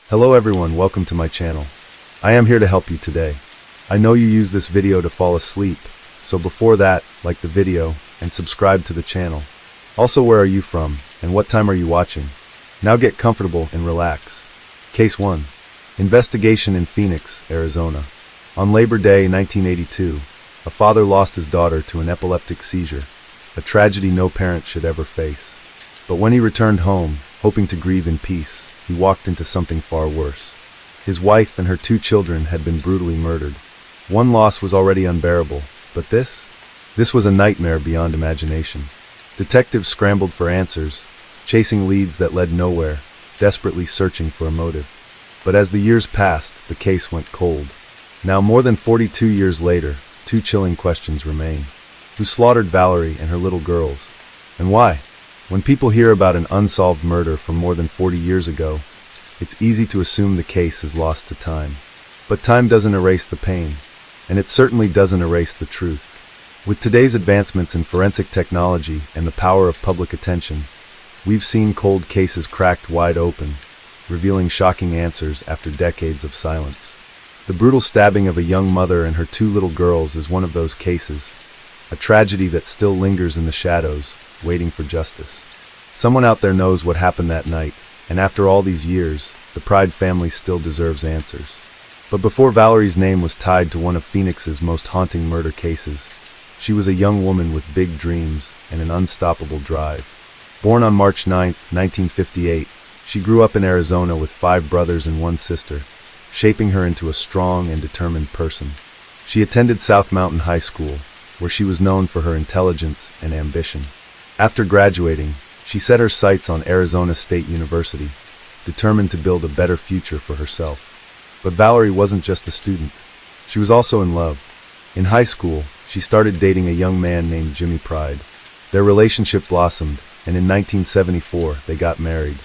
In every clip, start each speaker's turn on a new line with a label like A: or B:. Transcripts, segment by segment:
A: Hello everyone, welcome to my channel. I am here to help you today. I know you use this video to fall asleep, so before that, like the video and subscribe to the channel. Also, where are you from and what time are you watching? Now get comfortable and relax. Case 1. Investigation in Phoenix, Arizona. On Labor Day 1982, a father lost his daughter to an epileptic seizure, a tragedy no parent should ever face. But when he returned home, hoping to grieve in peace, he walked into something far worse. His wife and her 2 children had been brutally murdered. One loss was already unbearable, but this was a nightmare beyond imagination. Detectives scrambled for answers, chasing leads that led nowhere, desperately searching for a motive. But as the years passed, the case went cold. Now, more than 42 years later, 2 chilling questions remain. Who slaughtered Valerie and her little girls? And why? When people hear about an unsolved murder from more than 40 years ago, it's easy to assume the case is lost to time. But time doesn't erase the pain, and it certainly doesn't erase the truth. With today's advancements in forensic technology and the power of public attention, we've seen cold cases cracked wide open, revealing shocking answers after decades of silence. The brutal stabbing of a young mother and her 2 little girls is one of those cases, a tragedy that still lingers in the shadows, waiting for justice. Someone out there knows what happened that night, and after all these years, the Pride family still deserves answers. But before Valerie's name was tied to one of Phoenix's most haunting murder cases, she was a young woman with big dreams and an unstoppable drive. Born on March 9, 1958, she grew up in Arizona with 5 brothers and 1 sister, shaping her into a strong and determined person. She attended South Mountain High School, where she was known for her intelligence and ambition. After graduating, she set her sights on Arizona State University, determined to build a better future for herself. But Valerie wasn't just a student. She was also in love. In high school, she started dating a young man named Jimmy Pride. Their relationship blossomed, and in 1974, they got married.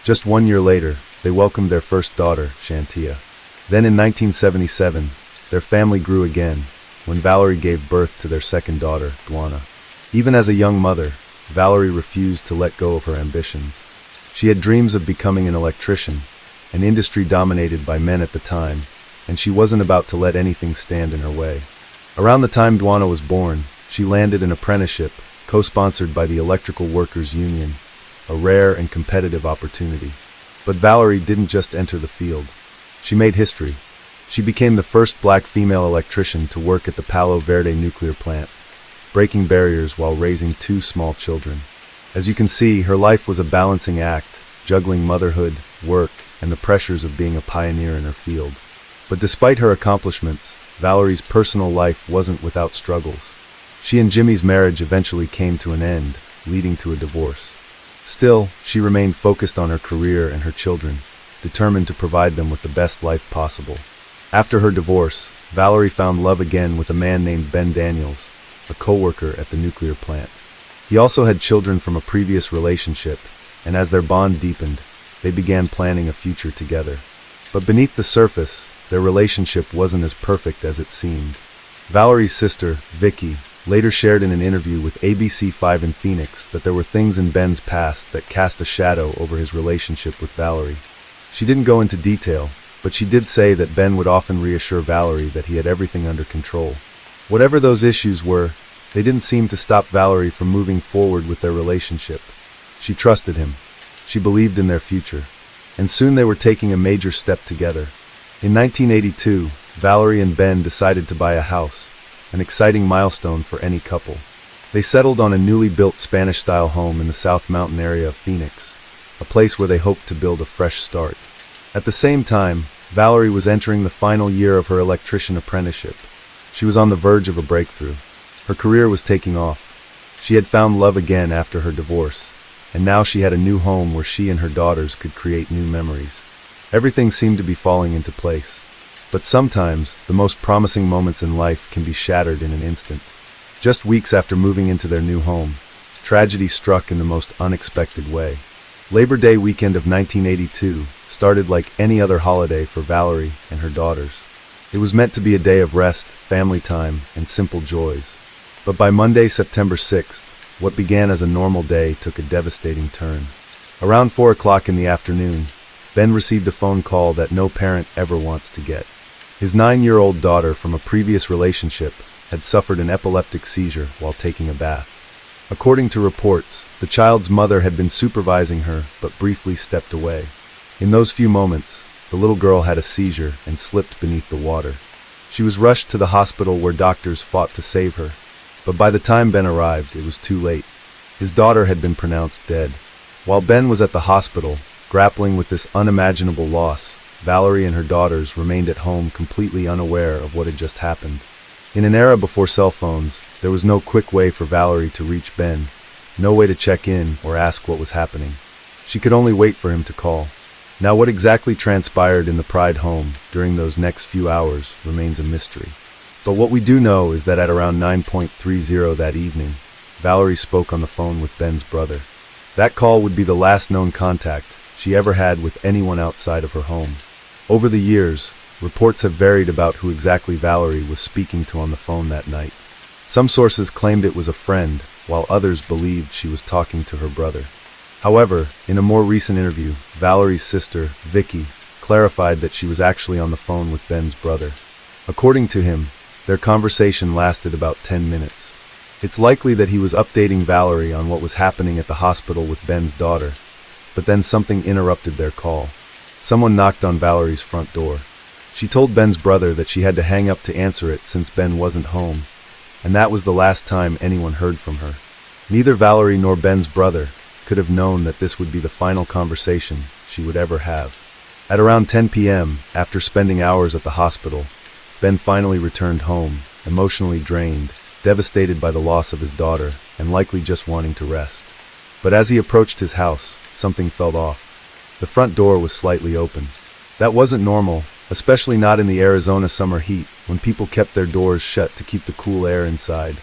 A: Just 1 year later, they welcomed their first daughter, Shantia. Then in 1977, their family grew again, when Valerie gave birth to their second daughter, Duana. Even as a young mother, Valerie refused to let go of her ambitions. She had dreams of becoming an electrician, an industry dominated by men at the time, and she wasn't about to let anything stand in her way. Around the time Duana was born, she landed an apprenticeship, co-sponsored by the Electrical Workers Union, a rare and competitive opportunity. But Valerie didn't just enter the field. She made history. She became the first black female electrician to work at the Palo Verde nuclear plant, breaking barriers while raising 2 small children. As you can see, her life was a balancing act, juggling motherhood, work, and the pressures of being a pioneer in her field. But despite her accomplishments, Valerie's personal life wasn't without struggles. She and Jimmy's marriage eventually came to an end, leading to a divorce. Still, she remained focused on her career and her children, determined to provide them with the best life possible. After her divorce, Valerie found love again with a man named Ben Daniels, a co-worker at the nuclear plant. He also had children from a previous relationship, and as their bond deepened, they began planning a future together. But beneath the surface, their relationship wasn't as perfect as it seemed. Valerie's sister, Vicky, later shared in an interview with ABC5 in Phoenix that there were things in Ben's past that cast a shadow over his relationship with Valerie. She didn't go into detail, but she did say that Ben would often reassure Valerie that he had everything under control. Whatever those issues were, they didn't seem to stop Valerie from moving forward with their relationship. She trusted him. She believed in their future. And soon they were taking a major step together. In 1982, Valerie and Ben decided to buy a house, an exciting milestone for any couple. They settled on a newly built Spanish-style home in the South Mountain area of Phoenix, a place where they hoped to build a fresh start. At the same time, Valerie was entering the final year of her electrician apprenticeship. She was on the verge of a breakthrough. Her career was taking off. She had found love again after her divorce, and now she had a new home where she and her daughters could create new memories. Everything seemed to be falling into place. But sometimes, the most promising moments in life can be shattered in an instant. Just weeks after moving into their new home, tragedy struck in the most unexpected way. Labor Day weekend of 1982 started like any other holiday for Valerie and her daughters. It was meant to be a day of rest, family time, and simple joys. But by Monday, September 6th, what began as a normal day took a devastating turn. Around 4 o'clock in the afternoon, Ben received a phone call that no parent ever wants to get. His 9-year-old daughter from a previous relationship had suffered an epileptic seizure while taking a bath. According to reports, the child's mother had been supervising her but briefly stepped away. In those few moments, the little girl had a seizure and slipped beneath the water. She was rushed to the hospital where doctors fought to save her, but by the time Ben arrived, it was too late. His daughter had been pronounced dead. While Ben was at the hospital, grappling with this unimaginable loss, Valerie and her daughters remained at home completely unaware of what had just happened. In an era before cell phones, there was no quick way for Valerie to reach Ben, no way to check in or ask what was happening. She could only wait for him to call. Now what exactly transpired in the Pride home during those next few hours remains a mystery. But what we do know is that at around 9:30 that evening, Valerie spoke on the phone with Ben's brother. That call would be the last known contact she ever had with anyone outside of her home. Over the years, reports have varied about who exactly Valerie was speaking to on the phone that night. Some sources claimed it was a friend, while others believed she was talking to her brother. However, in a more recent interview, Valerie's sister, Vicky, clarified that she was actually on the phone with Ben's brother. According to him, their conversation lasted about 10 minutes. It's likely that he was updating Valerie on what was happening at the hospital with Ben's daughter, but then something interrupted their call. Someone knocked on Valerie's front door. She told Ben's brother that she had to hang up to answer it since Ben wasn't home, and that was the last time anyone heard from her. Neither Valerie nor Ben's brother could have known that this would be the final conversation she would ever have. At around 10 p.m., after spending hours at the hospital, Ben finally returned home, emotionally drained, devastated by the loss of his daughter, and likely just wanting to rest. But as he approached his house, something felt off. The front door was slightly open. That wasn't normal, especially not in the Arizona summer heat, when people kept their doors shut to keep the cool air inside.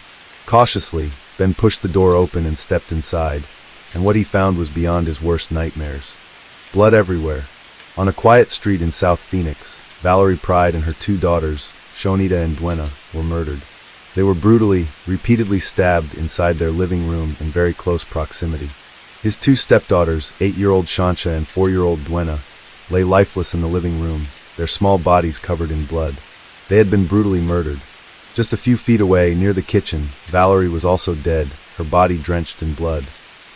A: Cautiously, Ben pushed the door open and stepped inside, and what he found was beyond his worst nightmares. Blood everywhere. On a quiet street in South Phoenix, Valerie Pride and her 2 daughters, Shonita and Duena, were murdered. They were brutally, repeatedly stabbed inside their living room in very close proximity. His 2 stepdaughters, 8-year-old Shansha and 4-year-old Duena, lay lifeless in the living room, their small bodies covered in blood. They had been brutally murdered. Just a few feet away, near the kitchen, Valerie was also dead, her body drenched in blood.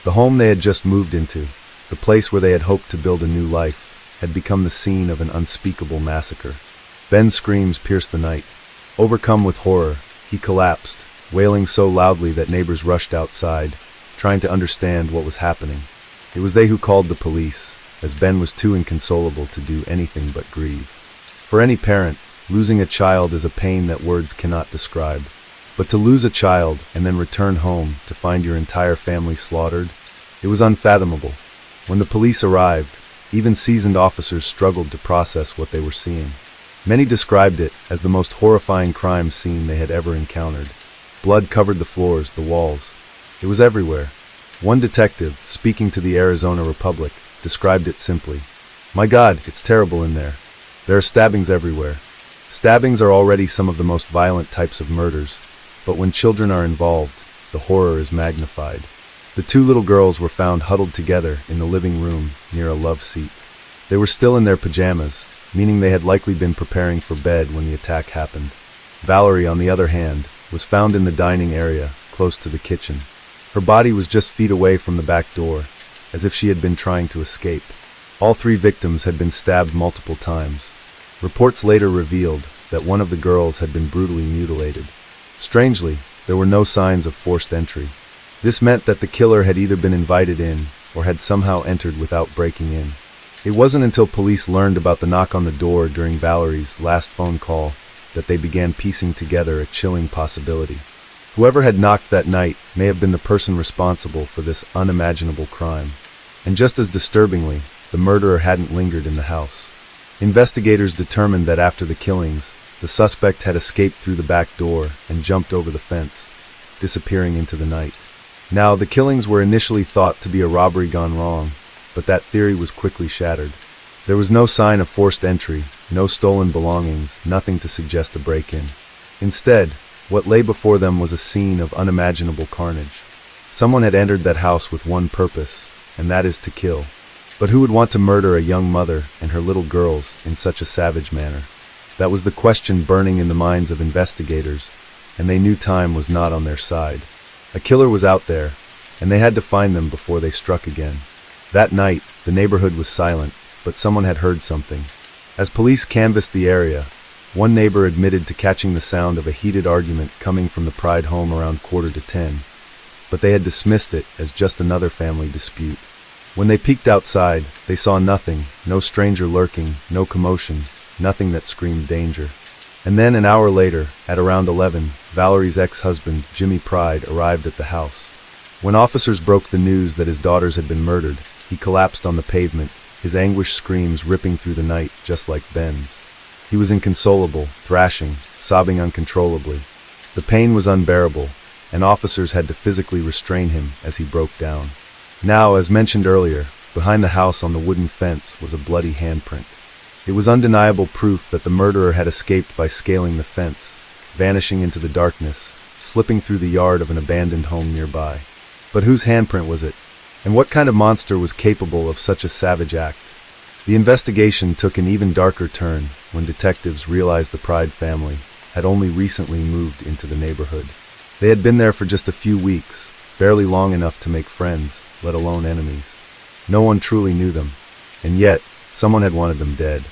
A: The home they had just moved into, the place where they had hoped to build a new life, had become the scene of an unspeakable massacre. Ben's screams pierced the night. Overcome with horror, he collapsed, wailing so loudly that neighbors rushed outside, trying to understand what was happening. It was they who called the police, as Ben was too inconsolable to do anything but grieve. For any parent, losing a child is a pain that words cannot describe. But to lose a child and then return home to find your entire family slaughtered, it was unfathomable. When the police arrived, even seasoned officers struggled to process what they were seeing. Many described it as the most horrifying crime scene they had ever encountered. Blood covered the floors, the walls. It was everywhere. One detective, speaking to the Arizona Republic, described it simply. "My God, it's terrible in there. There are stabbings everywhere." Stabbings are already some of the most violent types of murders, but when children are involved, the horror is magnified. The 2 little girls were found huddled together in the living room near a love seat. They were still in their pajamas, meaning they had likely been preparing for bed when the attack happened. Valerie, on the other hand, was found in the dining area, close to the kitchen. Her body was just feet away from the back door, as if she had been trying to escape. All 3 victims had been stabbed multiple times. Reports later revealed that one of the girls had been brutally mutilated. Strangely, there were no signs of forced entry. This meant that the killer had either been invited in or had somehow entered without breaking in. It wasn't until police learned about the knock on the door during Valerie's last phone call that they began piecing together a chilling possibility. Whoever had knocked that night may have been the person responsible for this unimaginable crime. And just as disturbingly, the murderer hadn't lingered in the house. Investigators determined that after the killings, the suspect had escaped through the back door and jumped over the fence, disappearing into the night. Now, the killings were initially thought to be a robbery gone wrong, but that theory was quickly shattered. There was no sign of forced entry, no stolen belongings, nothing to suggest a break-in. Instead, what lay before them was a scene of unimaginable carnage. Someone had entered that house with one purpose, and that is to kill. But who would want to murder a young mother and her little girls in such a savage manner? That was the question burning in the minds of investigators, and they knew time was not on their side. A killer was out there, and they had to find them before they struck again. That night, the neighborhood was silent, but someone had heard something. As police canvassed the area, one neighbor admitted to catching the sound of a heated argument coming from the Pride home around 9:45, but they had dismissed it as just another family dispute. When they peeked outside, they saw nothing, no stranger lurking, no commotion, nothing that screamed danger. And then an hour later, at around 11, Valerie's ex-husband, Jimmy Pride, arrived at the house. When officers broke the news that his daughters had been murdered, he collapsed on the pavement, his anguished screams ripping through the night just like Ben's. He was inconsolable, thrashing, sobbing uncontrollably. The pain was unbearable, and officers had to physically restrain him as he broke down. Now, as mentioned earlier, behind the house on the wooden fence was a bloody handprint. It was undeniable proof that the murderer had escaped by scaling the fence, vanishing into the darkness, slipping through the yard of an abandoned home nearby. But whose handprint was it? And what kind of monster was capable of such a savage act? The investigation took an even darker turn when detectives realized the Pride family had only recently moved into the neighborhood. They had been there for just a few weeks, barely long enough to make friends, let alone enemies. No one truly knew them, and yet someone had wanted them dead.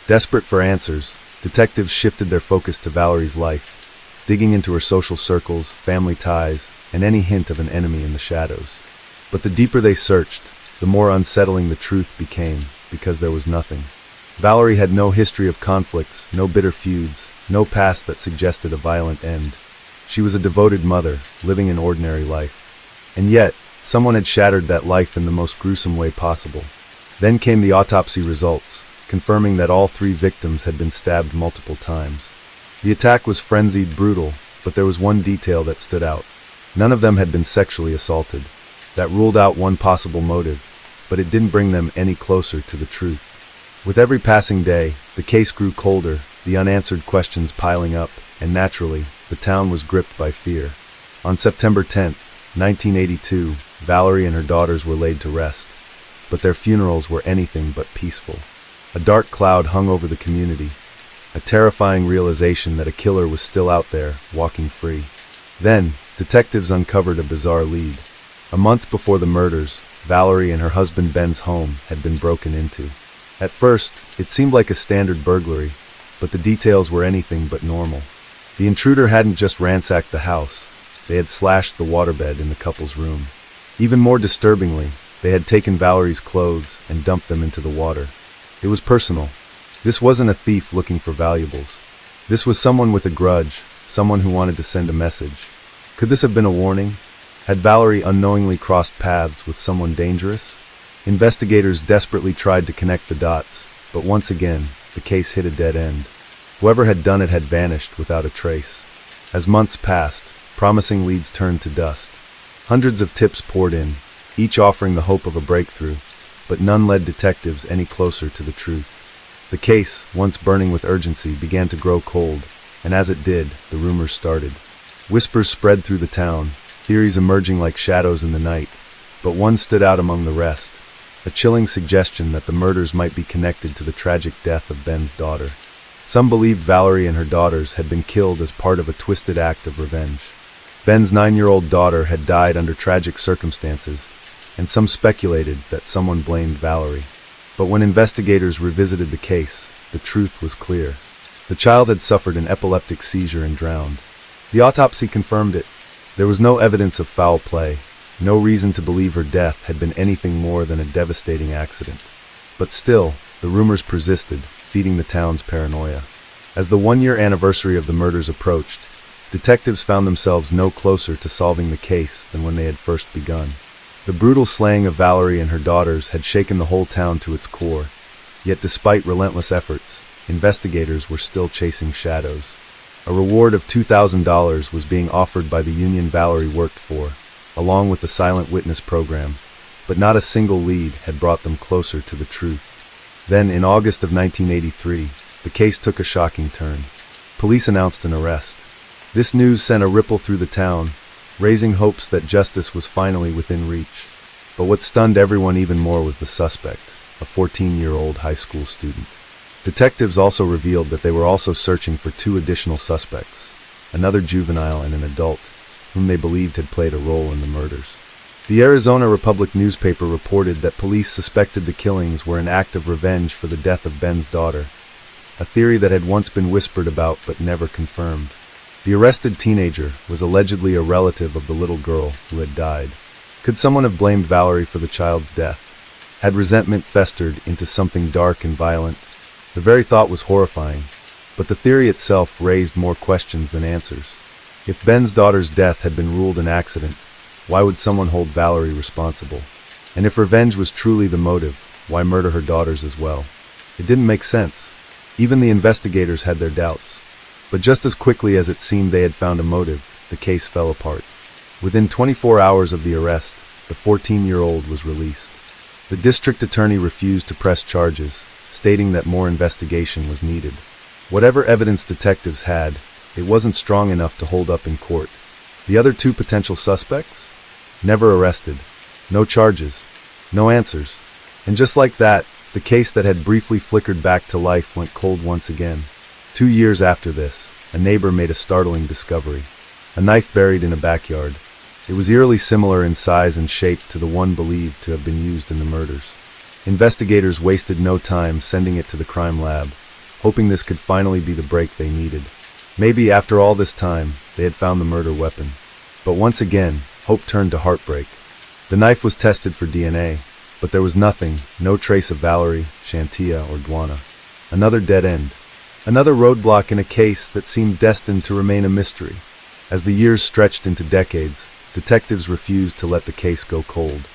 A: Desperate for answers, detectives shifted their focus to Valerie's life, digging into her social circles, family ties, and any hint of an enemy in the shadows. But the deeper they searched, the more unsettling the truth became, because there was nothing. Valerie had no history of conflicts, no bitter feuds, no past that suggested a violent end. She was a devoted mother, living an ordinary life. And yet, someone had shattered that life in the most gruesome way possible. Then came the autopsy results, confirming that all 3 victims had been stabbed multiple times. The attack was frenzied, brutal, but there was one detail that stood out. None of them had been sexually assaulted. That ruled out one possible motive, but it didn't bring them any closer to the truth. With every passing day, the case grew colder, the unanswered questions piling up, and naturally, the town was gripped by fear. On September 10th, 1982, Valerie and her daughters were laid to rest, but their funerals were anything but peaceful. A dark cloud hung over the community, a terrifying realization that a killer was still out there, walking free. Then, detectives uncovered a bizarre lead. A month before the murders, Valerie and her husband Ben's home had been broken into. At first, it seemed like a standard burglary, but the details were anything but normal. The intruder hadn't just ransacked the house, they had slashed the waterbed in the couple's room. Even more disturbingly, they had taken Valerie's clothes and dumped them into the water. It was personal. This wasn't a thief looking for valuables. This was someone with a grudge, someone who wanted to send a message. Could this have been a warning? Had Valerie unknowingly crossed paths with someone dangerous? Investigators desperately tried to connect the dots, but once again, the case hit a dead end. Whoever had done it had vanished without a trace. As months passed, promising leads turned to dust. Hundreds of tips poured in, each offering the hope of a breakthrough, but none led detectives any closer to the truth. The case, once burning with urgency, began to grow cold, and as it did, the rumors started. Whispers spread through the town, theories emerging like shadows in the night, but one stood out among the rest, a chilling suggestion that the murders might be connected to the tragic death of Ben's daughter. Some believed Valerie and her daughters had been killed as part of a twisted act of revenge. Ben's 9-year-old daughter had died under tragic circumstances, and some speculated that someone blamed Valerie. But when investigators revisited the case, the truth was clear. The child had suffered an epileptic seizure and drowned. The autopsy confirmed it. There was no evidence of foul play, no reason to believe her death had been anything more than a devastating accident. But still, the rumors persisted, feeding the town's paranoia. As the 1-year anniversary of the murders approached, detectives found themselves no closer to solving the case than when they had first begun. The brutal slaying of Valerie and her daughters had shaken the whole town to its core, yet despite relentless efforts, investigators were still chasing shadows. A reward of $2,000 was being offered by the union Valerie worked for, along with the silent witness program, but not a single lead had brought them closer to the truth. Then, in August of 1983, the case took a shocking turn. Police announced an arrest. This news sent a ripple through the town, raising hopes that justice was finally within reach. But what stunned everyone even more was the suspect. a 14-year-old high school student. Detectives also revealed that they were also searching for two additional suspects, another juvenile and an adult, whom they believed had played a role in the murders. The Arizona Republic newspaper reported that police suspected the killings were an act of revenge for the death of Ben's daughter, a theory that had once been whispered about but never confirmed. The arrested teenager was allegedly a relative of the little girl who had died. Could someone have blamed Valerie for the child's death? Had resentment festered into something dark and violent? The very thought was horrifying, but the theory itself raised more questions than answers. If Ben's daughter's death had been ruled an accident, why would someone hold Valerie responsible? And if revenge was truly the motive, why murder her daughters as well? It didn't make sense. Even the investigators had their doubts. But just as quickly as it seemed they had found a motive, the case fell apart. Within 24 hours of the arrest, the 14-year-old was released. The district attorney refused to press charges, stating that more investigation was needed. Whatever evidence detectives had, it wasn't strong enough to hold up in court. The other two potential suspects? Never arrested. No charges. No answers. And just like that, the case that had briefly flickered back to life went cold once again. 2 years after this, a neighbor made a startling discovery. A knife buried in a backyard. It was eerily similar in size and shape to the one believed to have been used in the murders. Investigators wasted no time sending it to the crime lab, hoping this could finally be the break they needed. Maybe after all this time, they had found the murder weapon. But once again, hope turned to heartbreak. The knife was tested for DNA, but there was nothing, no trace of Valerie, Shantia, or Dwana. Another dead end. Another roadblock in a case that seemed destined to remain a mystery. As the years stretched into decades, detectives refused to let the case go cold.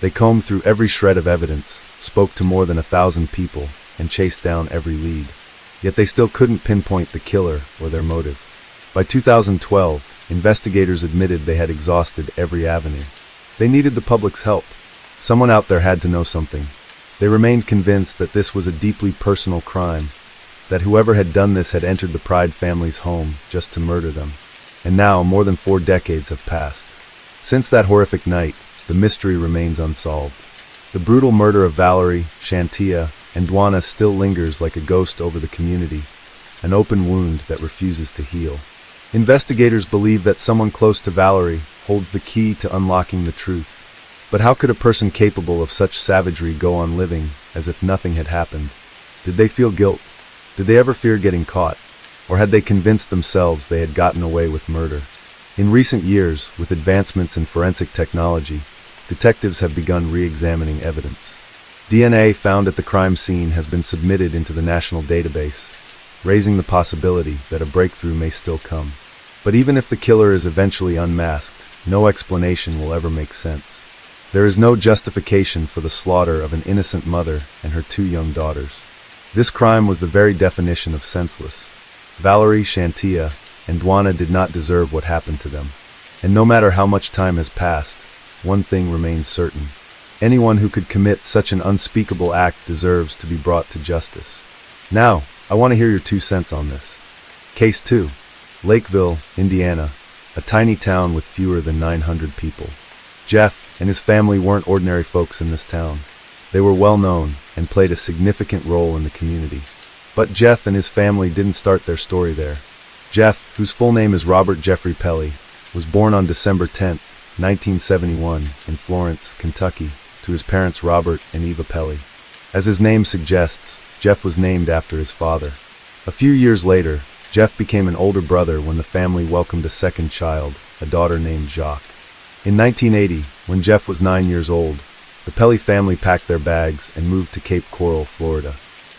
A: They combed through every shred of evidence, spoke to more than 1,000 people, and chased down every lead. Yet they still couldn't pinpoint the killer or their motive. By 2012, investigators admitted they had exhausted every avenue. They needed the public's help. Someone out there had to know something. They remained convinced that this was a deeply personal crime, that whoever had done this had entered the Pride family's home just to murder them. And now, more than 4 decades have passed. Since that horrific night, the mystery remains unsolved. The brutal murder of Valerie, Shantia, and Dwana still lingers like a ghost over the community, an open wound that refuses to heal. Investigators believe that someone close to Valerie holds the key to unlocking the truth. But how could a person capable of such savagery go on living as if nothing had happened? Did they feel guilt? Did they ever fear getting caught? Or had they convinced themselves they had gotten away with murder? In recent years, with advancements in forensic technology, detectives have begun re-examining evidence. DNA found at the crime scene has been submitted into the national database, raising the possibility that a breakthrough may still come. But even if the killer is eventually unmasked, no explanation will ever make sense. There is no justification for the slaughter of an innocent mother and her 2 young daughters. This crime was the very definition of senseless. Valerie, Shantia, and Dwana did not deserve what happened to them. And no matter how much time has passed, one thing remains certain. Anyone who could commit such an unspeakable act deserves to be brought to justice. Now, I want to hear your 2 cents on this. Case 2. Lakeville, Indiana, a tiny town with fewer than 900 people. Jeff and his family weren't ordinary folks in this town. They were well known and played a significant role in the community. But Jeff and his family didn't start their story there. Jeff, whose full name is Robert Jeffrey Pelly, was born on December 10, 1971, in Florence, Kentucky, to his parents Robert and Eva Pelly. As his name suggests, Jeff was named after his father. A few years later, Jeff became an older brother when the family welcomed a second child, a daughter named Jacques. In 1980, when Jeff was 9 years old, the Pelly family packed their bags and moved to Cape Coral, Florida.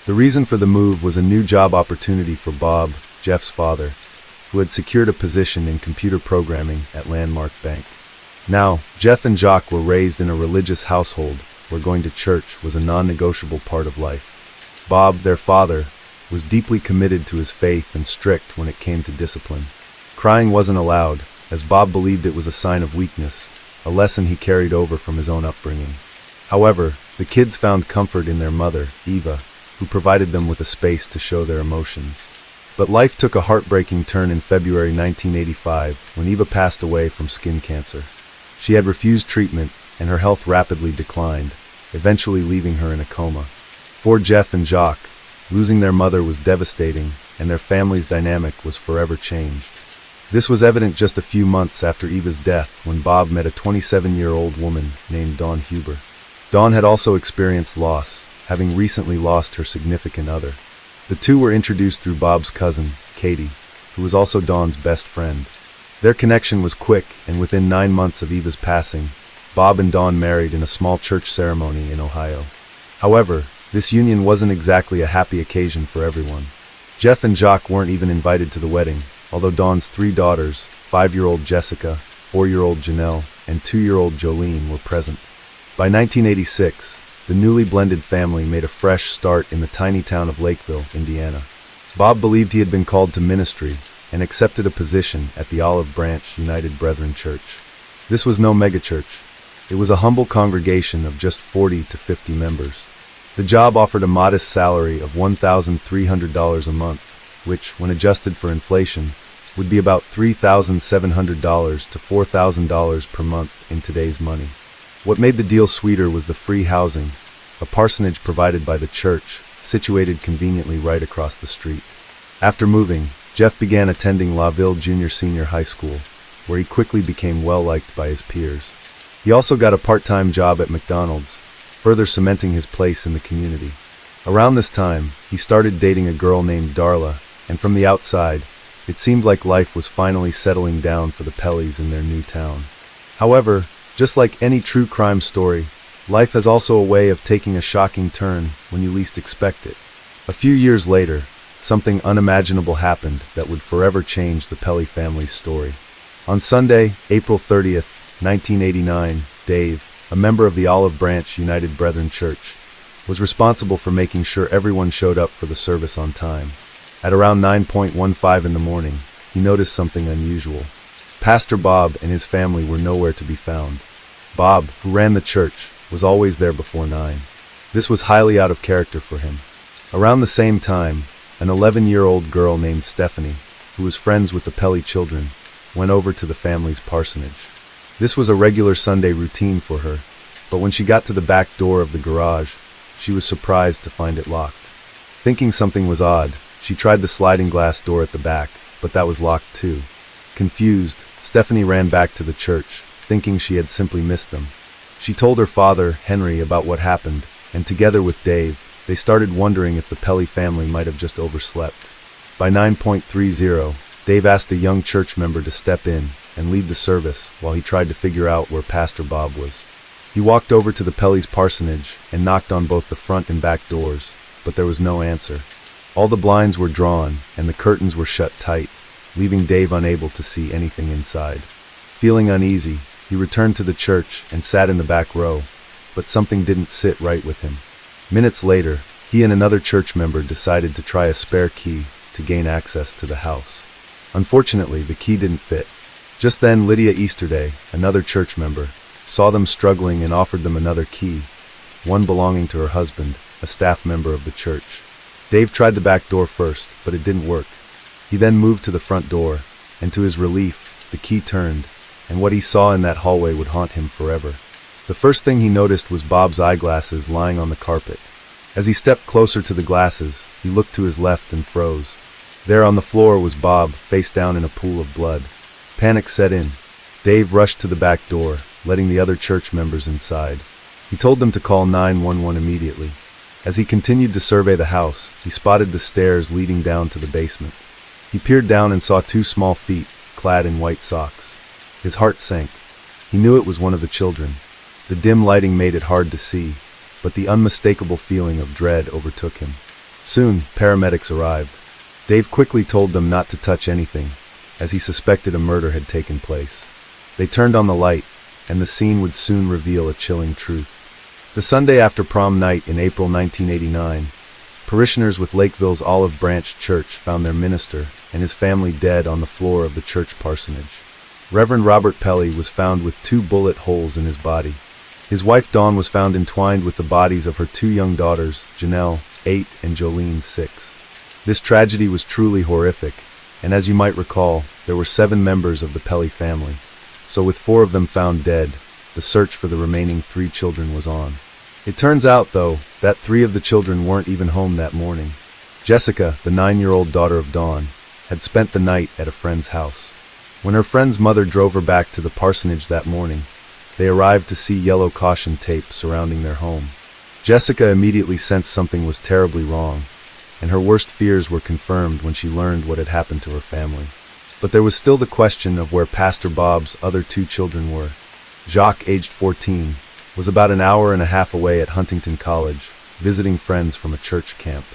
A: The reason for the move was a new job opportunity for Bob, Jeff's father, who had secured a position in computer programming at Landmark Bank. Now, Jeff and Jacques were raised in a religious household where going to church was a non-negotiable part of life. Bob, their father, was deeply committed to his faith and strict when it came to discipline. Crying wasn't allowed, as Bob believed it was a sign of weakness, a lesson he carried over from his own upbringing. However, the kids found comfort in their mother, Eva, who provided them with a space to show their emotions. But life took a heartbreaking turn in February 1985 when Eva passed away from skin cancer. She had refused treatment, and her health rapidly declined, eventually leaving her in a coma. For Jeff and Jacques, losing their mother was devastating, and their family's dynamic was forever changed. This was evident just a few months after Eva's death, when Bob met a 27-year-old woman named Dawn Huber. Dawn had also experienced loss, having recently lost her significant other. The two were introduced through Bob's cousin, Katie, who was also Dawn's best friend. Their connection was quick, and within 9 months of Eva's passing, Bob and Dawn married in a small church ceremony in Ohio. However, this union wasn't exactly a happy occasion for everyone. Jeff and Jacques weren't even invited to the wedding, although Dawn's 3 daughters, 5-year-old Jessica, 4-year-old Janelle, and 2-year-old Jolene, were present. By 1986, the newly blended family made a fresh start in the tiny town of Lakeville, Indiana. Bob believed he had been called to ministry and accepted a position at the Olive Branch United Brethren Church. This was no megachurch. It was a humble congregation of just 40 to 50 members. The job offered a modest salary of $1,300 a month, which, when adjusted for inflation, would be about $3,700 to $4,000 per month in today's money. What made the deal sweeter was the free housing, a parsonage provided by the church, situated conveniently right across the street. After moving, Jeff began attending La Ville Junior-Senior High School, where he quickly became well-liked by his peers. He also got a part-time job at McDonald's, further cementing his place in the community. Around this time, he started dating a girl named Darla, and from the outside, it seemed like life was finally settling down for the Pellys in their new town. However, just like any true crime story, life has also a way of taking a shocking turn when you least expect it. A few years later, something unimaginable happened that would forever change the Pelly family's story. On Sunday, April 30th, 1989, Dave, a member of the Olive Branch United Brethren Church, was responsible for making sure everyone showed up for the service on time. At around 9:15 in the morning, he noticed something unusual. Pastor Bob and his family were nowhere to be found. Bob, who ran the church, was always there before 9. This was highly out of character for him. Around the same time, an 11-year-old girl named Stephanie, who was friends with the Pelly children, went over to the family's parsonage. This was a regular Sunday routine for her, but when she got to the back door of the garage, she was surprised to find it locked. Thinking something was odd, she tried the sliding glass door at the back, but that was locked too. Confused, Stephanie ran back to the church, thinking she had simply missed them. She told her father, Henry, about what happened, and together with Dave, they started wondering if the Pelly family might have just overslept. By 9:30, Dave asked a young church member to step in and lead the service while he tried to figure out where Pastor Bob was. He walked over to the Pelly's parsonage and knocked on both the front and back doors, but there was no answer. All the blinds were drawn and the curtains were shut tight, leaving Dave unable to see anything inside. Feeling uneasy, he returned to the church and sat in the back row, but something didn't sit right with him. Minutes later, he and another church member decided to try a spare key to gain access to the house. Unfortunately, the key didn't fit. Just then, Lydia Easterday, another church member, saw them struggling and offered them another key, one belonging to her husband, a staff member of the church. Dave tried the back door first, but it didn't work. He then moved to the front door, and to his relief, the key turned, and what he saw in that hallway would haunt him forever. The first thing he noticed was Bob's eyeglasses lying on the carpet. As he stepped closer to the glasses, he looked to his left and froze. There on the floor was Bob, face down in a pool of blood. Panic set in. Dave rushed to the back door, letting the other church members inside. He told them to call 911 immediately. As he continued to survey the house, he spotted the stairs leading down to the basement. He peered down and saw 2 small feet, clad in white socks. His heart sank. He knew it was one of the children. The dim lighting made it hard to see, but the unmistakable feeling of dread overtook him. Soon, paramedics arrived. Dave quickly told them not to touch anything, as he suspected a murder had taken place. They turned on the light, and the scene would soon reveal a chilling truth. The Sunday after prom night in April 1989, parishioners with Lakeville's Olive Branch Church found their minister and his family dead on the floor of the church parsonage. Reverend Robert Pelly was found with 2 bullet holes in his body. His wife Dawn was found entwined with the bodies of her 2 young daughters, Janelle, 8, and Jolene, 6. This tragedy was truly horrific, and as you might recall, there were 7 members of the Pelly family. So with 4 of them found dead, the search for the remaining 3 children was on. It turns out, though, that 3 of the children weren't even home that morning. Jessica, the 9-year-old daughter of Dawn, had spent the night at a friend's house. When her friend's mother drove her back to the parsonage that morning, they arrived to see yellow caution tape surrounding their home. Jessica immediately sensed something was terribly wrong, and her worst fears were confirmed when she learned what had happened to her family. But there was still the question of where Pastor Bob's other 2 children were. Jacques, aged 14, was about an hour and a half away at Huntington College, visiting friends from a church camp.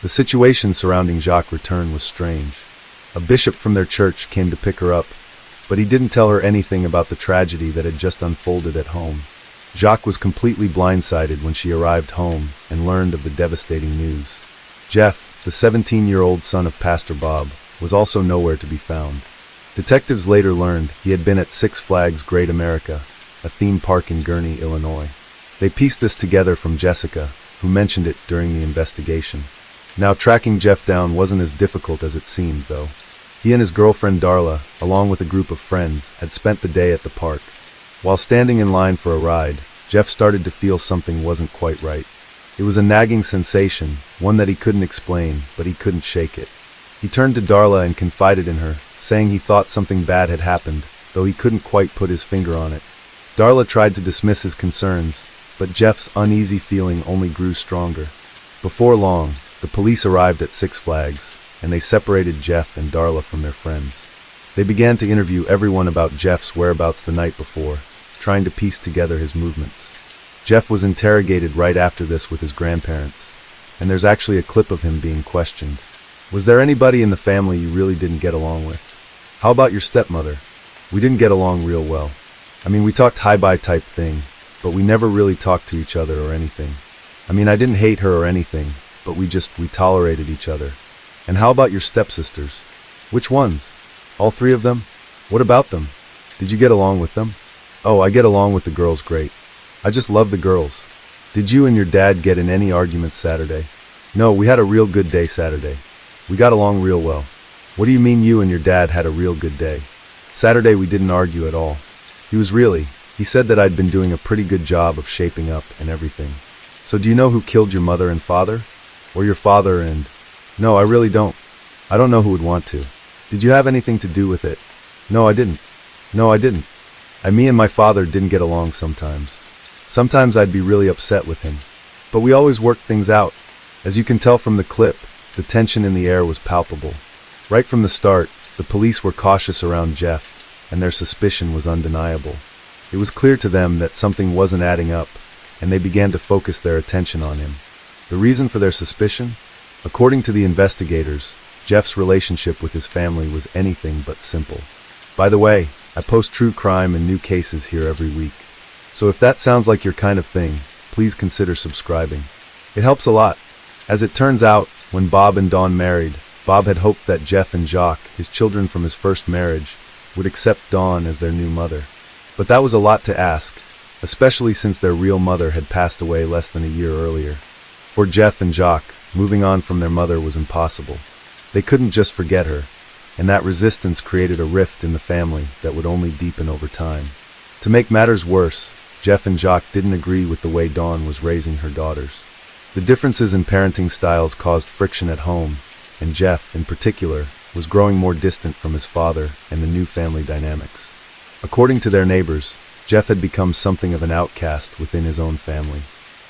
A: The situation surrounding Jacques' return was strange. A bishop from their church came to pick her up, but he didn't tell her anything about the tragedy that had just unfolded at home. Jacques was completely blindsided when she arrived home and learned of the devastating news. Jeff, the 17-year-old son of Pastor Bob, was also nowhere to be found. Detectives later learned he had been at Six Flags Great America, a theme park in Gurnee, Illinois. They pieced this together from Jessica, who mentioned it during the investigation. Now, tracking Jeff down wasn't as difficult as it seemed, though. He and his girlfriend Darla, along with a group of friends, had spent the day at the park. While standing in line for a ride, Jeff started to feel something wasn't quite right. It was a nagging sensation, one that he couldn't explain, but he couldn't shake it. He turned to Darla and confided in her, saying he thought something bad had happened, though he couldn't quite put his finger on it. Darla tried to dismiss his concerns, but Jeff's uneasy feeling only grew stronger. Before long, the police arrived at Six Flags, and they separated Jeff and Darla from their friends. They began to interview everyone about Jeff's whereabouts the night before, trying to piece together his movements. Jeff was interrogated right after this with his grandparents, and there's actually a clip of him being questioned. Was there anybody in the family you really didn't get along with? How about your stepmother? We didn't get along real well. I mean, we talked hi-bye type thing, but we never really talked to each other or anything. I mean, I didn't hate her or anything, but we tolerated each other. And how about your stepsisters? Which ones? All 3 of them? What about them? Did you get along with them? Oh, I get along with the girls great. I just love the girls. Did you and your dad get in any arguments Saturday? No, we had a real good day Saturday. We got along real well. What do you mean you and your dad had a real good day? Saturday we didn't argue at all. He said that I'd been doing a pretty good job of shaping up and everything. So do you know who killed your mother and father? Or your father and... No, I really don't. I don't know who would want to. Did you have anything to do with it? No, I didn't. Me and my father didn't get along sometimes. Sometimes I'd be really upset with him. But we always worked things out. As you can tell from the clip, the tension in the air was palpable. Right from the start, the police were cautious around Jeff, and their suspicion was undeniable. It was clear to them that something wasn't adding up, and they began to focus their attention on him. The reason for their suspicion? According to the investigators, Jeff's relationship with his family was anything but simple. By the way, I post true crime and new cases here every week. So if that sounds like your kind of thing, please consider subscribing. It helps a lot. As it turns out, when Bob and Dawn married, Bob had hoped that Jeff and Jacques, his children from his first marriage, would accept Dawn as their new mother. But that was a lot to ask, especially since their real mother had passed away less than a year earlier. For Jeff and Jacques, moving on from their mother was impossible. They couldn't just forget her, and that resistance created a rift in the family that would only deepen over time. To make matters worse, Jeff and Jacques didn't agree with the way Dawn was raising her daughters. The differences in parenting styles caused friction at home, and Jeff, in particular, was growing more distant from his father and the new family dynamics. According to their neighbors, Jeff had become something of an outcast within his own family.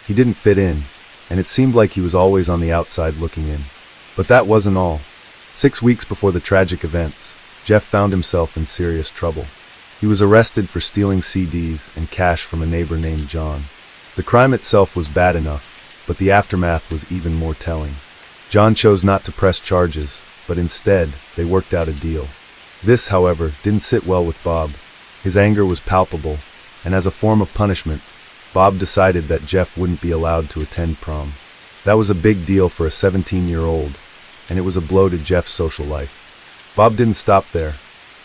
A: He didn't fit in, and it seemed like he was always on the outside looking in. But that wasn't all. 6 weeks before the tragic events, Jeff found himself in serious trouble. He was arrested for stealing CDs and cash from a neighbor named John. The crime itself was bad enough, but the aftermath was even more telling. John chose not to press charges, but instead, they worked out a deal. This, however, didn't sit well with Bob. His anger was palpable, and as a form of punishment, Bob decided that Jeff wouldn't be allowed to attend prom. That was a big deal for a 17-year-old, and it was a blow to Jeff's social life. Bob didn't stop there.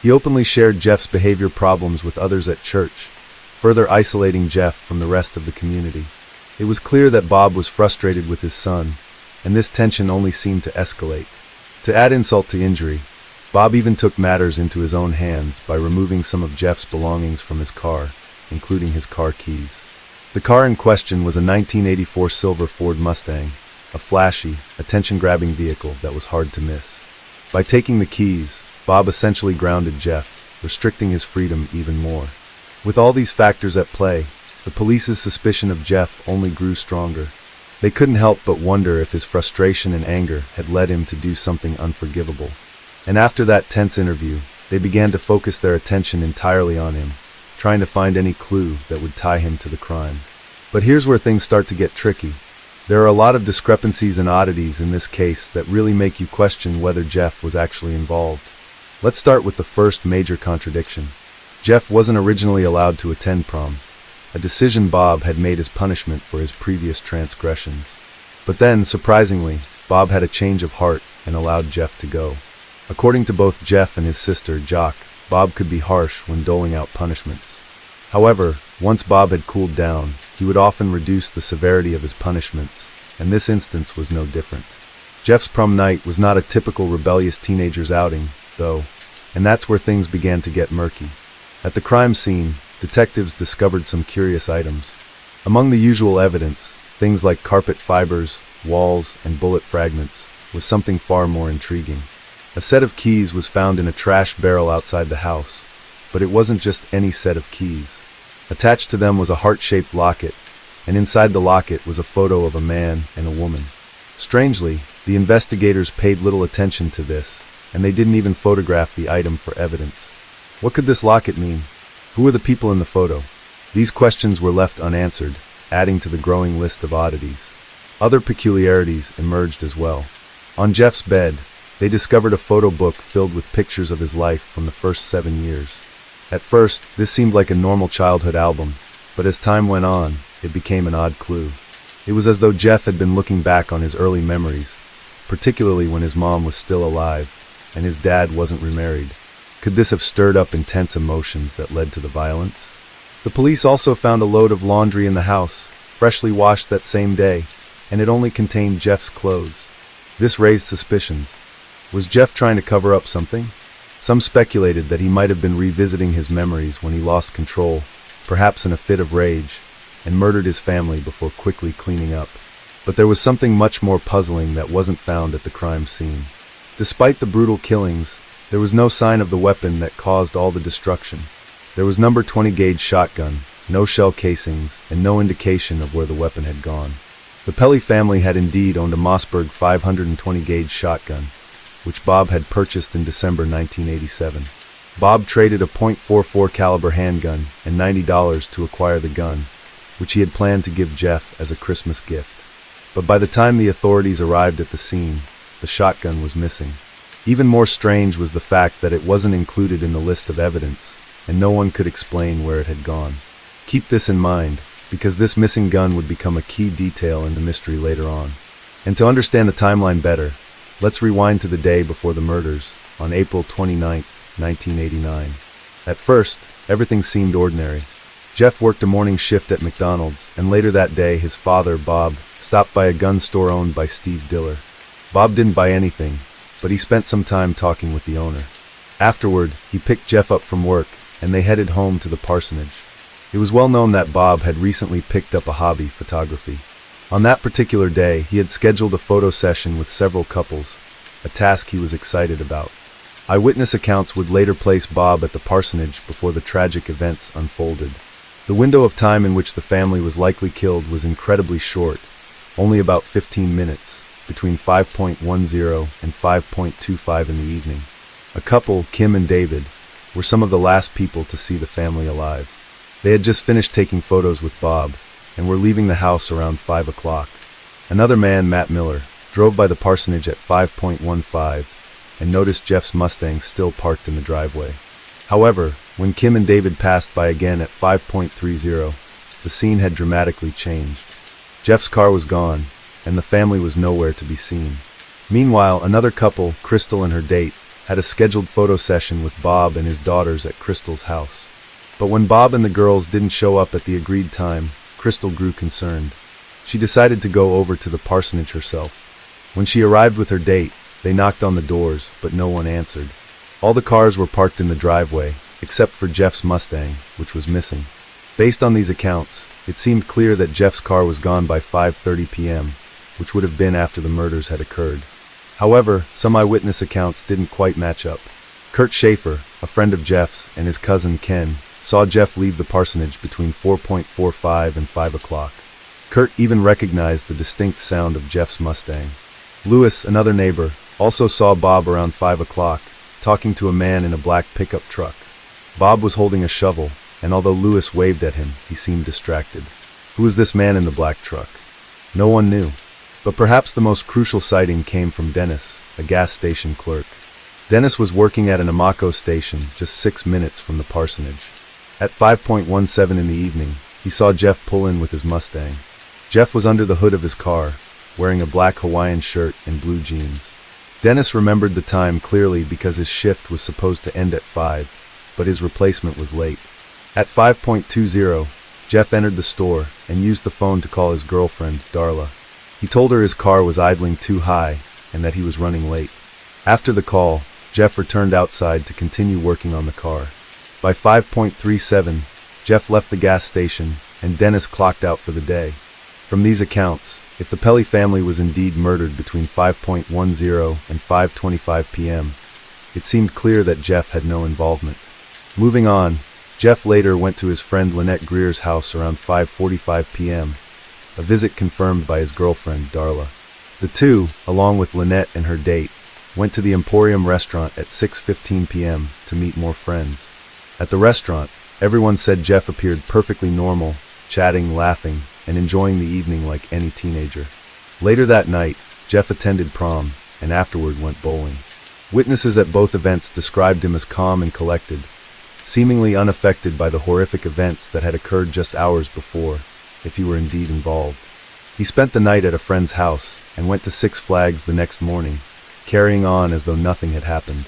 A: He openly shared Jeff's behavior problems with others at church, further isolating Jeff from the rest of the community. It was clear that Bob was frustrated with his son, and this tension only seemed to escalate. To add insult to injury, Bob even took matters into his own hands by removing some of Jeff's belongings from his car, including his car keys. The car in question was a 1984 silver Ford Mustang, a flashy, attention-grabbing vehicle that was hard to miss. By taking the keys, Bob essentially grounded Jeff, restricting his freedom even more. With all these factors at play, the police's suspicion of Jeff only grew stronger. They couldn't help but wonder if his frustration and anger had led him to do something unforgivable. And after that tense interview, they began to focus their attention entirely on him, trying to find any clue that would tie him to the crime. But here's where things start to get tricky. There are a lot of discrepancies and oddities in this case that really make you question whether Jeff was actually involved. Let's start with the first major contradiction. Jeff wasn't originally allowed to attend prom, a decision Bob had made as punishment for his previous transgressions. But then, surprisingly, Bob had a change of heart and allowed Jeff to go. According to both Jeff and his sister, Jock, Bob could be harsh when doling out punishments. However, once Bob had cooled down, he would often reduce the severity of his punishments, and this instance was no different. Jeff's prom night was not a typical rebellious teenager's outing, though, and that's where things began to get murky. At the crime scene, detectives discovered some curious items. Among the usual evidence, things like carpet fibers, walls, and bullet fragments, was something far more intriguing. A set of keys was found in a trash barrel outside the house, but it wasn't just any set of keys. Attached to them was a heart-shaped locket, and inside the locket was a photo of a man and a woman. Strangely, the investigators paid little attention to this, and they didn't even photograph the item for evidence. What could this locket mean? Who were the people in the photo? These questions were left unanswered, adding to the growing list of oddities. Other peculiarities emerged as well. On Jeff's bed, they discovered a photo book filled with pictures of his life from the first 7 years. At first, this seemed like a normal childhood album, but as time went on, it became an odd clue. It was as though Jeff had been looking back on his early memories, particularly when his mom was still alive, and his dad wasn't remarried. Could this have stirred up intense emotions that led to the violence? The police also found a load of laundry in the house, freshly washed that same day, and it only contained Jeff's clothes. This raised suspicions. Was Jeff trying to cover up something? Some speculated that he might have been revisiting his memories when he lost control, perhaps in a fit of rage, and murdered his family before quickly cleaning up. But there was something much more puzzling that wasn't found at the crime scene. Despite the brutal killings, there was no sign of the weapon that caused all the destruction. There was number 20 gauge shotgun, no shell casings, and no indication of where the weapon had gone. The Pelly family had indeed owned a Mossberg 520 gauge shotgun, which Bob had purchased in December 1987. Bob traded a .44 caliber handgun and $90 to acquire the gun, which he had planned to give Jeff as a Christmas gift. But by the time the authorities arrived at the scene, the shotgun was missing. Even more strange was the fact that it wasn't included in the list of evidence, and no one could explain where it had gone. Keep this in mind, because this missing gun would become a key detail in the mystery later on. And to understand the timeline better, let's rewind to the day before the murders, on April 29, 1989. At first, everything seemed ordinary. Jeff worked a morning shift at McDonald's, and later that day his father, Bob, stopped by a gun store owned by Steve Diller. Bob didn't buy anything, but he spent some time talking with the owner. Afterward, he picked Jeff up from work, and they headed home to the parsonage. It was well known that Bob had recently picked up a hobby, photography. On that particular day, he had scheduled a photo session with several couples, a task he was excited about. Eyewitness accounts would later place Bob at the parsonage before the tragic events unfolded. The window of time in which the family was likely killed was incredibly short, only about 15 minutes, between 5:10 and 5:25 in the evening. A couple, Kim and David, were some of the last people to see the family alive. They had just finished taking photos with Bob, and were leaving the house around 5 o'clock. Another man, Matt Miller, drove by the parsonage at 5:15 and noticed Jeff's Mustang still parked in the driveway. However, when Kim and David passed by again at 5:30, the scene had dramatically changed. Jeff's car was gone, and the family was nowhere to be seen. Meanwhile, another couple, Crystal and her date, had a scheduled photo session with Bob and his daughters at Crystal's house. But when Bob and the girls didn't show up at the agreed time, Crystal grew concerned. She decided to go over to the parsonage herself. When she arrived with her date, they knocked on the doors, but no one answered. All the cars were parked in the driveway, except for Jeff's Mustang, which was missing. Based on these accounts, it seemed clear that Jeff's car was gone by 5:30 p.m., which would have been after the murders had occurred. However, some eyewitness accounts didn't quite match up. Kurt Schaefer, a friend of Jeff's, and his cousin Ken, saw Jeff leave the parsonage between 4:45 and 5 o'clock. Kurt even recognized the distinct sound of Jeff's Mustang. Lewis, another neighbor, also saw Bob around 5 o'clock, talking to a man in a black pickup truck. Bob was holding a shovel, and although Lewis waved at him, he seemed distracted. Who was this man in the black truck? No one knew. But perhaps the most crucial sighting came from Dennis, a gas station clerk. Dennis was working at an Amaco station just 6 minutes from the parsonage. At 5:17 in the evening, he saw Jeff pull in with his Mustang. Jeff was under the hood of his car, wearing a black Hawaiian shirt and blue jeans. Dennis remembered the time clearly because his shift was supposed to end at 5, but his replacement was late. At 5:20, Jeff entered the store and used the phone to call his girlfriend, Darla. He told her his car was idling too high and that he was running late. After the call, Jeff returned outside to continue working on the car. By 5:37, Jeff left the gas station and Dennis clocked out for the day. From these accounts, if the Pelly family was indeed murdered between 5:10 and 5:25 p.m., it seemed clear that Jeff had no involvement. Moving on, Jeff later went to his friend Lynette Greer's house around 5:45 p.m., a visit confirmed by his girlfriend, Darla. The two, along with Lynette and her date, went to the Emporium restaurant at 6:15 p.m. to meet more friends. At the restaurant, everyone said Jeff appeared perfectly normal, chatting, laughing, and enjoying the evening like any teenager. Later that night, Jeff attended prom and afterward went bowling. Witnesses at both events described him as calm and collected, seemingly unaffected by the horrific events that had occurred just hours before, if he were indeed involved. He spent the night at a friend's house and went to Six Flags the next morning, carrying on as though nothing had happened.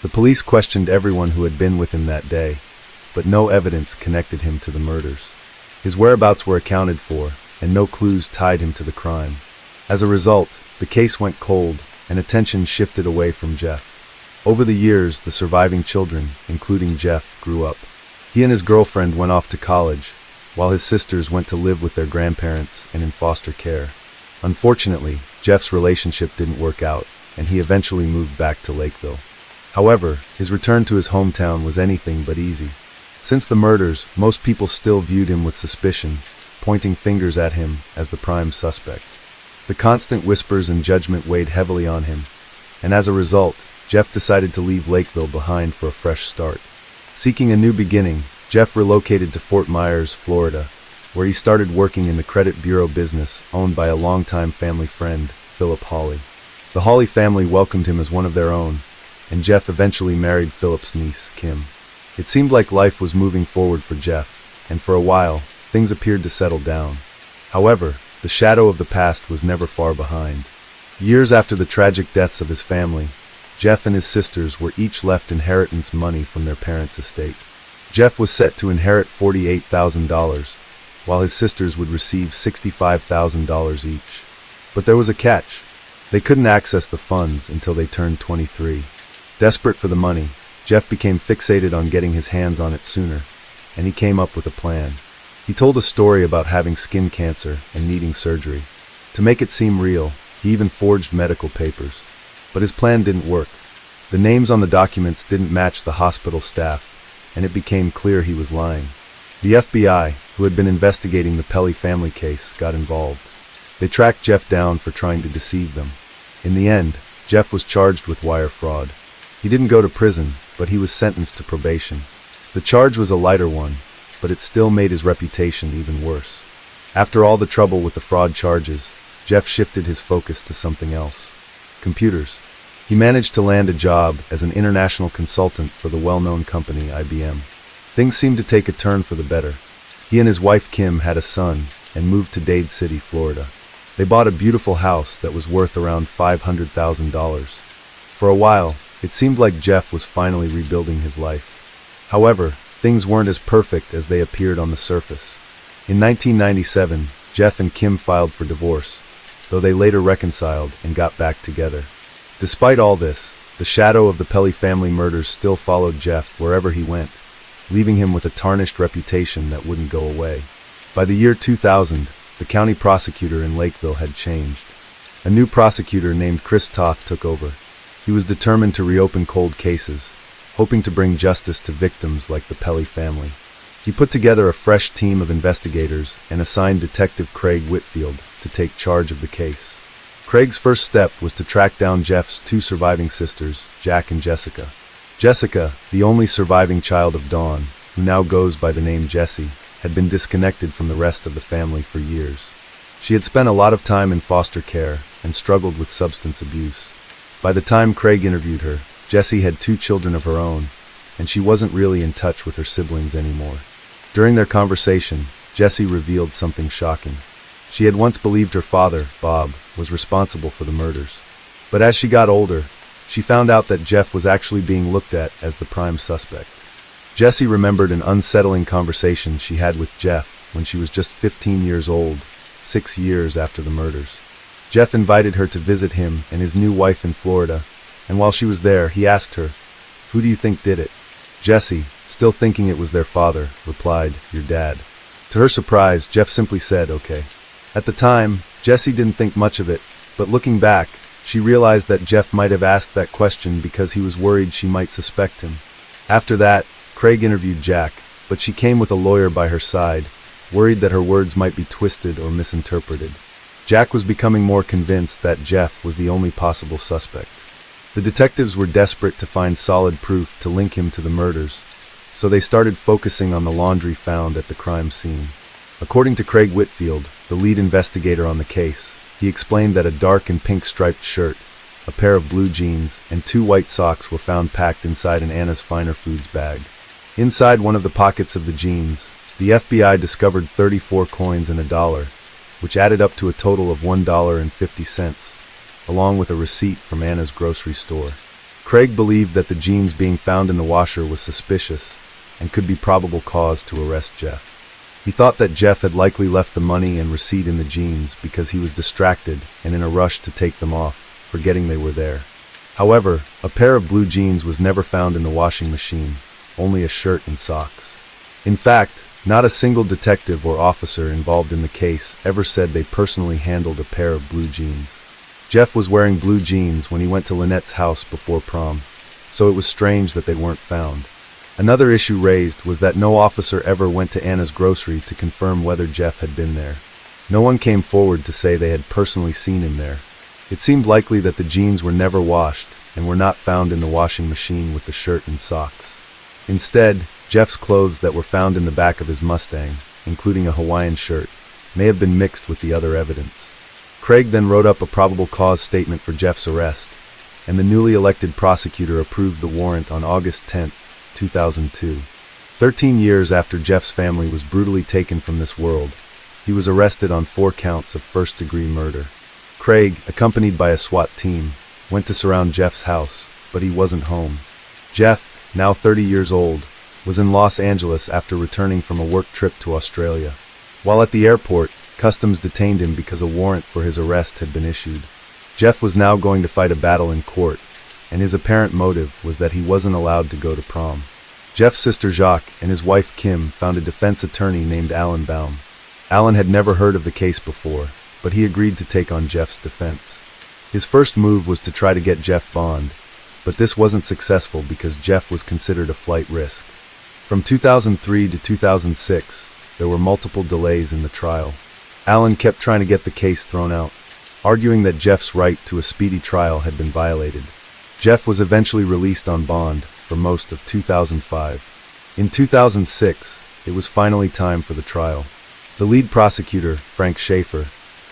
A: The police questioned everyone who had been with him that day, but no evidence connected him to the murders. His whereabouts were accounted for, and no clues tied him to the crime. As a result, the case went cold, and attention shifted away from Jeff. Over the years, the surviving children, including Jeff, grew up. He and his girlfriend went off to college, while his sisters went to live with their grandparents and in foster care. Unfortunately, Jeff's relationship didn't work out, and he eventually moved back to Lakeville. However, his return to his hometown was anything but easy. Since the murders, most people still viewed him with suspicion, pointing fingers at him as the prime suspect. The constant whispers and judgment weighed heavily on him, and as a result, Jeff decided to leave Lakeville behind for a fresh start. Seeking a new beginning, Jeff relocated to Fort Myers, Florida, where he started working in the credit bureau business owned by a longtime family friend, Philip Hawley. The Hawley family welcomed him as one of their own, and Jeff eventually married Philip's niece, Kim. It seemed like life was moving forward for Jeff, and for a while, things appeared to settle down. However, the shadow of the past was never far behind. Years after the tragic deaths of his family, Jeff and his sisters were each left inheritance money from their parents' estate. Jeff was set to inherit $48,000, while his sisters would receive $65,000 each. But there was a catch. They couldn't access the funds until they turned 23. Desperate for the money, Jeff became fixated on getting his hands on it sooner, and he came up with a plan. He told a story about having skin cancer and needing surgery. To make it seem real, he even forged medical papers. But his plan didn't work. The names on the documents didn't match the hospital staff, and it became clear he was lying. The FBI, who had been investigating the Pelly family case, got involved. They tracked Jeff down for trying to deceive them. In the end, Jeff was charged with wire fraud. He didn't go to prison, but he was sentenced to probation. The charge was a lighter one, but it still made his reputation even worse. After all the trouble with the fraud charges, Jeff shifted his focus to something else. Computers. He managed to land a job as an international consultant for the well-known company IBM. Things seemed to take a turn for the better. He and his wife Kim had a son and moved to Dade City, Florida. They bought a beautiful house that was worth around $500,000. For a while, it seemed like Jeff was finally rebuilding his life. However, things weren't as perfect as they appeared on the surface. In 1997, Jeff and Kim filed for divorce, though they later reconciled and got back together. Despite all this, the shadow of the Pelly family murders still followed Jeff wherever he went, leaving him with a tarnished reputation that wouldn't go away. By the year 2000, the county prosecutor in Lakeville had changed. A new prosecutor named Chris Toth took over. He was determined to reopen cold cases, hoping to bring justice to victims like the Pelly family. He put together a fresh team of investigators and assigned Detective Craig Whitfield to take charge of the case. Craig's first step was to track down Jeff's two surviving sisters, Jack and Jessica. Jessica, the only surviving child of Dawn, who now goes by the name Jessie, had been disconnected from the rest of the family for years. She had spent a lot of time in foster care and struggled with substance abuse. By the time Craig interviewed her, Jessie had two children of her own, and she wasn't really in touch with her siblings anymore. During their conversation, Jessie revealed something shocking. She had once believed her father, Bob, was responsible for the murders. But as she got older, she found out that Jeff was actually being looked at as the prime suspect. Jessie remembered an unsettling conversation she had with Jeff when she was just 15 years old, 6 years after the murders. Jeff invited her to visit him and his new wife in Florida, and while she was there, he asked her, "Who do you think did it?" Jessie, still thinking it was their father, replied, "Your dad." To her surprise, Jeff simply said, "Okay." At the time, Jessie didn't think much of it, but looking back, she realized that Jeff might have asked that question because he was worried she might suspect him. After that, Craig interviewed Jack, but she came with a lawyer by her side, worried that her words might be twisted or misinterpreted. Jack was becoming more convinced that Jeff was the only possible suspect. The detectives were desperate to find solid proof to link him to the murders, so they started focusing on the laundry found at the crime scene. According to Craig Whitfield, the lead investigator on the case, he explained that a dark and pink striped shirt, a pair of blue jeans, and 2 white socks were found packed inside an Anna's Finer Foods bag. Inside one of the pockets of the jeans, the FBI discovered 34 coins and $1, which added up to a total of $1.50, along with a receipt from Anna's grocery store. Craig believed that the jeans being found in the washer was suspicious and could be probable cause to arrest Jeff. He thought that Jeff had likely left the money and receipt in the jeans because he was distracted and in a rush to take them off, forgetting they were there. However, a pair of blue jeans was never found in the washing machine, only a shirt and socks. In fact, not a single detective or officer involved in the case ever said they personally handled a pair of blue jeans. Jeff was wearing blue jeans when he went to Lynette's house before prom, so it was strange that they weren't found. Another issue raised was that no officer ever went to Anna's grocery to confirm whether Jeff had been there. No one came forward to say they had personally seen him there. It seemed likely that the jeans were never washed and were not found in the washing machine with the shirt and socks. Instead, Jeff's clothes that were found in the back of his Mustang, including a Hawaiian shirt, may have been mixed with the other evidence. Craig then wrote up a probable cause statement for Jeff's arrest, and the newly elected prosecutor approved the warrant on August 10, 2002. 13 years after Jeff's family was brutally taken from this world, he was arrested on 4 counts of first-degree murder. Craig, accompanied by a SWAT team, went to surround Jeff's house, but he wasn't home. Jeff, now 30 years old, was in Los Angeles after returning from a work trip to Australia. While at the airport, Customs detained him because a warrant for his arrest had been issued. Jeff was now going to fight a battle in court, and his apparent motive was that he wasn't allowed to go to prom. Jeff's sister Jacques and his wife Kim found a defense attorney named Alan Baum. Alan had never heard of the case before, but he agreed to take on Jeff's defense. His first move was to try to get Jeff bond, but this wasn't successful because Jeff was considered a flight risk. From 2003 to 2006, there were multiple delays in the trial. Alan kept trying to get the case thrown out, arguing that Jeff's right to a speedy trial had been violated. Jeff was eventually released on bond for most of 2005. In 2006, it was finally time for the trial. The lead prosecutor, Frank Schaefer,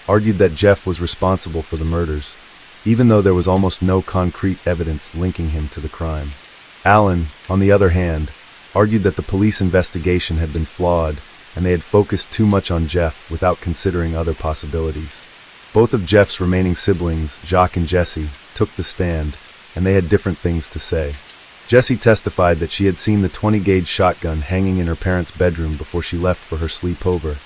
A: argued that Jeff was responsible for the murders, even though there was almost no concrete evidence linking him to the crime. Alan, on the other hand, argued that the police investigation had been flawed and they had focused too much on Jeff without considering other possibilities. Both of Jeff's remaining siblings, Jacques and Jessie, took the stand, and they had different things to say. Jessie testified that she had seen the 20-gauge shotgun hanging in her parents' bedroom before she left for her sleepover,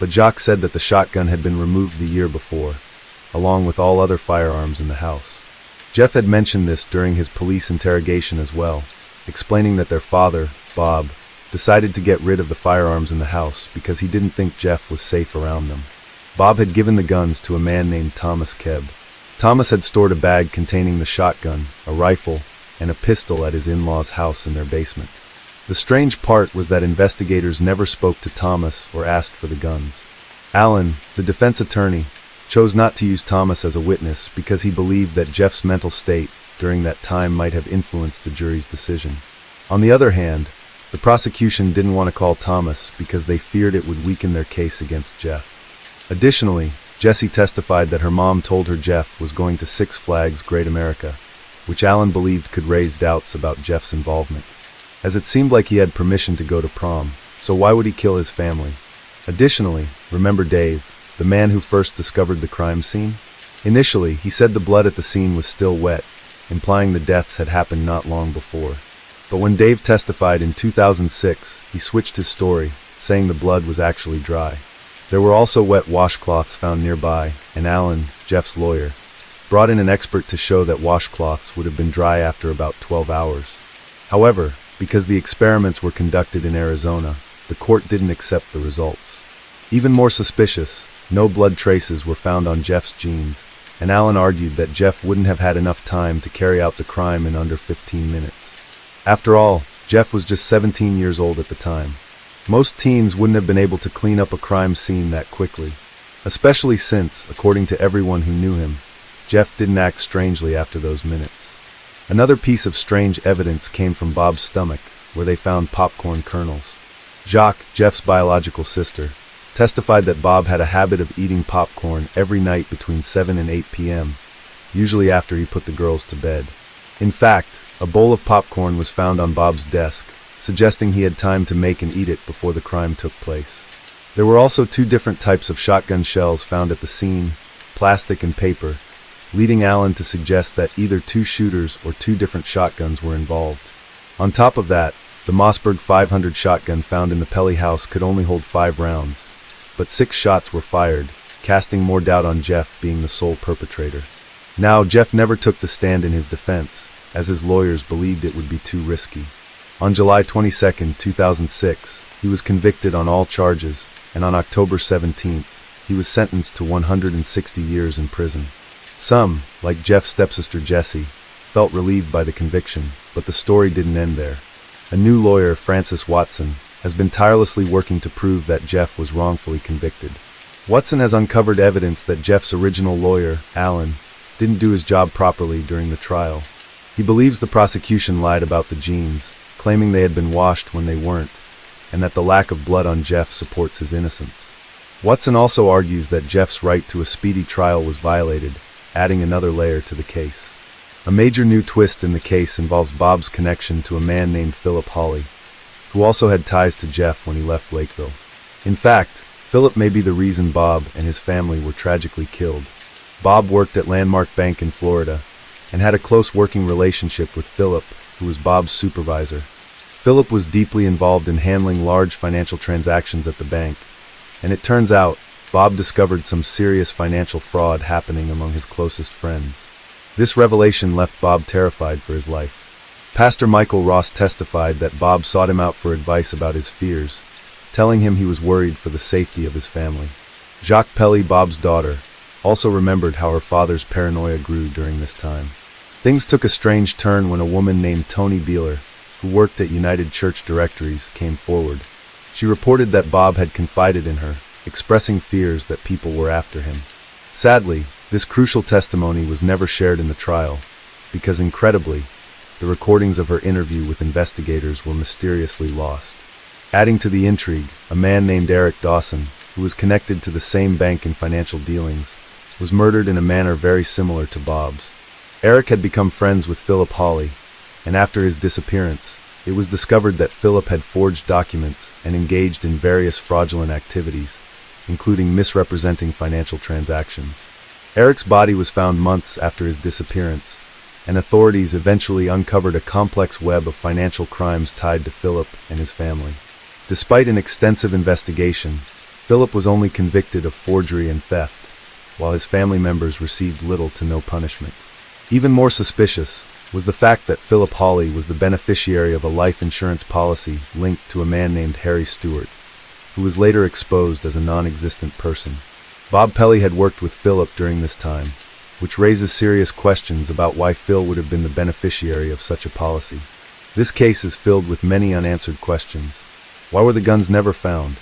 A: but Jacques said that the shotgun had been removed the year before, along with all other firearms in the house. Jeff had mentioned this during his police interrogation as well, explaining that their father, Bob, decided to get rid of the firearms in the house because he didn't think Jeff was safe around them. Bob had given the guns to a man named Thomas Kebb. Thomas had stored a bag containing the shotgun, a rifle, and a pistol at his in-laws' house in their basement. The strange part was that investigators never spoke to Thomas or asked for the guns. Alan, the defense attorney, chose not to use Thomas as a witness because he believed that Jeff's mental state during that time might have influenced the jury's decision. On the other hand, the prosecution didn't want to call Thomas because they feared it would weaken their case against Jeff. Additionally, Jessie testified that her mom told her Jeff was going to Six Flags Great America, which Alan believed could raise doubts about Jeff's involvement, as it seemed like he had permission to go to prom, so why would he kill his family? Additionally, remember Dave, the man who first discovered the crime scene? Initially, he said the blood at the scene was still wet, implying the deaths had happened not long before. But when Dave testified in 2006, he switched his story, saying the blood was actually dry. There were also wet washcloths found nearby, and Alan, Jeff's lawyer, brought in an expert to show that washcloths would have been dry after about 12 hours. However, because the experiments were conducted in Arizona, the court didn't accept the results. Even more suspicious, no blood traces were found on Jeff's jeans, and Alan argued that Jeff wouldn't have had enough time to carry out the crime in under 15 minutes. After all, Jeff was just 17 years old at the time. Most teens wouldn't have been able to clean up a crime scene that quickly, especially since, according to everyone who knew him, Jeff didn't act strangely after those minutes. Another piece of strange evidence came from Bob's stomach, where they found popcorn kernels. Jacques, Jeff's biological sister, testified that Bob had a habit of eating popcorn every night between 7 and 8 p.m., usually after he put the girls to bed. In fact, a bowl of popcorn was found on Bob's desk, suggesting he had time to make and eat it before the crime took place. There were also 2 different types of shotgun shells found at the scene, plastic and paper, leading Alan to suggest that either 2 shooters or 2 different shotguns were involved. On top of that, the Mossberg 500 shotgun found in the Pelly house could only hold 5 rounds, but 6 shots were fired, casting more doubt on Jeff being the sole perpetrator. Now, Jeff never took the stand in his defense, as his lawyers believed it would be too risky. On July 22, 2006, he was convicted on all charges, and on October 17, he was sentenced to 160 years in prison. Some, like Jeff's stepsister Jessie, felt relieved by the conviction, but the story didn't end there. A new lawyer, Francis Watson, has been tirelessly working to prove that Jeff was wrongfully convicted. Watson has uncovered evidence that Jeff's original lawyer, Alan, didn't do his job properly during the trial. He believes the prosecution lied about the jeans, claiming they had been washed when they weren't, and that the lack of blood on Jeff supports his innocence. Watson also argues that Jeff's right to a speedy trial was violated, adding another layer to the case. A major new twist in the case involves Bob's connection to a man named Philip Hawley, who also had ties to Jeff when he left Lakeville. In fact, Philip may be the reason Bob and his family were tragically killed. Bob worked at Landmark Bank in Florida, and had a close working relationship with Philip, who was Bob's supervisor. Philip was deeply involved in handling large financial transactions at the bank, and it turns out, Bob discovered some serious financial fraud happening among his closest friends. This revelation left Bob terrified for his life. Pastor Michael Ross testified that Bob sought him out for advice about his fears, telling him he was worried for the safety of his family. Jacques Pelly, Bob's daughter, also remembered how her father's paranoia grew during this time. Things took a strange turn when a woman named Toni Beeler, who worked at United Church Directories, came forward. She reported that Bob had confided in her, expressing fears that people were after him. Sadly, this crucial testimony was never shared in the trial, because incredibly, the recordings of her interview with investigators were mysteriously lost. Adding to the intrigue, a man named Eric Dawson, who was connected to the same bank in financial dealings, was murdered in a manner very similar to Bob's. Eric had become friends with Philip Hawley, and after his disappearance, it was discovered that Philip had forged documents and engaged in various fraudulent activities, including misrepresenting financial transactions. Eric's body was found months after his disappearance, and authorities eventually uncovered a complex web of financial crimes tied to Philip and his family. Despite an extensive investigation, Philip was only convicted of forgery and theft, while his family members received little to no punishment. Even more suspicious, was the fact that Philip Hawley was the beneficiary of a life insurance policy linked to a man named Harry Stewart, who was later exposed as a non-existent person. Bob Pelly had worked with Philip during this time, which raises serious questions about why Phil would have been the beneficiary of such a policy. This case is filled with many unanswered questions. Why were the guns never found?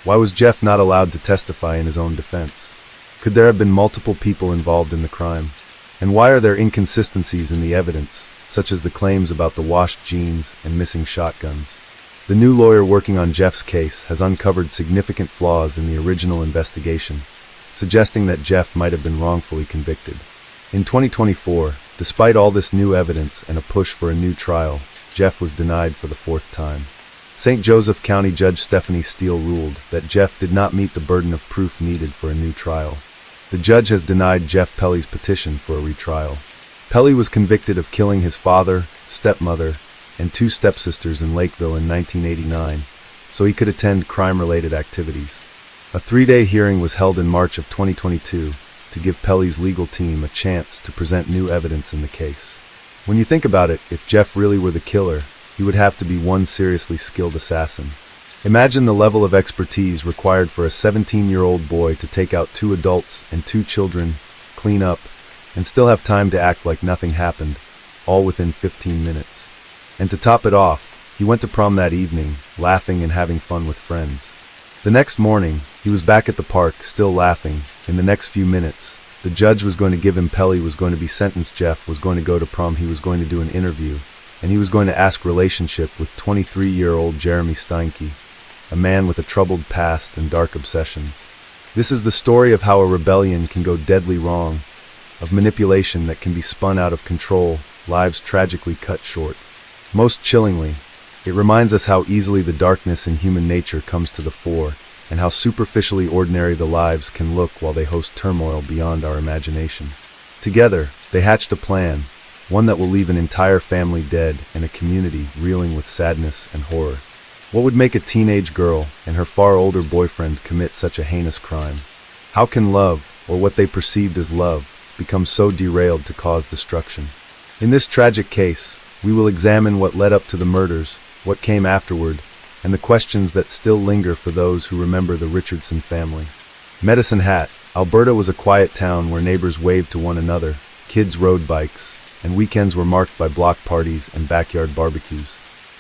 A: Why was Jeff not allowed to testify in his own defense? Could there have been multiple people involved in the crime? And why are there inconsistencies in the evidence, such as the claims about the washed jeans and missing shotguns? The new lawyer working on Jeff's case has uncovered significant flaws in the original investigation, suggesting that Jeff might have been wrongfully convicted. In 2024, despite all this new evidence and a push for a new trial, Jeff was denied for the fourth time. St. Joseph County Judge Stephanie Steele ruled that Jeff did not meet the burden of proof needed for a new trial. The judge has denied Jeff Pelly's petition for a retrial. Pelly was convicted of killing his father, stepmother, and 2 stepsisters in Lakeville in 1989, so he could attend crime-related activities. A 3-day hearing was held in March of 2022 to give Pelly's legal team a chance to present new evidence in the case. When you think about it, if Jeff really were the killer, he would have to be one seriously skilled assassin. Imagine the level of expertise required for a 17-year-old boy to take out 2 adults and 2 children, clean up, and still have time to act like nothing happened, all within 15 minutes. And to top it off, he went to prom that evening, laughing and having fun with friends. The next morning, he was back at the park, still laughing. In the next few minutes, the judge was going to give him Pelly was going to be sentenced. Jeff was going to go to prom. He was going to do an interview, and he was going to ask relationship with 23-year-old Jeremy Steinke, a man with a troubled past and dark obsessions. This is the story of how a rebellion can go deadly wrong, of manipulation that can be spun out of control, lives tragically cut short. Most chillingly, it reminds us how easily the darkness in human nature comes to the fore, and how superficially ordinary the lives can look while they host turmoil beyond our imagination. Together, they hatched a plan, one that will leave an entire family dead and a community reeling with sadness and horror. What would make a teenage girl and her far older boyfriend commit such a heinous crime? How can love, or what they perceived as love, become so derailed to cause destruction? In this tragic case, we will examine what led up to the murders, what came afterward, and the questions that still linger for those who remember the Richardson family. Medicine Hat, Alberta was a quiet town where neighbors waved to one another, kids rode bikes, and weekends were marked by block parties and backyard barbecues.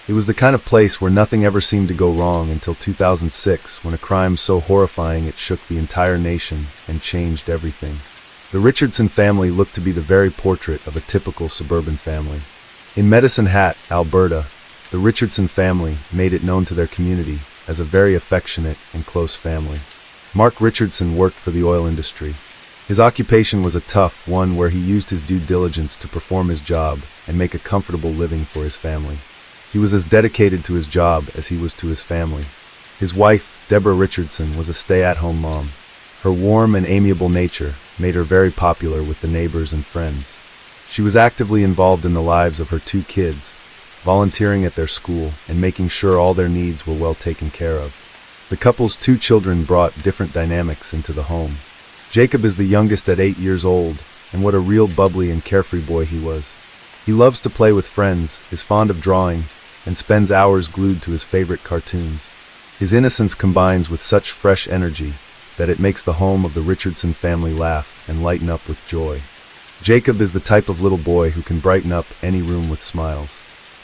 A: It was the kind of place where nothing ever seemed to go wrong until 2006, when a crime so horrifying it shook the entire nation and changed everything. The Richardson family looked to be the very portrait of a typical suburban family. In Medicine Hat, Alberta, the Richardson family made it known to their community as a very affectionate and close family. Mark Richardson worked for the oil industry. His occupation was a tough one where he used his due diligence to perform his job and make a comfortable living for his family. He was as dedicated to his job as he was to his family. His wife, Deborah Richardson, was a stay-at-home mom. Her warm and amiable nature made her very popular with the neighbors and friends. She was actively involved in the lives of her 2 kids, volunteering at their school and making sure all their needs were well taken care of. The couple's 2 children brought different dynamics into the home. Jacob is the youngest at 8 years old, and what a real bubbly and carefree boy he was. He loves to play with friends, is fond of drawing, and spends hours glued to his favorite cartoons. His innocence combines with such fresh energy that it makes the home of the Richardson family laugh and lighten up with joy. Jacob is the type of little boy who can brighten up any room with smiles.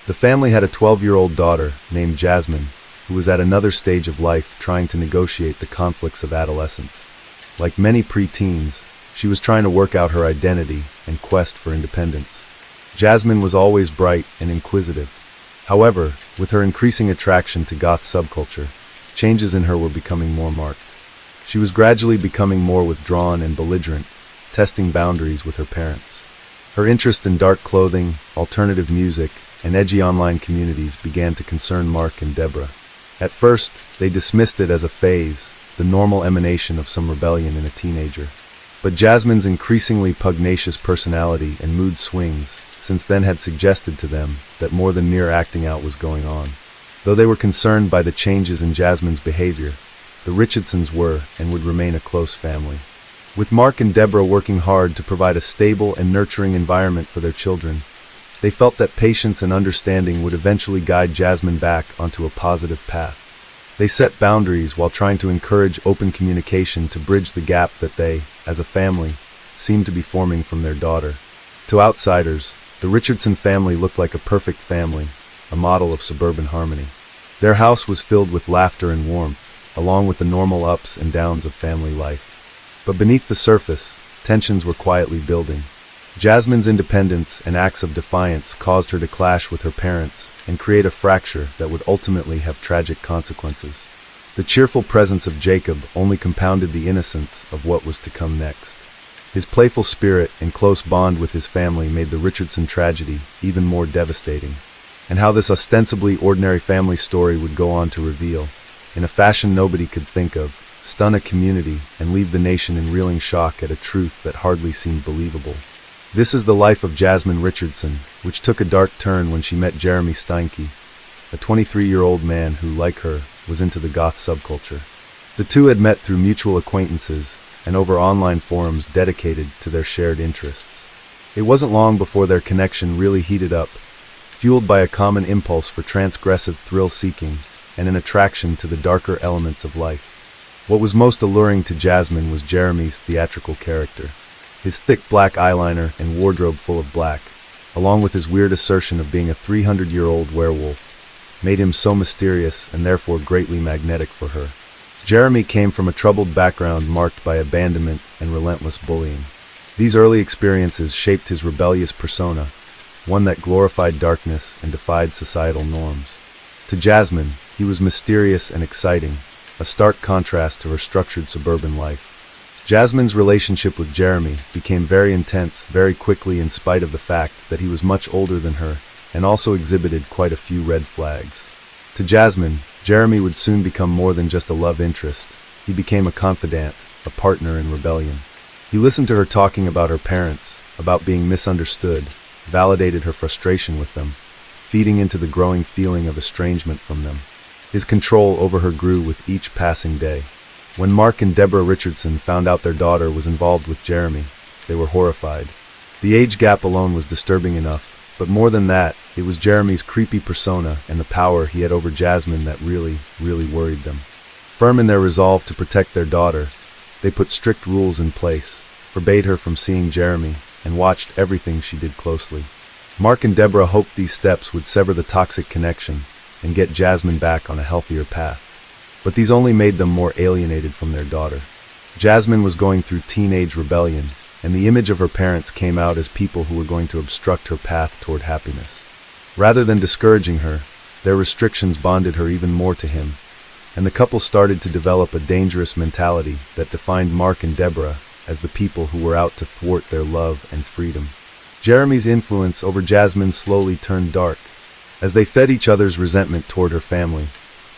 A: The family had a 12-year-old daughter named Jasmine, who was at another stage of life trying to negotiate the conflicts of adolescence. Like many pre-teens, she was trying to work out her identity and quest for independence. Jasmine was always bright and inquisitive. However, with her increasing attraction to goth subculture, changes in her were becoming more marked. She was gradually becoming more withdrawn and belligerent, testing boundaries with her parents. Her interest in dark clothing, alternative music, and edgy online communities began to concern Mark and Deborah. At first, they dismissed it as a phase, the normal emanation of some rebellion in a teenager. But Jasmine's increasingly pugnacious personality and mood swings since then had suggested to them that more than mere acting out was going on. Though they were concerned by the changes in Jasmine's behavior, the Richardsons were and would remain a close family. With Mark and Deborah working hard to provide a stable and nurturing environment for their children, They felt that patience and understanding would eventually guide Jasmine back onto a positive path. They set boundaries while trying to encourage open communication to bridge the gap that they, as a family, seemed to be forming from their daughter. To outsiders, the Richardson family looked like a perfect family, a model of suburban harmony. Their house was filled with laughter and warmth, along with the normal ups and downs of family life. But beneath the surface, tensions were quietly building. Jasmine's independence and acts of defiance caused her to clash with her parents and create a fracture that would ultimately have tragic consequences. The cheerful presence of Jacob only compounded the innocence of what was to come next. His playful spirit and close bond with his family made the Richardson tragedy even more devastating. And how this ostensibly ordinary family story would go on to reveal, in a fashion nobody could think of, stun a community and leave the nation in reeling shock at a truth that hardly seemed believable. This is the life of Jasmine Richardson, which took a dark turn when she met Jeremy Steinke, a 23-year-old man who, like her, was into the goth subculture. The two had met through mutual acquaintances and over online forums dedicated to their shared interests. It wasn't long before their connection really heated up, fueled by a common impulse for transgressive thrill-seeking and an attraction to the darker elements of life. What was most alluring to Jasmine was Jeremy's theatrical character. His thick black eyeliner and wardrobe full of black, along with his weird assertion of being a 300-year-old werewolf, made him so mysterious and therefore greatly magnetic for her. Jeremy came from a troubled background marked by abandonment and relentless bullying. These early experiences shaped his rebellious persona, one that glorified darkness and defied societal norms. To Jasmine, he was mysterious and exciting, a stark contrast to her structured suburban life. Jasmine's relationship with Jeremy became very intense very quickly in spite of the fact that he was much older than her and also exhibited quite a few red flags. To Jasmine, Jeremy would soon become more than just a love interest. He became a confidant, a partner in rebellion. He listened to her talking about her parents, about being misunderstood, validated her frustration with them, feeding into the growing feeling of estrangement from them. His control over her grew with each passing day. When Mark and Deborah Richardson found out their daughter was involved with Jeremy, they were horrified. The age gap alone was disturbing enough, but more than that, it was Jeremy's creepy persona and the power he had over Jasmine that really worried them. Firm in their resolve to protect their daughter, they put strict rules in place, forbade her from seeing Jeremy, and watched everything she did closely. Mark and Deborah hoped these steps would sever the toxic connection and get Jasmine back on a healthier path. But these only made them more alienated from their daughter. Jasmine was going through teenage rebellion, and the image of her parents came out as people who were going to obstruct her path toward happiness. Rather than discouraging her, their restrictions bonded her even more to him, and the couple started to develop a dangerous mentality that defined Mark and Deborah as the people who were out to thwart their love and freedom. Jeremy's influence over Jasmine slowly turned dark. As they fed each other's resentment toward her family,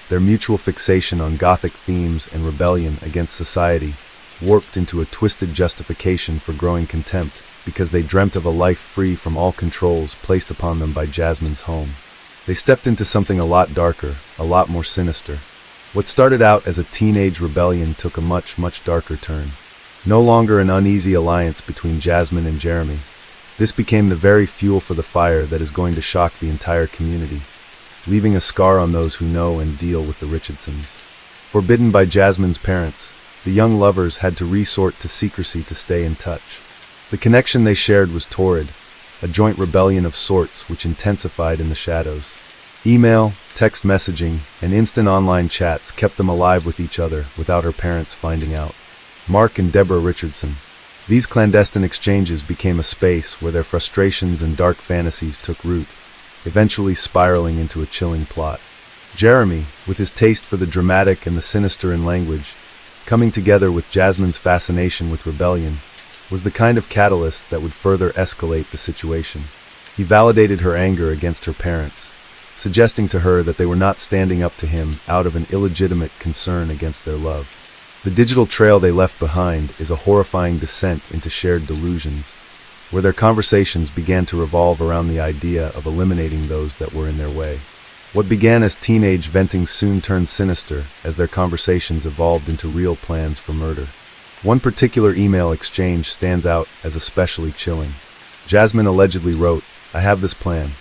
A: their mutual fixation on gothic themes and rebellion against society warped into a twisted justification for growing contempt because they dreamt of a life free from all controls placed upon them by Jasmine's home. They stepped into something a lot darker, a lot more sinister. What started out as a teenage rebellion took a much darker turn. No longer an uneasy alliance between Jasmine and Jeremy. This became the very fuel for the fire that is going to shock the entire community, leaving a scar on those who know and deal with the Richardsons. Forbidden by Jasmine's parents, the young lovers had to resort to secrecy to stay in touch. The connection they shared was torrid, a joint rebellion of sorts which intensified in the shadows. Email, text messaging, and instant online chats kept them alive with each other without her parents finding out. Mark and Deborah Richardson. These clandestine exchanges became a space where their frustrations and dark fantasies took root, eventually spiraling into a chilling plot. Jeremy, with his taste for the dramatic and the sinister in language, coming together with Jasmine's fascination with rebellion, was the kind of catalyst that would further escalate the situation. He validated her anger against her parents, suggesting to her that they were not standing up to him out of an illegitimate concern against their love. The digital trail they left behind is a horrifying descent into shared delusions, where their conversations began to revolve around the idea of eliminating those that were in their way. What began as teenage venting soon turned sinister as their conversations evolved into real plans for murder. One particular email exchange stands out as especially chilling. Jasmine allegedly wrote, I have this plan.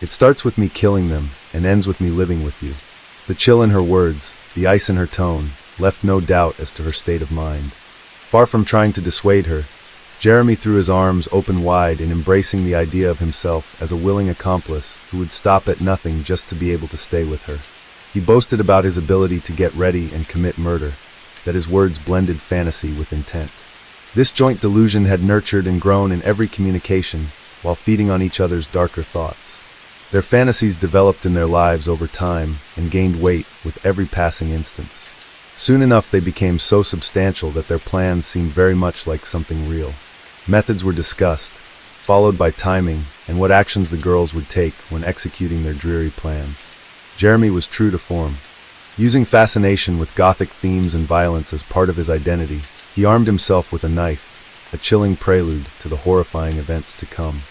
A: It starts with me killing them and ends with me living with you." The chill in her words, the ice in her tone, left no doubt as to her state of mind. Far from trying to dissuade her, Jeremy threw his arms open wide in embracing the idea of himself as a willing accomplice who would stop at nothing just to be able to stay with her. He boasted about his ability to get ready and commit murder, that his words blended fantasy with intent. This joint delusion had nurtured and grown in every communication, while feeding on each other's darker thoughts. Their fantasies developed in their lives over time and gained weight with every passing instance. Soon enough they became so substantial that their plans seemed very much like something real. Methods were discussed, followed by timing and what actions the girls would take when executing their dreary plans. Jeremy was true to form. Using fascination with gothic themes and violence as part of his identity, he armed himself with a knife, a chilling prelude to the horrifying events to come.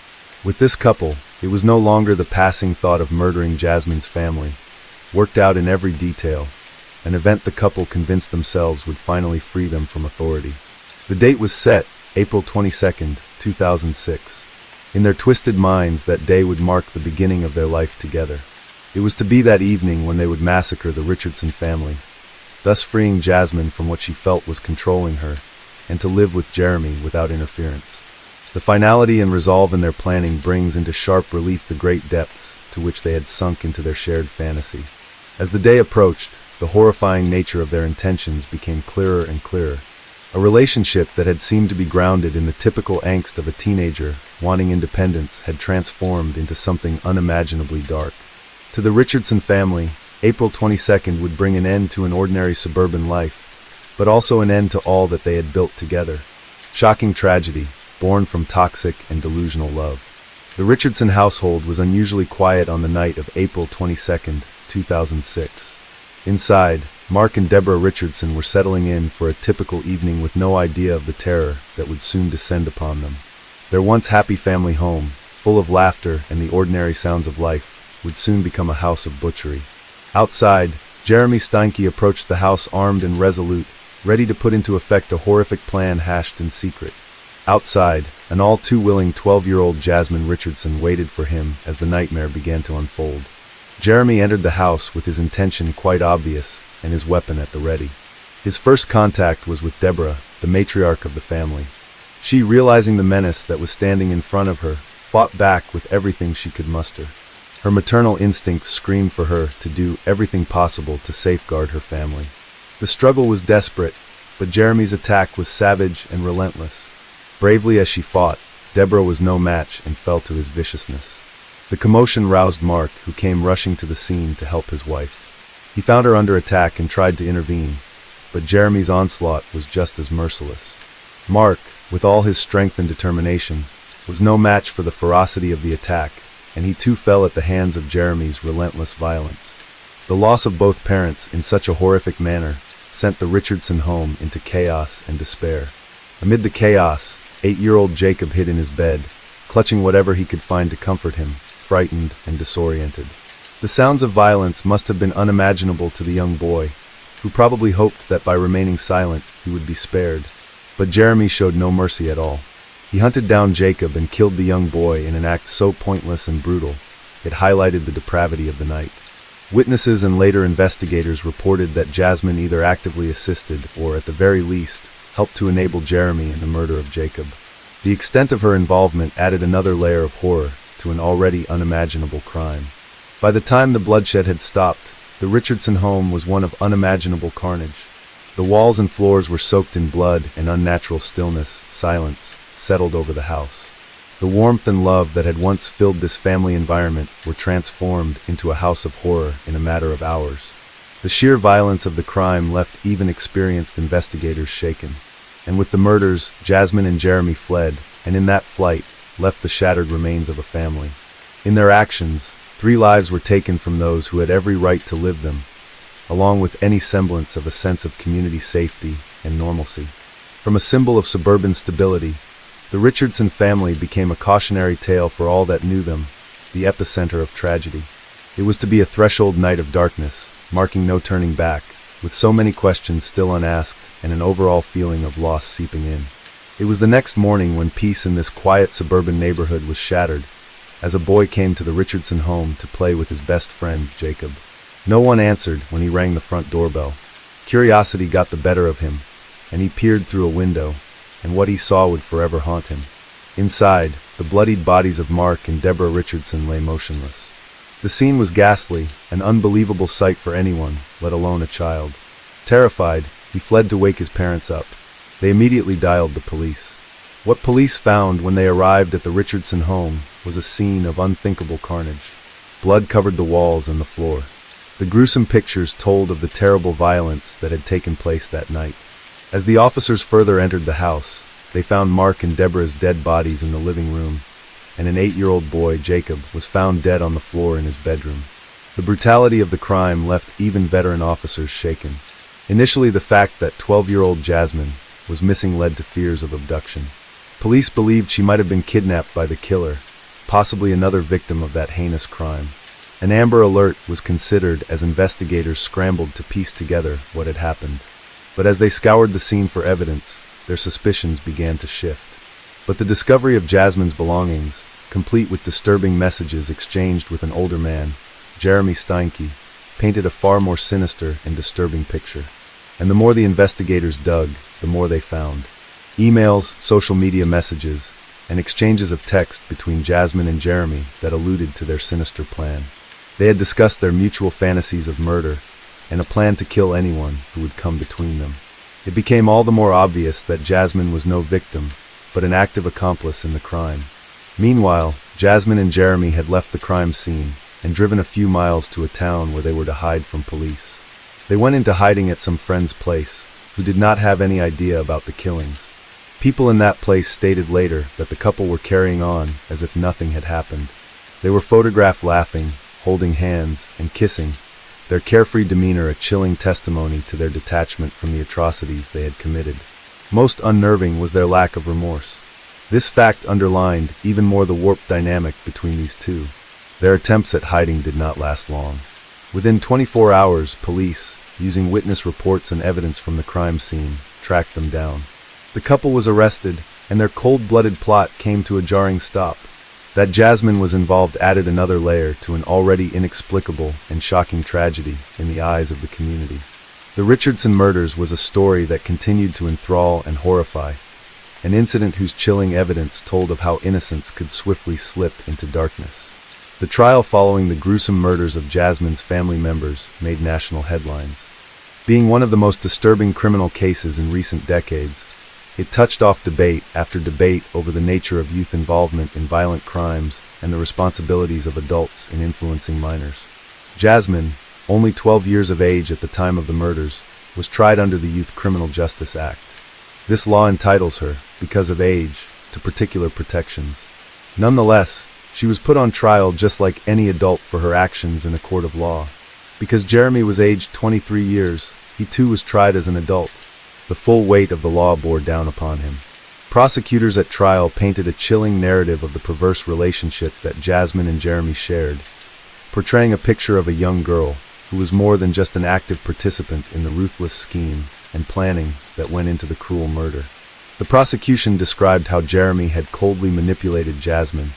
A: With this couple, it was no longer the passing thought of murdering Jasmine's family, worked out in every detail, an event the couple convinced themselves would finally free them from authority. The date was set, April 22nd, 2006. In their twisted minds, that day would mark the beginning of their life together. It was to be that evening when they would massacre the Richardson family, thus freeing Jasmine from what she felt was controlling her, and to live with Jeremy without interference. The finality and resolve in their planning brings into sharp relief the great depths to which they had sunk into their shared fantasy. As the day approached, the horrifying nature of their intentions became clearer and clearer. A relationship that had seemed to be grounded in the typical angst of a teenager wanting independence had transformed into something unimaginably dark. To the Richardson family, April 22nd would bring an end to an ordinary suburban life, but also an end to all that they had built together. Shocking tragedy, born from toxic and delusional love. The Richardson household was unusually quiet on the night of April 22nd, 2006. Inside, Mark and Deborah Richardson were settling in for a typical evening with no idea of the terror that would soon descend upon them. Their once happy family home, full of laughter and the ordinary sounds of life, would soon become a house of butchery. Outside, Jeremy Steinke approached the house armed and resolute, ready to put into effect a horrific plan hashed in secret. Outside, an all-too-willing 12-year-old Jasmine Richardson waited for him as the nightmare began to unfold. Jeremy entered the house with his intention quite obvious and his weapon at the ready. His first contact was with Deborah, the matriarch of the family. She, realizing the menace that was standing in front of her, fought back with everything she could muster. Her maternal instincts screamed for her to do everything possible to safeguard her family. The struggle was desperate, but Jeremy's attack was savage and relentless. Bravely as she fought, Deborah was no match and fell to his viciousness. The commotion roused Mark, who came rushing to the scene to help his wife. He found her under attack and tried to intervene, but Jeremy's onslaught was just as merciless. Mark, with all his strength and determination, was no match for the ferocity of the attack, and he too fell at the hands of Jeremy's relentless violence. The loss of both parents in such a horrific manner sent the Richardson home into chaos and despair. Amid the chaos, 8-year-old Jacob hid in his bed, clutching whatever he could find to comfort him, frightened and disoriented. The sounds of violence must have been unimaginable to the young boy, who probably hoped that by remaining silent he would be spared. But Jeremy showed no mercy at all. He hunted down Jacob and killed the young boy in an act so pointless and brutal, it highlighted the depravity of the night. Witnesses and later investigators reported that Jasmine either actively assisted or, at the very least, helped to enable Jeremy in the murder of Jacob. The extent of her involvement added another layer of horror to an already unimaginable crime. By the time the bloodshed had stopped, the Richardson home was one of unimaginable carnage. The walls and floors were soaked in blood, and unnatural silence, settled over the house. The warmth and love that had once filled this family environment were transformed into a house of horror in a matter of hours. The sheer violence of the crime left even experienced investigators shaken. And with the murders, Jasmine and Jeremy fled, and in that flight, left the shattered remains of a family. In their actions, 3 lives were taken from those who had every right to live them, along with any semblance of a sense of community safety and normalcy. From a symbol of suburban stability, the Richardson family became a cautionary tale for all that knew them, the epicenter of tragedy. It was to be a threshold night of darkness, marking no turning back, with so many questions still unasked and an overall feeling of loss seeping in. It was the next morning when peace in this quiet suburban neighborhood was shattered, as a boy came to the Richardson home to play with his best friend, Jacob. No one answered when he rang the front doorbell. Curiosity got the better of him, and he peered through a window, and what he saw would forever haunt him. Inside, the bloodied bodies of Mark and Deborah Richardson lay motionless. The scene was ghastly, an unbelievable sight for anyone, let alone a child. Terrified, he fled to wake his parents up. They immediately dialed the police. What police found when they arrived at the Richardson home was a scene of unthinkable carnage. Blood covered the walls and the floor. The gruesome pictures told of the terrible violence that had taken place that night. As the officers further entered the house, they found Mark and Deborah's dead bodies in the living room, and an 8-year-old boy, Jacob, was found dead on the floor in his bedroom. The brutality of the crime left even veteran officers shaken. Initially, the fact that 12-year-old Jasmine was missing led to fears of abduction. Police believed she might have been kidnapped by the killer, possibly another victim of that heinous crime. An Amber Alert was considered as investigators scrambled to piece together what had happened. But as they scoured the scene for evidence, their suspicions began to shift. But the discovery of Jasmine's belongings, complete with disturbing messages exchanged with an older man, Jeremy Steinke, painted a far more sinister and disturbing picture. And the more the investigators dug, the more they found. Emails, social media messages, and exchanges of text between Jasmine and Jeremy that alluded to their sinister plan. They had discussed their mutual fantasies of murder and a plan to kill anyone who would come between them. It became all the more obvious that Jasmine was no victim, but an active accomplice in the crime. Meanwhile, Jasmine and Jeremy had left the crime scene and driven a few miles to a town where they were to hide from police. They went into hiding at some friend's place, who did not have any idea about the killings. People in that place stated later that the couple were carrying on as if nothing had happened. They were photographed laughing, holding hands, and kissing, their carefree demeanor a chilling testimony to their detachment from the atrocities they had committed. Most unnerving was their lack of remorse. This fact underlined even more the warped dynamic between these two. Their attempts at hiding did not last long. Within 24 hours, police, using witness reports and evidence from the crime scene, tracked them down. The couple was arrested, and their cold-blooded plot came to a jarring stop. That Jasmine was involved added another layer to an already inexplicable and shocking tragedy in the eyes of the community. The Richardson murders was a story that continued to enthrall and horrify, an incident whose chilling evidence told of how innocence could swiftly slip into darkness. The trial following the gruesome murders of Jasmine's family members made national headlines. Being one of the most disturbing criminal cases in recent decades, it touched off debate after debate over the nature of youth involvement in violent crimes and the responsibilities of adults in influencing minors. Jasmine, only 12 years of age at the time of the murders, was tried under the Youth Criminal Justice Act. This law entitles her, because of age, to particular protections. Nonetheless, she was put on trial just like any adult for her actions in a court of law. Because Jeremy was aged 23 years, he too was tried as an adult. The full weight of the law bore down upon him. Prosecutors at trial painted a chilling narrative of the perverse relationship that Jasmine and Jeremy shared, portraying a picture of a young girl who was more than just an active participant in the ruthless scheme and planning that went into the cruel murder. The prosecution described how Jeremy had coldly manipulated Jasmine,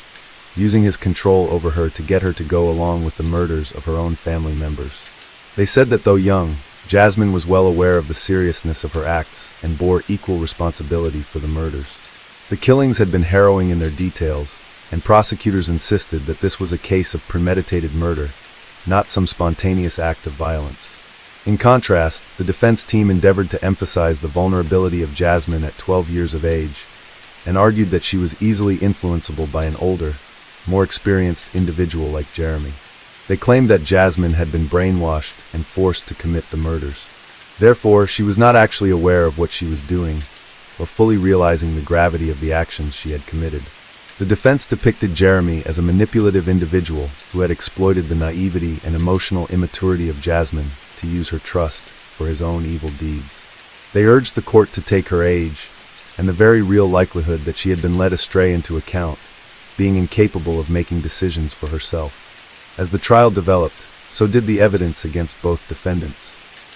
A: using his control over her to get her to go along with the murders of her own family members. They said that though young, Jasmine was well aware of the seriousness of her acts and bore equal responsibility for the murders. The killings had been harrowing in their details, and prosecutors insisted that this was a case of premeditated murder, not some spontaneous act of violence. In contrast, the defense team endeavored to emphasize the vulnerability of Jasmine at 12 years of age, and argued that she was easily influenceable by an older, more experienced individual like Jeremy. They claimed that Jasmine had been brainwashed and forced to commit the murders. Therefore, she was not actually aware of what she was doing, or fully realizing the gravity of the actions she had committed. The defense depicted Jeremy as a manipulative individual who had exploited the naivety and emotional immaturity of Jasmine to use her trust for his own evil deeds. They urged the court to take her age, and the very real likelihood that she had been led astray into account, being incapable of making decisions for herself. As the trial developed, so did the evidence against both defendants.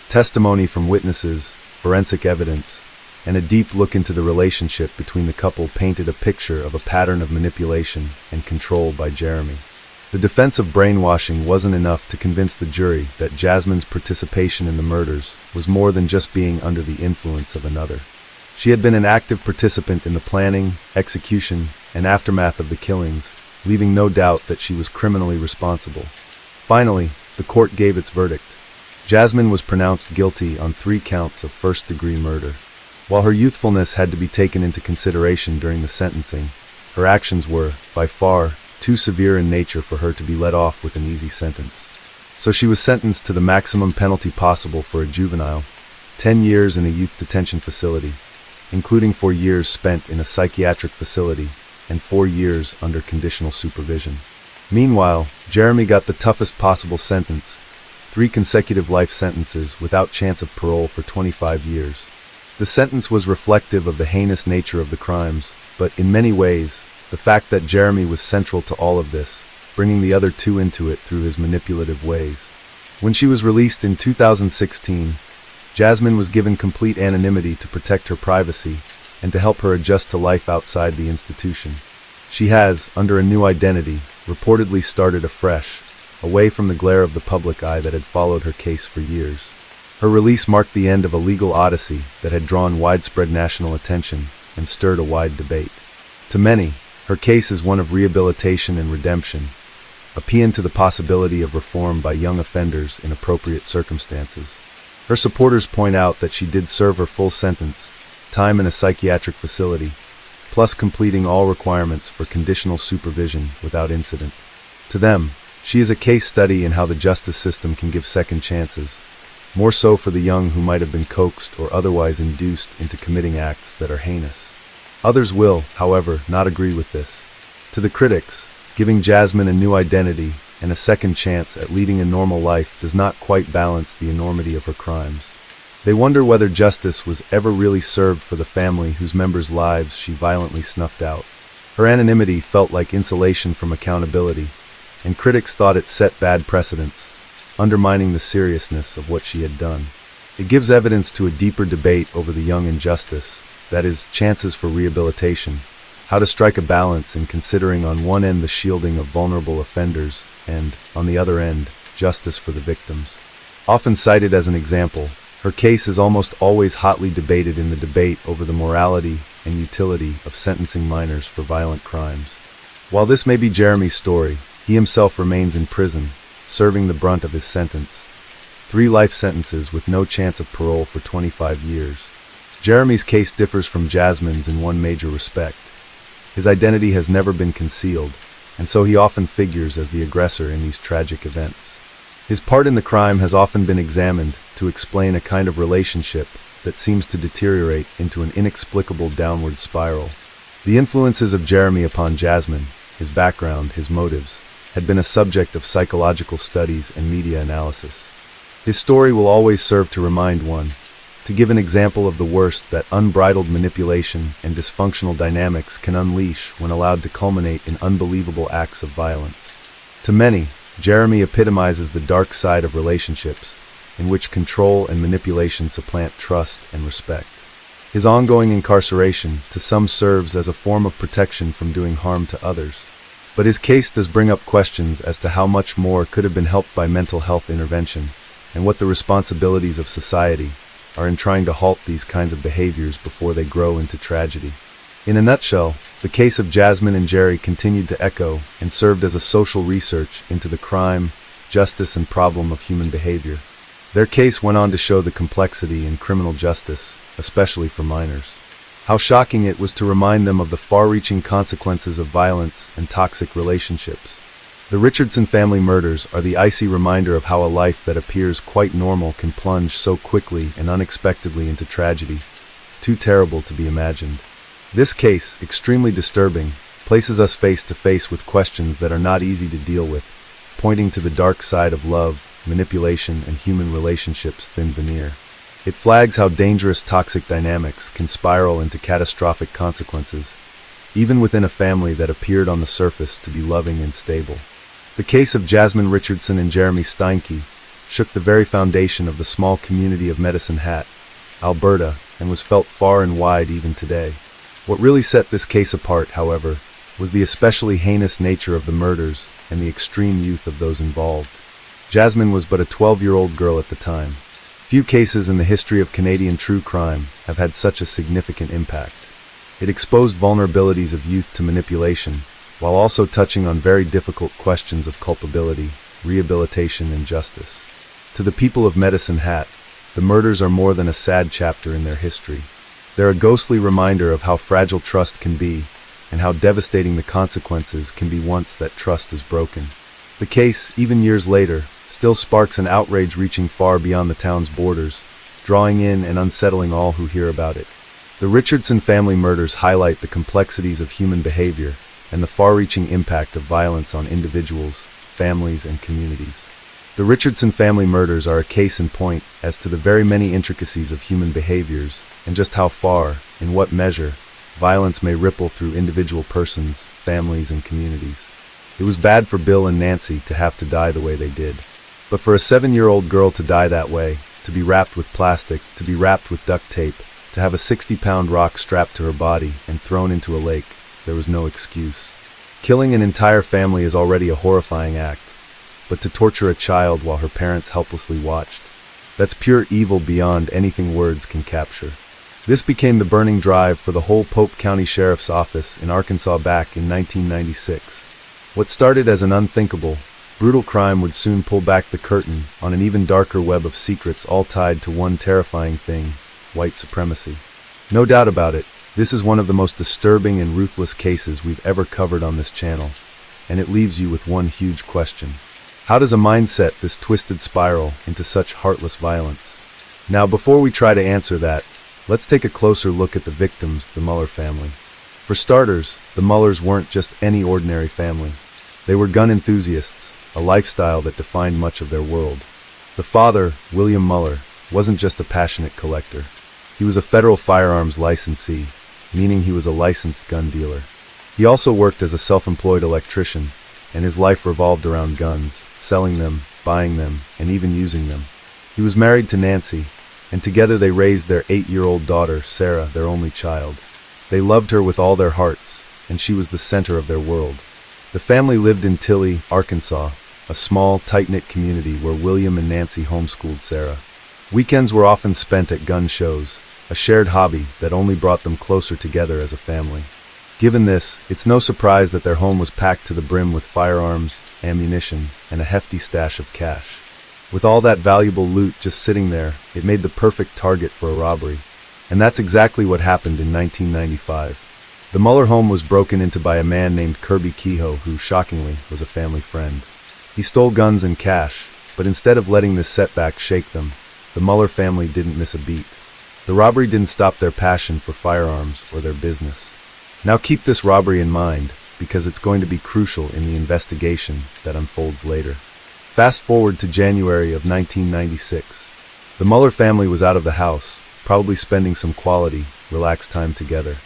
A: Testimony from witnesses, forensic evidence, and a deep look into the relationship between the couple painted a picture of a pattern of manipulation and control by Jeremy. The defense of brainwashing wasn't enough to convince the jury that Jasmine's participation in the murders was more than just being under the influence of another. She had been an active participant in the planning, execution, and aftermath of the killings, leaving no doubt that she was criminally responsible. Finally, the court gave its verdict. Jasmine was pronounced guilty on 3 counts of first-degree murder. While her youthfulness had to be taken into consideration during the sentencing, her actions were, by far, too severe in nature for her to be let off with an easy sentence. So she was sentenced to the maximum penalty possible for a juvenile, 10 years in a youth detention facility, including 4 years spent in a psychiatric facility and 4 years under conditional supervision. Meanwhile, Jeremy got the toughest possible sentence, 3 consecutive life sentences without chance of parole for 25 years. The sentence was reflective of the heinous nature of the crimes, but in many ways, the fact that Jeremy was central to all of this, bringing the other 2 into it through his manipulative ways. When she was released in 2016, Jasmine was given complete anonymity to protect her privacy and to help her adjust to life outside the institution. She has, under a new identity, reportedly started afresh, away from the glare of the public eye that had followed her case for years. Her release marked the end of a legal odyssey that had drawn widespread national attention and stirred a wide debate. To many, her case is one of rehabilitation and redemption, a paean to the possibility of reform by young offenders in appropriate circumstances. Her supporters point out that she did serve her full sentence, time in a psychiatric facility, plus completing all requirements for conditional supervision without incident. To them, she is a case study in how the justice system can give second chances, more so for the young who might have been coaxed or otherwise induced into committing acts that are heinous. Others will, however, not agree with this. To the critics, giving Jasmine a new identity and a second chance at leading a normal life does not quite balance the enormity of her crimes. They wonder whether justice was ever really served for the family whose members' lives she violently snuffed out. Her anonymity felt like insulation from accountability, and critics thought it set bad precedents, undermining the seriousness of what she had done. It gives evidence to a deeper debate over the young and justice, that is, chances for rehabilitation, how to strike a balance in considering on one end the shielding of vulnerable offenders and, on the other end, justice for the victims. Often cited as an example, her case is almost always hotly debated in the debate over the morality and utility of sentencing minors for violent crimes. While this may be Jeremy's story, he himself remains in prison, serving the brunt of his sentence. 3 life sentences with no chance of parole for 25 years. Jeremy's case differs from Jasmine's in one major respect. His identity has never been concealed, and so he often figures as the aggressor in these tragic events. His part in the crime has often been examined to explain a kind of relationship that seems to deteriorate into an inexplicable downward spiral. The influences of Jeremy upon Jasmine, his background, his motives, had been a subject of psychological studies and media analysis. His story will always serve to remind one, to give an example of the worst that unbridled manipulation and dysfunctional dynamics can unleash when allowed to culminate in unbelievable acts of violence. To many, Jeremy epitomizes the dark side of relationships, in which control and manipulation supplant trust and respect. His ongoing incarceration to some serves as a form of protection from doing harm to others. But his case does bring up questions as to how much more could have been helped by mental health intervention, and what the responsibilities of society are in trying to halt these kinds of behaviors before they grow into tragedy. In a nutshell, the case of Jasmine and Jerry continued to echo and served as a social research into the crime, justice, and problem of human behavior. Their case went on to show the complexity in criminal justice, especially for minors. How shocking it was to remind them of the far-reaching consequences of violence and toxic relationships. The Richardson family murders are the icy reminder of how a life that appears quite normal can plunge so quickly and unexpectedly into tragedy, too terrible to be imagined. This case, extremely disturbing, places us face to face with questions that are not easy to deal with, pointing to the dark side of love, manipulation, and human relationships' thin veneer. It flags how dangerous toxic dynamics can spiral into catastrophic consequences, even within a family that appeared on the surface to be loving and stable. The case of Jasmine Richardson and Jeremy Steinke shook the very foundation of the small community of Medicine Hat, Alberta, and was felt far and wide even today. What really set this case apart, however, was the especially heinous nature of the murders and the extreme youth of those involved. Jasmine was but a 12-year-old girl at the time. Few cases in the history of Canadian true crime have had such a significant impact. It exposed vulnerabilities of youth to manipulation, while also touching on very difficult questions of culpability, rehabilitation, and justice. To the people of Medicine Hat, the murders are more than a sad chapter in their history. They're a ghostly reminder of how fragile trust can be, and how devastating the consequences can be once that trust is broken. The case, even years later, still sparks an outrage reaching far beyond the town's borders, drawing in and unsettling all who hear about it. The Richardson family murders highlight the complexities of human behavior and the far-reaching impact of violence on individuals, families, and communities. The Richardson family murders are a case in point as to the very many intricacies of human behaviors and just how far, in what measure, violence may ripple through individual persons, families, and communities. It was bad for Bill and Nancy to have to die the way they did. But for a 7-year-old girl to die that way, to be wrapped with plastic, to be wrapped with duct tape, to have a 60-pound rock strapped to her body and thrown into a lake, there was no excuse. Killing an entire family is already a horrifying act, but to torture a child while her parents helplessly watched, that's pure evil beyond anything words can capture. This became the burning drive for the whole Pope County Sheriff's Office in Arkansas back in 1996. What started as an unthinkable, brutal crime would soon pull back the curtain on an even darker web of secrets all tied to one terrifying thing: white supremacy. No doubt about it, this is one of the most disturbing and ruthless cases we've ever covered on this channel, and it leaves you with one huge question. How does a mind set this twisted spiral into such heartless violence? Now, before we try to answer that, let's take a closer look at the victims, the Muller family. For starters, the Mullers weren't just any ordinary family. They were gun enthusiasts, a lifestyle that defined much of their world. The father, William Muller, wasn't just a passionate collector. He was a federal firearms licensee, meaning he was a licensed gun dealer. He also worked as a self-employed electrician, and his life revolved around guns, selling them, buying them, and even using them. He was married to Nancy, and together they raised their 8-year-old daughter, Sarah, their only child. They loved her with all their hearts, and she was the center of their world. The family lived in Tilly, Arkansas, a small, tight-knit community where William and Nancy homeschooled Sarah. Weekends were often spent at gun shows, a shared hobby that only brought them closer together as a family. Given this, it's no surprise that their home was packed to the brim with firearms, ammunition, and a hefty stash of cash. With all that valuable loot just sitting there, it made the perfect target for a robbery. And that's exactly what happened in 1995. The Muller home was broken into by a man named Kirby Kehoe, who, shockingly, was a family friend. He stole guns and cash, but instead of letting this setback shake them, the Muller family didn't miss a beat. The robbery didn't stop their passion for firearms or their business. Now keep this robbery in mind, because it's going to be crucial in the investigation that unfolds later. Fast forward to January of 1996. The Muller family was out of the house, probably spending some quality, relaxed time together.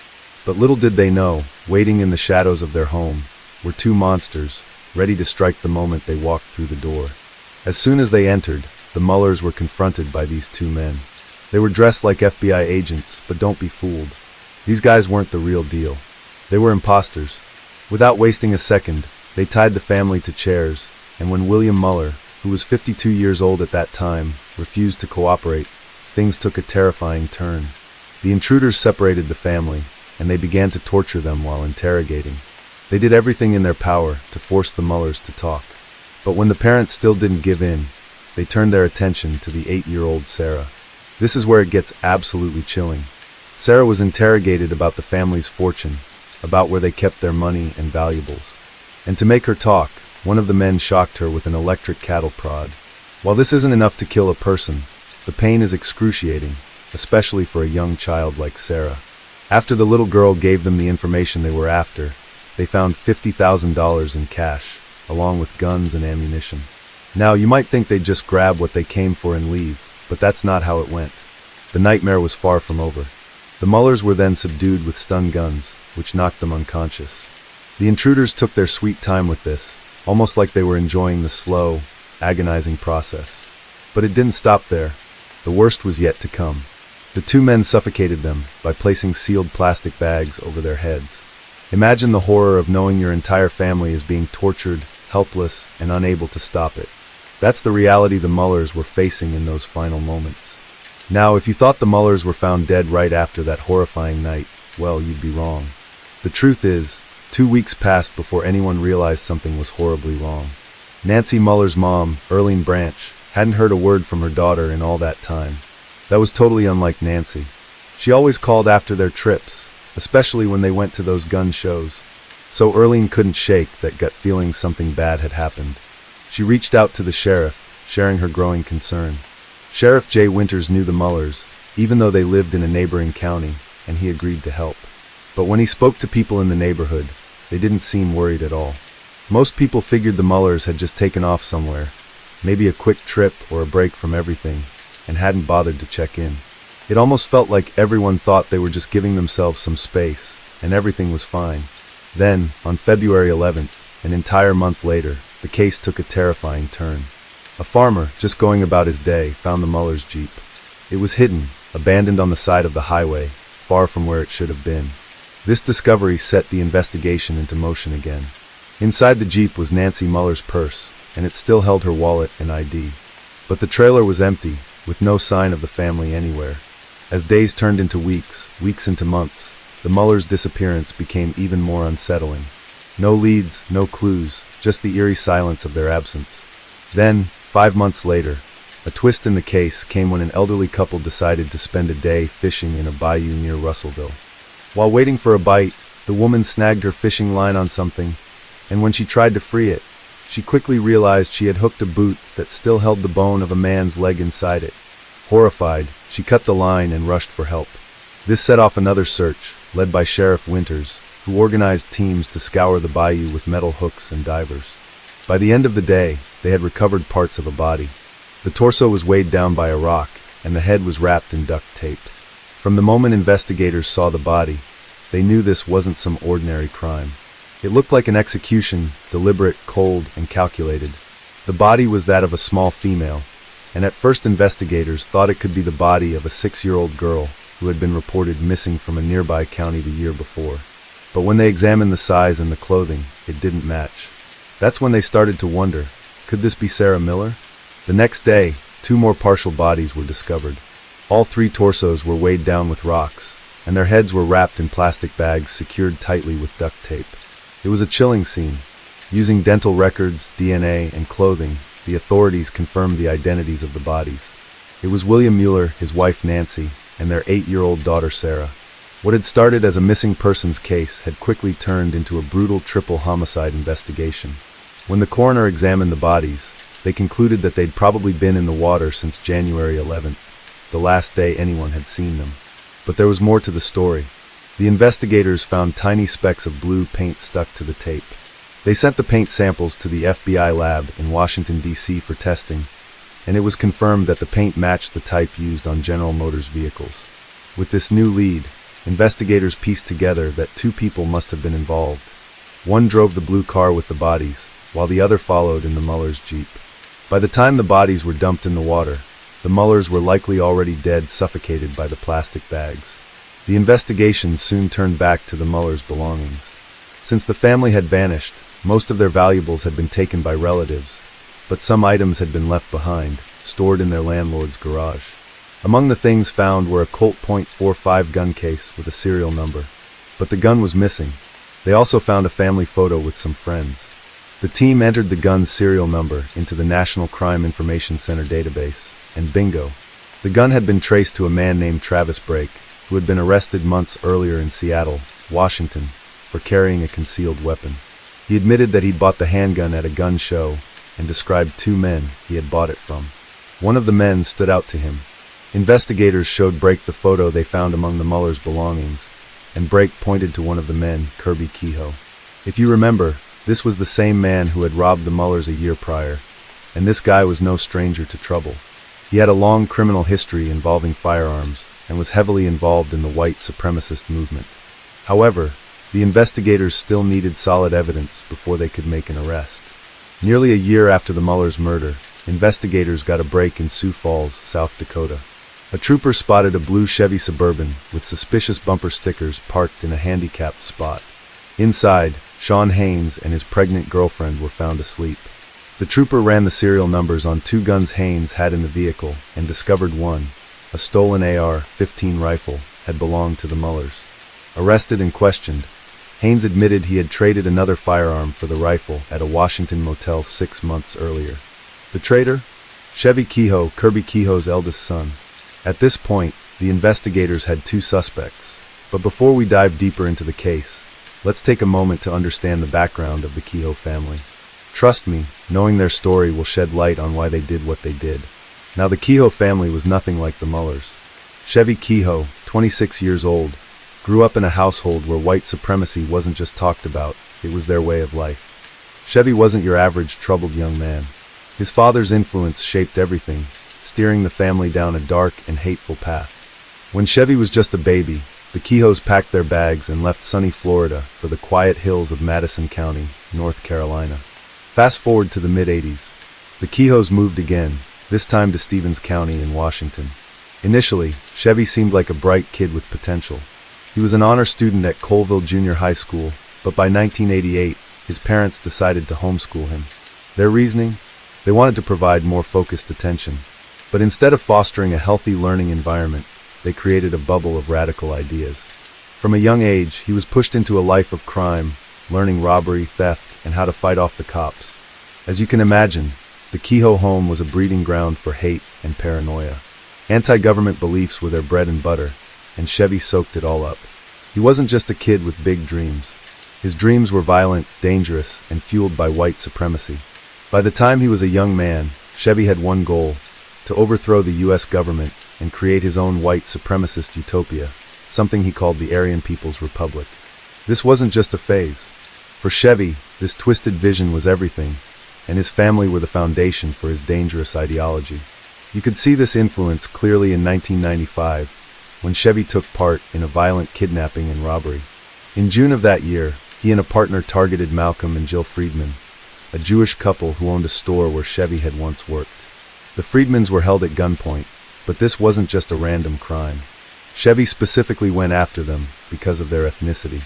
A: But little did they know, waiting in the shadows of their home, were two monsters, ready to strike the moment they walked through the door. As soon as they entered, the Mullers were confronted by these two men. They were dressed like FBI agents, but don't be fooled. These guys weren't the real deal. They were imposters. Without wasting a second, they tied the family to chairs, and when William Muller, who was 52 years old at that time, refused to cooperate, things took a terrifying turn. The intruders separated the family, and they began to torture them while interrogating. They did everything in their power to force the Mullers to talk. But when the parents still didn't give in, they turned their attention to the 8-year-old Sarah. This is where it gets absolutely chilling. Sarah was interrogated about the family's fortune, about where they kept their money and valuables. And to make her talk, one of the men shocked her with an electric cattle prod. While this isn't enough to kill a person, the pain is excruciating, especially for a young child like Sarah. After the little girl gave them the information they were after, they found $50,000 in cash, along with guns and ammunition. Now, you might think they'd just grab what they came for and leave, but that's not how it went. The nightmare was far from over. The Mullers were then subdued with stun guns, which knocked them unconscious. The intruders took their sweet time with this, almost like they were enjoying the slow, agonizing process. But it didn't stop there. The worst was yet to come. The two men suffocated them by placing sealed plastic bags over their heads. Imagine the horror of knowing your entire family is being tortured, helpless, and unable to stop it. That's the reality the Mullers were facing in those final moments. Now, if you thought the Mullers were found dead right after that horrifying night, well, you'd be wrong. The truth is, 2 weeks passed before anyone realized something was horribly wrong. Nancy Muller's mom, Earlene Branch, hadn't heard a word from her daughter in all that time. That was totally unlike Nancy. She always called after their trips, especially when they went to those gun shows. So Earlene couldn't shake that gut feeling something bad had happened. She reached out to the sheriff, sharing her growing concern. Sheriff Jay Winters knew the Mullers, even though they lived in a neighboring county, and he agreed to help. But when he spoke to people in the neighborhood, they didn't seem worried at all. Most people figured the Mullers had just taken off somewhere, maybe a quick trip or a break from everything, and hadn't bothered to check in. It almost felt like everyone thought they were just giving themselves some space, and everything was fine. Then, on February 11th, an entire month later, the case took a terrifying turn. A farmer, just going about his day, found the Mullers' Jeep. It was hidden, abandoned on the side of the highway, far from where it should have been. This discovery set the investigation into motion again. Inside the Jeep was Nancy Muller's purse, and it still held her wallet and ID. But the trailer was empty, with no sign of the family anywhere. As days turned into weeks, weeks into months, the Mullers' disappearance became even more unsettling. No leads, no clues, just the eerie silence of their absence. Then, 5 months later, a twist in the case came when an elderly couple decided to spend a day fishing in a bayou near Russellville. While waiting for a bite, the woman snagged her fishing line on something, and when she tried to free it, she quickly realized she had hooked a boot that still held the bone of a man's leg inside it. Horrified, she cut the line and rushed for help. This set off another search, led by Sheriff Winters, who organized teams to scour the bayou with metal hooks and divers. By the end of the day, they had recovered parts of a body. The torso was weighed down by a rock, and the head was wrapped in duct tape. From the moment investigators saw the body, they knew this wasn't some ordinary crime. It looked like an execution, deliberate, cold, and calculated. The body was that of a small female, and at first investigators thought it could be the body of a 6-year-old girl who had been reported missing from a nearby county the year before. But when they examined the size and the clothing, it didn't match. That's when they started to wonder, could this be Sarah Miller? The next day, 2 more partial bodies were discovered. All 3 torsos were weighed down with rocks, and their heads were wrapped in plastic bags secured tightly with duct tape. It was a chilling scene. Using dental records, DNA, and clothing, the authorities confirmed the identities of the bodies. It was William Mueller, his wife Nancy, and their 8-year-old daughter Sarah. What had started as a missing persons case had quickly turned into a brutal triple homicide investigation. When the coroner examined the bodies, they concluded that they'd probably been in the water since January 11th, the last day anyone had seen them. But there was more to the story. The investigators found tiny specks of blue paint stuck to the tape. They sent the paint samples to the FBI lab in Washington, D.C. for testing, and it was confirmed that the paint matched the type used on General Motors vehicles. With this new lead, investigators pieced together that 2 people must have been involved. One drove the blue car with the bodies, while the other followed in the Mullers' Jeep. By the time the bodies were dumped in the water, the Mullers were likely already dead, suffocated by the plastic bags. The investigation soon turned back to the Mullers' belongings. Since the family had vanished, most of their valuables had been taken by relatives, but some items had been left behind, stored in their landlord's garage. Among the things found were a Colt .45 gun case with a serial number, but the gun was missing. They also found a family photo with some friends. The team entered the gun's serial number into the National Crime Information Center database, and bingo, the gun had been traced to a man named Travis Brake, who had been arrested months earlier in Seattle, Washington, for carrying a concealed weapon. He admitted that he'd bought the handgun at a gun show and described 2 men he had bought it from. One of the men stood out to him. Investigators showed Brake the photo they found among the Mullers' belongings, and Brake pointed to one of the men, Kirby Kehoe. If you remember, this was the same man who had robbed the Mullers a year prior, and this guy was no stranger to trouble. He had a long criminal history involving firearms and was heavily involved in the white supremacist movement. However, the investigators still needed solid evidence before they could make an arrest. Nearly a year after the Mullers' murder, investigators got a break in Sioux Falls, South Dakota. A trooper spotted a blue Chevy Suburban with suspicious bumper stickers parked in a handicapped spot. Inside, Sean Haynes and his pregnant girlfriend were found asleep. The trooper ran the serial numbers on two guns Haynes had in the vehicle and discovered one, a stolen AR-15 rifle, had belonged to the Mullers. Arrested and questioned, Haynes admitted he had traded another firearm for the rifle at a Washington motel 6 months earlier. The traitor? Chevy Kehoe, Kirby Kehoe's eldest son. At this point, the investigators had two suspects. But before we dive deeper into the case, let's take a moment to understand the background of the Kehoe family. Trust me, knowing their story will shed light on why they did what they did. Now, the Kehoe family was nothing like the Mullers. Chevy Kehoe, 26 years old, grew up in a household where white supremacy wasn't just talked about, it was their way of life. Chevy wasn't your average troubled young man. His father's influence shaped everything, steering the family down a dark and hateful path. When Chevy was just a baby, the Kehoes packed their bags and left sunny Florida for the quiet hills of Madison County, North Carolina. Fast forward to the mid-80s. The Kehoes moved again, this time to Stevens County in Washington. Initially, Chevy seemed like a bright kid with potential. He was an honor student at Colville Junior High School, but by 1988, his parents decided to homeschool him. Their reasoning? They wanted to provide more focused attention. But instead of fostering a healthy learning environment, they created a bubble of radical ideas. From a young age, he was pushed into a life of crime, learning robbery, theft, and how to fight off the cops. As you can imagine, the Kehoe home was a breeding ground for hate and paranoia. Anti-government beliefs were their bread and butter, and Chevy soaked it all up. He wasn't just a kid with big dreams. His dreams were violent, dangerous, and fueled by white supremacy. By the time he was a young man, Chevy had one goal: to overthrow the U.S. government and create his own white supremacist utopia, something he called the Aryan People's Republic. This wasn't just a phase. For Chevy, this twisted vision was everything, and his family were the foundation for his dangerous ideology. You could see this influence clearly in 1995, when Chevy took part in a violent kidnapping and robbery. In June of that year, he and a partner targeted Malcolm and Jill Friedman, a Jewish couple who owned a store where Chevy had once worked. The Friedmans were held at gunpoint, but this wasn't just a random crime. Chevy specifically went after them because of their ethnicity.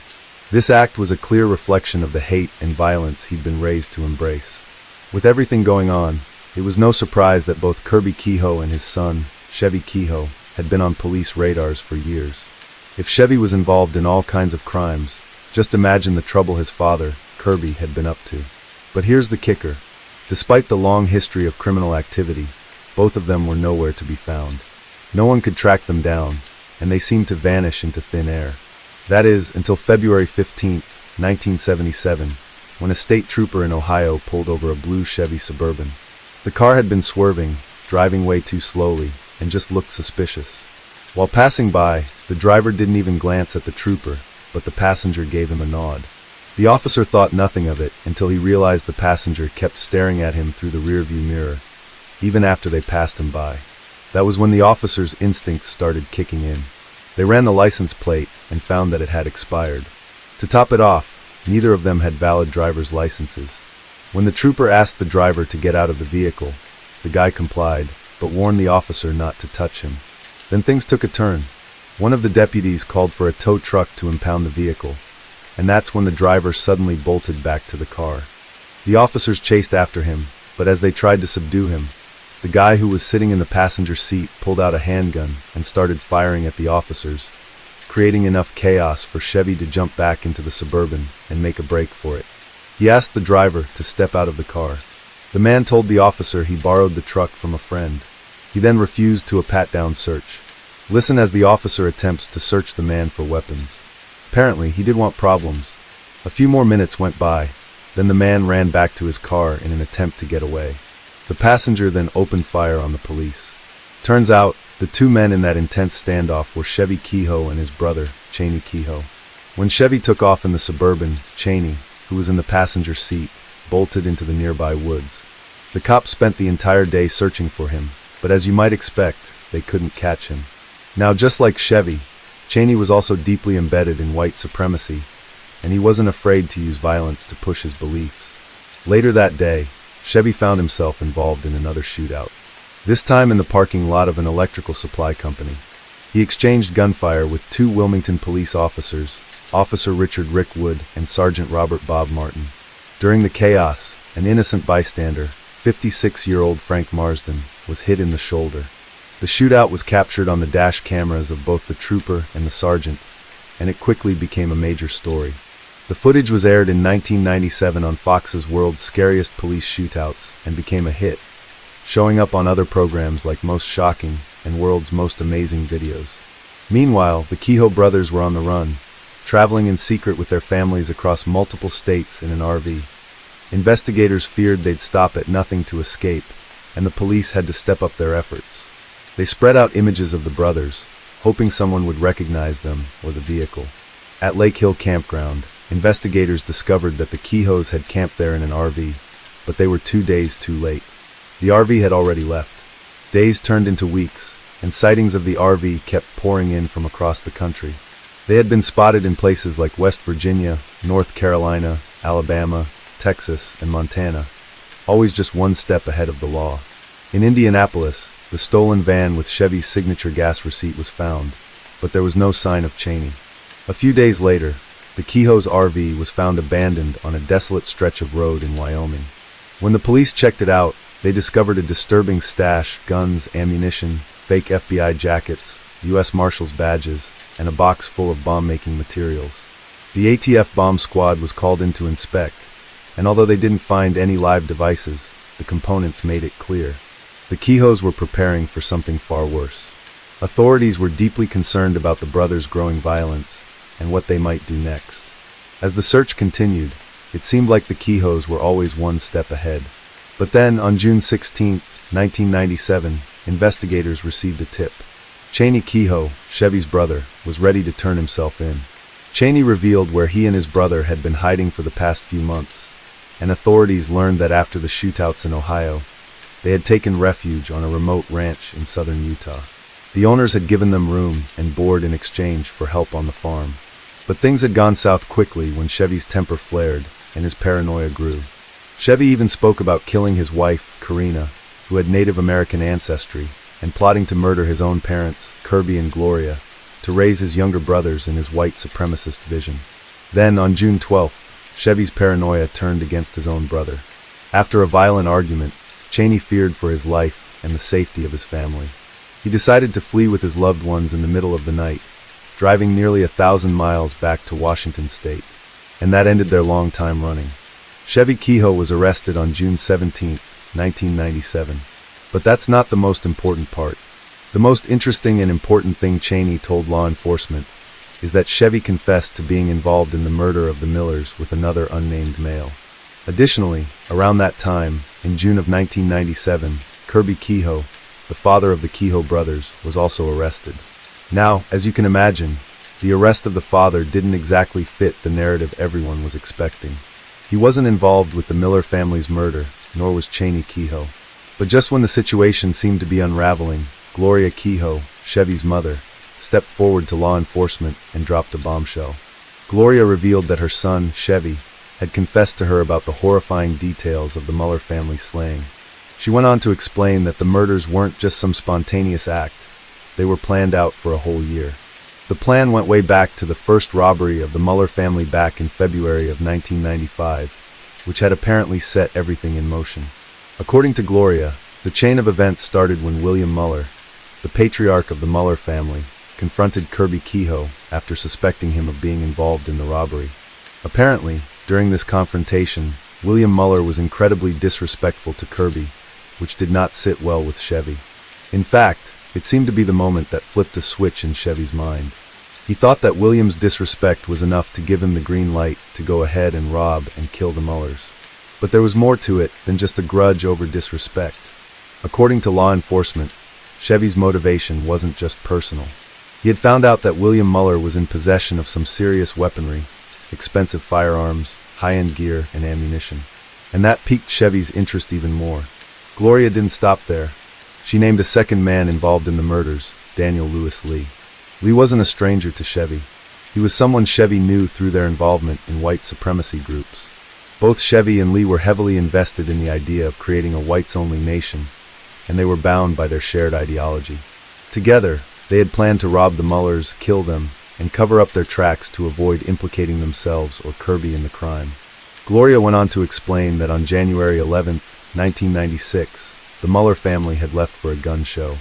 A: This act was a clear reflection of the hate and violence he'd been raised to embrace. With everything going on, it was no surprise that both Kirby Kehoe and his son, Chevy Kehoe, had been on police radars for years. If Chevy was involved in all kinds of crimes, just imagine the trouble his father, Kirby, had been up to. But here's the kicker. Despite the long history of criminal activity, both of them were nowhere to be found. No one could track them down, and they seemed to vanish into thin air. That is, until February 15, 1977, when a state trooper in Ohio pulled over a blue Chevy Suburban. The car had been swerving, driving way too slowly, and just looked suspicious. While passing by, the driver didn't even glance at the trooper, but the passenger gave him a nod. The officer thought nothing of it until he realized the passenger kept staring at him through the rearview mirror, even after they passed him by. That was when the officer's instincts started kicking in. They ran the license plate and found that it had expired. To top it off, neither of them had valid driver's licenses. When the trooper asked the driver to get out of the vehicle, the guy complied, but warned the officer not to touch him. Then things took a turn. One of the deputies called for a tow truck to impound the vehicle, and that's when the driver suddenly bolted back to the car. The officers chased after him, but as they tried to subdue him, the guy who was sitting in the passenger seat pulled out a handgun and started firing at the officers, creating enough chaos for Chevy to jump back into the Suburban and make a break for it. He asked the driver to step out of the car. The man told the officer he borrowed the truck from a friend. He then refused to a pat-down search. Listen as the officer attempts to search the man for weapons. Apparently, he did want problems. A few more minutes went by, then the man ran back to his car in an attempt to get away. The passenger then opened fire on the police. Turns out, the two men in that intense standoff were Chevy Kehoe and his brother, Cheney Kehoe. When Chevy took off in the Suburban, Cheney, who was in the passenger seat, bolted into the nearby woods. The cops spent the entire day searching for him, but as you might expect, they couldn't catch him. Now, just like Chevy, Cheney was also deeply embedded in white supremacy, and he wasn't afraid to use violence to push his beliefs. Later that day, Chevy found himself involved in another shootout. this time in the parking lot of an electrical supply company. He exchanged gunfire with two Wilmington police officers, Officer Richard Rick Wood and Sergeant Robert Bob Martin. During the chaos, an innocent bystander, 56-year-old Frank Marsden, was hit in the shoulder. The shootout was captured on the dash cameras of both the trooper and the sergeant, and it quickly became a major story. The footage was aired in 1997 on Fox's World's Scariest Police Shootouts and became a hit, showing up on other programs like Most Shocking and World's Most Amazing Videos. Meanwhile, the Kehoe brothers were on the run, traveling in secret with their families across multiple states in an RV. Investigators feared they'd stop at nothing to escape, and the police had to step up their efforts. They spread out images of the brothers, hoping someone would recognize them or the vehicle. At Lake Hill Campground, investigators discovered that the Kehoes had camped there in an RV, but they were 2 days too late. The RV had already left. Days turned into weeks, and sightings of the RV kept pouring in from across the country. They had been spotted in places like West Virginia, North Carolina, Alabama, Texas, and Montana, always just one step ahead of the law. In Indianapolis, the stolen van with Chevy's signature gas receipt was found, but there was no sign of Cheney. A few days later, the Kehoe's RV was found abandoned on a desolate stretch of road in Wyoming. When the police checked it out, they discovered a disturbing stash: guns, ammunition, fake FBI jackets, U.S. Marshals badges, and a box full of bomb-making materials. The ATF bomb squad was called in to inspect, and although they didn't find any live devices, the components made it clear. The Kehoes were preparing for something far worse. Authorities were deeply concerned about the brothers' growing violence and what they might do next. As the search continued, it seemed like the Kehoes were always one step ahead. But then, on June 16, 1997, investigators received a tip. Cheney Kehoe, Chevy's brother, was ready to turn himself in. Cheney revealed where he and his brother had been hiding for the past few months, and authorities learned that after the shootouts in Ohio, they had taken refuge on a remote ranch in southern Utah. The owners had given them room and board in exchange for help on the farm. But things had gone south quickly when Chevy's temper flared and his paranoia grew. Chevy even spoke about killing his wife, Karina, who had Native American ancestry, and plotting to murder his own parents, Kirby and Gloria, to raise his younger brothers in his white supremacist vision. Then, on June 12th, Chevy's paranoia turned against his own brother. After a violent argument, Cheney feared for his life and the safety of his family. He decided to flee with his loved ones in the middle of the night, driving nearly 1,000 miles back to Washington State. And that ended their long time running. Chevy Kehoe was arrested on June 17, 1997. But that's not the most important part. The most interesting and important thing Cheney told law enforcement is that Chevy confessed to being involved in the murder of the Millers with another unnamed male. Additionally, around that time, in June of 1997, Kirby Kehoe, the father of the Kehoe brothers, was also arrested. Now, as you can imagine, the arrest of the father didn't exactly fit the narrative everyone was expecting. He wasn't involved with the Miller family's murder, nor was Cheney Kehoe. But just when the situation seemed to be unraveling, Gloria Kehoe, Chevy's mother, stepped forward to law enforcement and dropped a bombshell. Gloria revealed that her son, Chevy, had confessed to her about the horrifying details of the Muller family slaying. She went on to explain that the murders weren't just some spontaneous act. They were planned out for a whole year. The plan went way back to the first robbery of the Muller family back in February of 1995, which had apparently set everything in motion. According to Gloria, the chain of events started when William Muller, the patriarch of the Muller family, confronted Kirby Kehoe after suspecting him of being involved in the robbery. Apparently, during this confrontation, William Muller was incredibly disrespectful to Kirby, which did not sit well with Chevy. In fact, it seemed to be the moment that flipped a switch in Chevy's mind. He thought that William's disrespect was enough to give him the green light to go ahead and rob and kill the Mullers. But there was more to it than just a grudge over disrespect. According to law enforcement, Chevy's motivation wasn't just personal. He had found out that William Muller was in possession of some serious weaponry, expensive firearms, high-end gear, and ammunition. And that piqued Chevy's interest even more. Gloria didn't stop there. She named a second man involved in the murders, Daniel Lewis Lee. Lee wasn't a stranger to Chevy. He was someone Chevy knew through their involvement in white supremacy groups. Both Chevy and Lee were heavily invested in the idea of creating a whites-only nation, and they were bound by their shared ideology. Together, they had planned to rob the Mullers, kill them, and cover up their tracks to avoid implicating themselves or Kirby in the crime. Gloria went on to explain that on January 11, 1996, the Muller family had left for a gun show.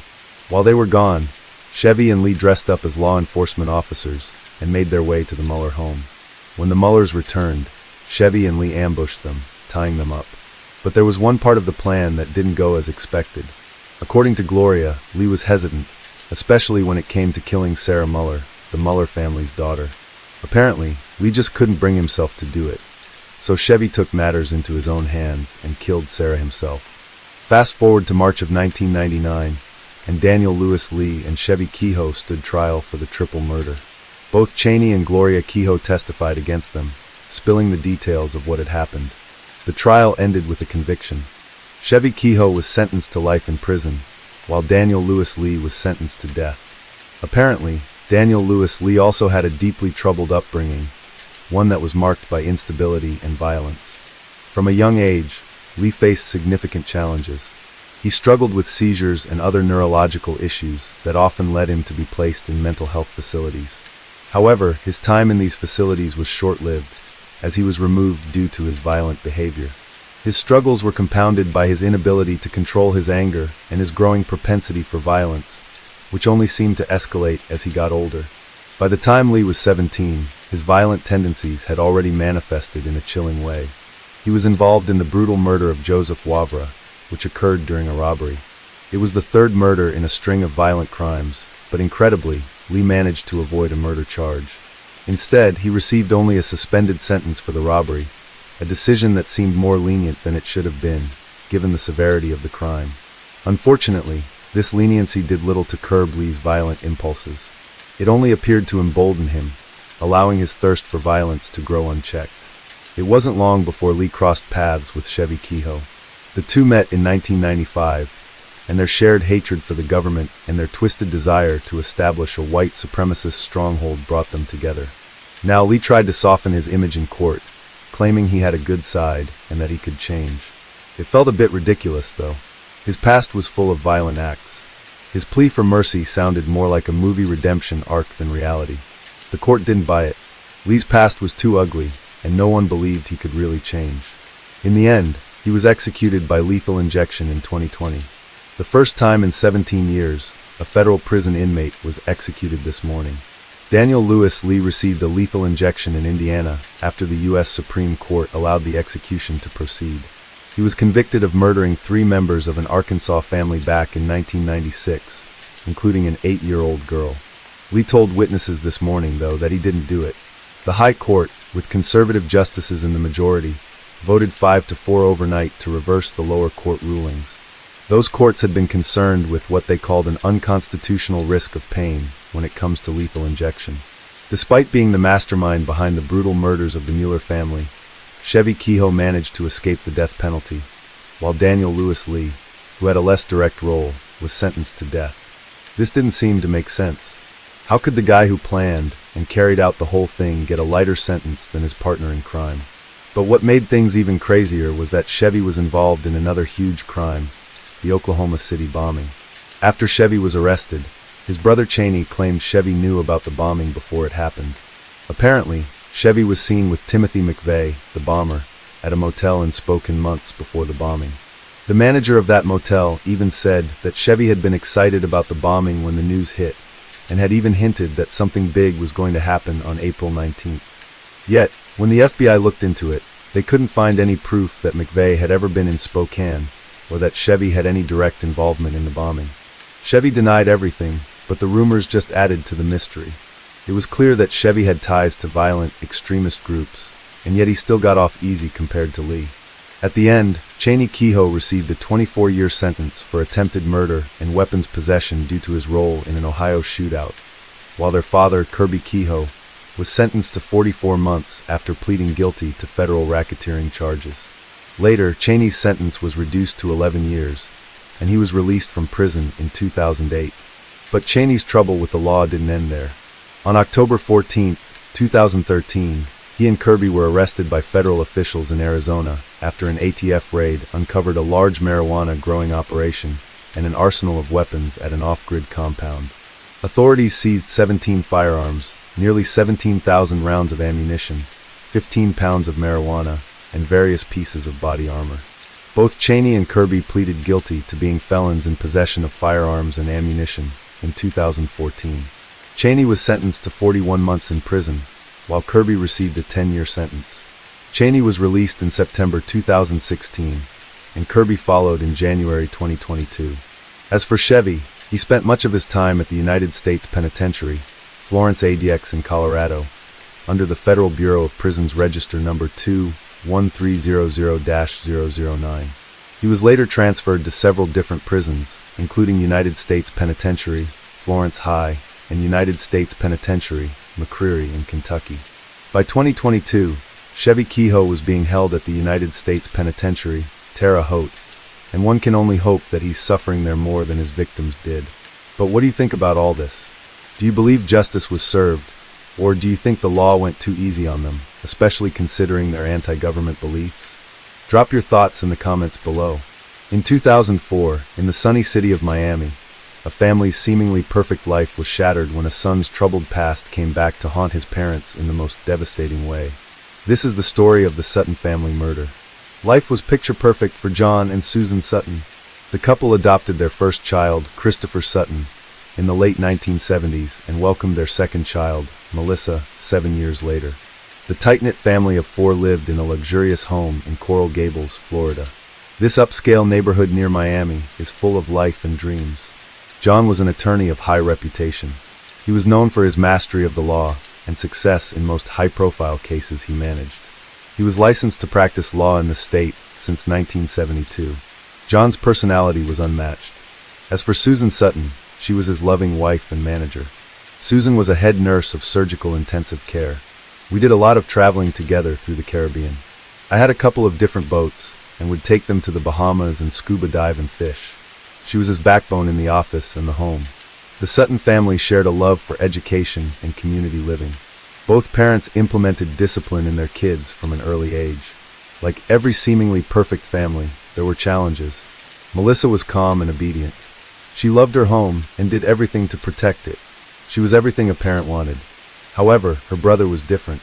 A: While they were gone, Chevy and Lee dressed up as law enforcement officers and made their way to the Muller home. When the Mullers returned, Chevy and Lee ambushed them, tying them up. But there was one part of the plan that didn't go as expected. According to Gloria, Lee was hesitant, especially when it came to killing Sarah Muller, the Muller family's daughter. Apparently, Lee just couldn't bring himself to do it. So Chevy took matters into his own hands and killed Sarah himself. Fast forward to March of 1999, and Daniel Lewis Lee and Chevy Kehoe stood trial for the triple murder. Both Cheney and Gloria Kehoe testified against them, spilling the details of what had happened. The trial ended with a conviction. Chevy Kehoe was sentenced to life in prison, while Daniel Lewis Lee was sentenced to death. Apparently, Daniel Lewis Lee also had a deeply troubled upbringing, one that was marked by instability and violence. From a young age, Lee faced significant challenges. He struggled with seizures and other neurological issues that often led him to be placed in mental health facilities. However, his time in these facilities was short-lived, as he was removed due to his violent behavior. His struggles were compounded by his inability to control his anger and his growing propensity for violence, which only seemed to escalate as he got older. By the time Lee was 17, his violent tendencies had already manifested in a chilling way. He was involved in the brutal murder of Joseph Wavra, which occurred during a robbery. It was the third murder in a string of violent crimes, but incredibly, Lee managed to avoid a murder charge. Instead, he received only a suspended sentence for the robbery, a decision that seemed more lenient than it should have been, given the severity of the crime. Unfortunately, this leniency did little to curb Lee's violent impulses. It only appeared to embolden him, allowing his thirst for violence to grow unchecked. It wasn't long before Lee crossed paths with Chevy Kehoe. The two met in 1995, and their shared hatred for the government and their twisted desire to establish a white supremacist stronghold brought them together. Now Lee tried to soften his image in court, claiming he had a good side and that he could change. It felt a bit ridiculous, though. His past was full of violent acts. His plea for mercy sounded more like a movie redemption arc than reality. The court didn't buy it. Lee's past was too ugly, and no one believed he could really change. In the end, he was executed by lethal injection in 2020. The first time in 17 years, a federal prison inmate was executed this morning. Daniel Lewis Lee received a lethal injection in Indiana after the U.S. Supreme Court allowed the execution to proceed. He was convicted of murdering 3 members of an Arkansas family back in 1996, including an 8-year-old girl. Lee told witnesses this morning, though, that he didn't do it. The High Court, with conservative justices in the majority, voted 5-4 overnight to reverse the lower court rulings. Those courts had been concerned with what they called an unconstitutional risk of pain when it comes to lethal injection. Despite being the mastermind behind the brutal murders of the Mueller family, Chevy Kehoe managed to escape the death penalty, while Daniel Lewis Lee, who had a less direct role, was sentenced to death. This didn't seem to make sense. How could the guy who planned and carried out the whole thing get a lighter sentence than his partner in crime? But what made things even crazier was that Chevy was involved in another huge crime, the Oklahoma City bombing. After Chevy was arrested, his brother Cheney claimed Chevy knew about the bombing before it happened. Apparently, Chevy was seen with Timothy McVeigh, the bomber, at a motel in Spokane months before the bombing. The manager of that motel even said that Chevy had been excited about the bombing when the news hit, and had even hinted that something big was going to happen on April 19th. Yet, when the FBI looked into it, they couldn't find any proof that McVeigh had ever been in Spokane, or that Chevy had any direct involvement in the bombing. Chevy denied everything, but the rumors just added to the mystery. It was clear that Chevy had ties to violent, extremist groups, and yet he still got off easy compared to Lee. At the end, Cheney Kehoe received a 24-year sentence for attempted murder and weapons possession due to his role in an Ohio shootout, while their father, Kirby Kehoe, was sentenced to 44 months after pleading guilty to federal racketeering charges. Later, Cheney's sentence was reduced to 11 years, and he was released from prison in 2008. But Cheney's trouble with the law didn't end there. On October 14, 2013, he and Kirby were arrested by federal officials in Arizona after an ATF raid uncovered a large marijuana growing operation and an arsenal of weapons at an off-grid compound. Authorities seized 17 firearms, nearly 17,000 rounds of ammunition, 15 pounds of marijuana, and various pieces of body armor. Both Cheney and Kirby pleaded guilty to being felons in possession of firearms and ammunition in 2014. Cheney was sentenced to 41 months in prison, while Kirby received a 10-year sentence. Cheney was released in September 2016, and Kirby followed in January 2022. As for Chevy, he spent much of his time at the United States Penitentiary, Florence ADX in Colorado, under the Federal Bureau of Prisons Register number 21300-009. He was later transferred to several different prisons, including United States Penitentiary, Florence High, and United States Penitentiary, McCreary in Kentucky. By 2022, Chevy Kehoe was being held at the United States Penitentiary, Terre Haute, and one can only hope that he's suffering there more than his victims did. But what do you think about all this? Do you believe justice was served, or do you think the law went too easy on them, especially considering their anti-government beliefs? Drop your thoughts in the comments below. In 2004, in the sunny city of Miami, a family's seemingly perfect life was shattered when a son's troubled past came back to haunt his parents in the most devastating way. This is the story of the Sutton family murder. Life was picture perfect for John and Susan Sutton. The couple adopted their first child, Christopher Sutton, in the late 1970s and welcomed their second child, Melissa, 7 years later. The tight-knit family of 4 lived in a luxurious home in Coral Gables, Florida. This upscale neighborhood near Miami is full of life and dreams. John was an attorney of high reputation. He was known for his mastery of the law and success in most high-profile cases he managed. He was licensed to practice law in the state since 1972. John's personality was unmatched. As for Susan Sutton, she was his loving wife and manager. Susan was a head nurse of surgical intensive care. We did a lot of traveling together through the Caribbean. I had a couple of different boats and would take them to the Bahamas and scuba dive and fish. She was his backbone in the office and the home. The Sutton family shared a love for education and community living. Both parents implemented discipline in their kids from an early age. Like every seemingly perfect family, there were challenges. Melissa was calm and obedient. She loved her home and did everything to protect it. She was everything a parent wanted. However, her brother was different.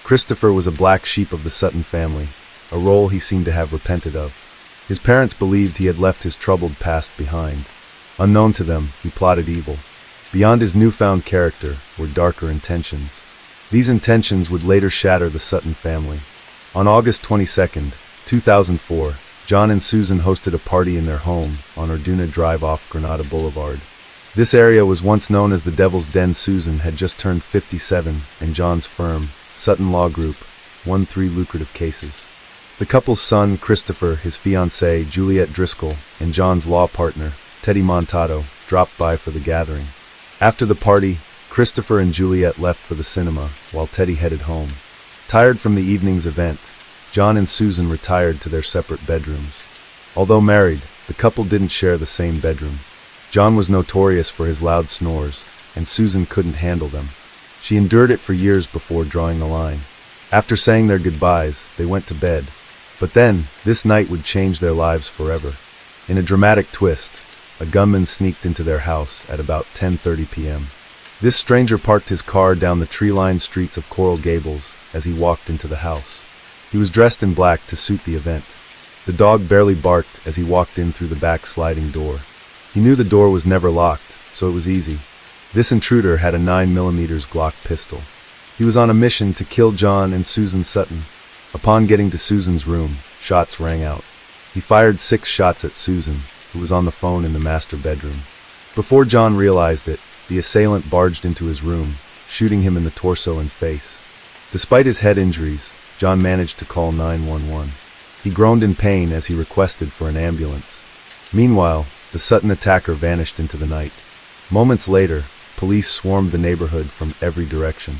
A: Christopher was a black sheep of the Sutton family, a role he seemed to have repented of. His parents believed he had left his troubled past behind. Unknown to them, he plotted evil. Beyond his newfound character were darker intentions. These intentions would later shatter the Sutton family. On August 22, 2004, John and Susan hosted a party in their home on Orduna Drive off Granada Boulevard. This area was once known as the Devil's Den. Susan had just turned 57, and John's firm, Sutton Law Group, won 3 lucrative cases. The couple's son, Christopher, his fiancée, Juliet Driscoll, and John's law partner, Teddy Montado, dropped by for the gathering. After the party, Christopher and Juliet left for the cinema, while Teddy headed home. Tired from the evening's event, John and Susan retired to their separate bedrooms. Although married, the couple didn't share the same bedroom. John was notorious for his loud snores, and Susan couldn't handle them. She endured it for years before drawing the line. After saying their goodbyes, they went to bed. But then, this night would change their lives forever. In a dramatic twist, a gunman sneaked into their house at about 10:30 p.m. This stranger parked his car down the tree-lined streets of Coral Gables as he walked into the house. He was dressed in black to suit the event. The dog barely barked as he walked in through the back sliding door. He knew the door was never locked, so it was easy. This intruder had a 9mm Glock pistol. He was on a mission to kill John and Susan Sutton. Upon getting to Susan's room, shots rang out. He fired 6 shots at Susan, who was on the phone in the master bedroom. Before John realized it, the assailant barged into his room, shooting him in the torso and face. Despite his head injuries, John managed to call 911. He groaned in pain as he requested for an ambulance. Meanwhile, the Sutton attacker vanished into the night. Moments later, police swarmed the neighborhood from every direction.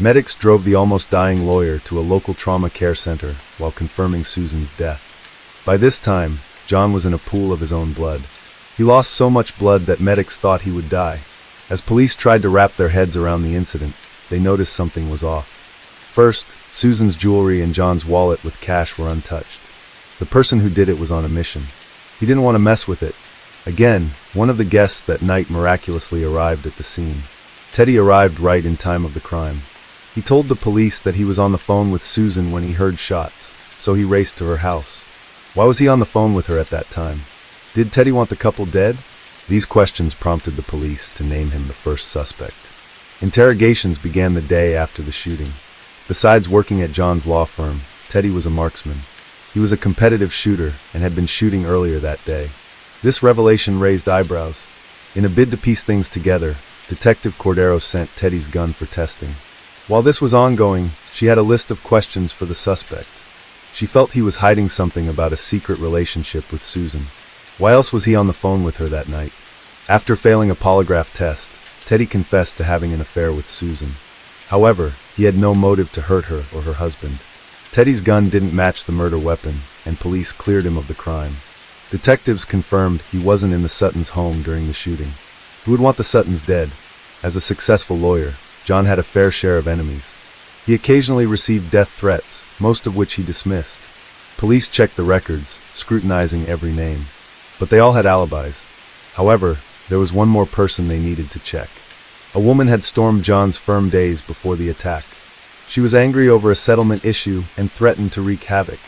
A: Medics drove the almost dying lawyer to a local trauma care center while confirming Susan's death. By this time, John was in a pool of his own blood. He lost so much blood that medics thought he would die. As police tried to wrap their heads around the incident, they noticed something was off. First, Susan's jewelry and John's wallet with cash were untouched. The person who did it was on a mission. He didn't want to mess with it. Again, one of the guests that night miraculously arrived at the scene. Teddy arrived right in time of the crime. He told the police that he was on the phone with Susan when he heard shots, so he raced to her house. Why was he on the phone with her at that time? Did Teddy want the couple dead? These questions prompted the police to name him the first suspect. Interrogations began the day after the shooting. Besides working at John's law firm, Teddy was a marksman. He was a competitive shooter and had been shooting earlier that day. This revelation raised eyebrows. In a bid to piece things together, Detective Cordero sent Teddy's gun for testing. While this was ongoing, she had a list of questions for the suspect. She felt he was hiding something about a secret relationship with Susan. Why else was he on the phone with her that night? After failing a polygraph test, Teddy confessed to having an affair with Susan. However, he had no motive to hurt her or her husband. Teddy's gun didn't match the murder weapon, and police cleared him of the crime. Detectives confirmed he wasn't in the Suttons' home during the shooting. Who would want the Suttons dead? As a successful lawyer, John had a fair share of enemies. He occasionally received death threats, most of which he dismissed. Police checked the records, scrutinizing every name. But they all had alibis. However, there was one more person they needed to check. A woman had stormed John's firm days before the attack. She was angry over a settlement issue and threatened to wreak havoc.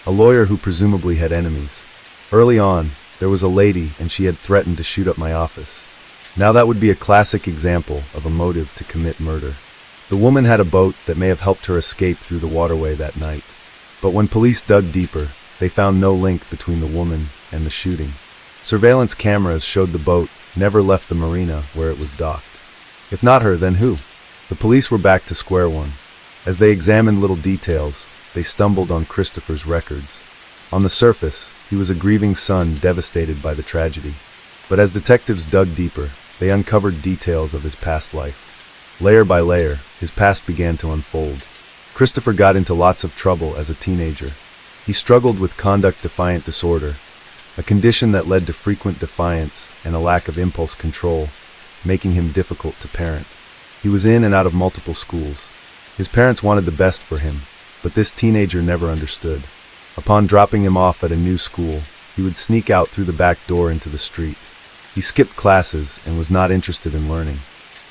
A: A lawyer who presumably had enemies. Early on, there was a lady and she had threatened to shoot up my office. Now that would be a classic example of a motive to commit murder. The woman had a boat that may have helped her escape through the waterway that night. But when police dug deeper, they found no link between the woman and the shooting. Surveillance cameras showed the boat never left the marina where it was docked. If not her, then who? The police were back to square one. As they examined little details, they stumbled on Christopher's records. On the surface, he was a grieving son devastated by the tragedy. But as detectives dug deeper, they uncovered details of his past life. Layer by layer, his past began to unfold. Christopher got into lots of trouble as a teenager. He struggled with conduct-defiant disorder, a condition that led to frequent defiance and a lack of impulse control, making him difficult to parent. He was in and out of multiple schools. His parents wanted the best for him, but this teenager never understood. Upon dropping him off at a new school, he would sneak out through the back door into the street. He skipped classes and was not interested in learning.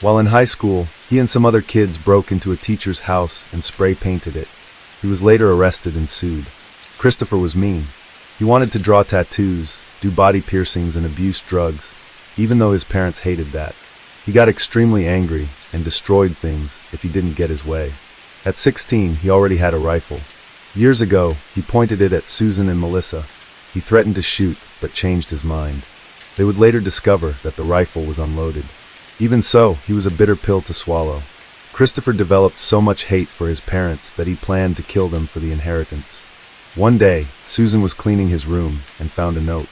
A: While in high school, he and some other kids broke into a teacher's house and spray-painted it. He was later arrested and sued. Christopher was mean. He wanted to draw tattoos, do body piercings and abuse drugs, even though his parents hated that. He got extremely angry and destroyed things if he didn't get his way. At 16, he already had a rifle. Years ago, he pointed it at Susan and Melissa. He threatened to shoot, but changed his mind. They would later discover that the rifle was unloaded. Even so, he was a bitter pill to swallow. Christopher developed so much hate for his parents that he planned to kill them for the inheritance. One day, Susan was cleaning his room and found a note.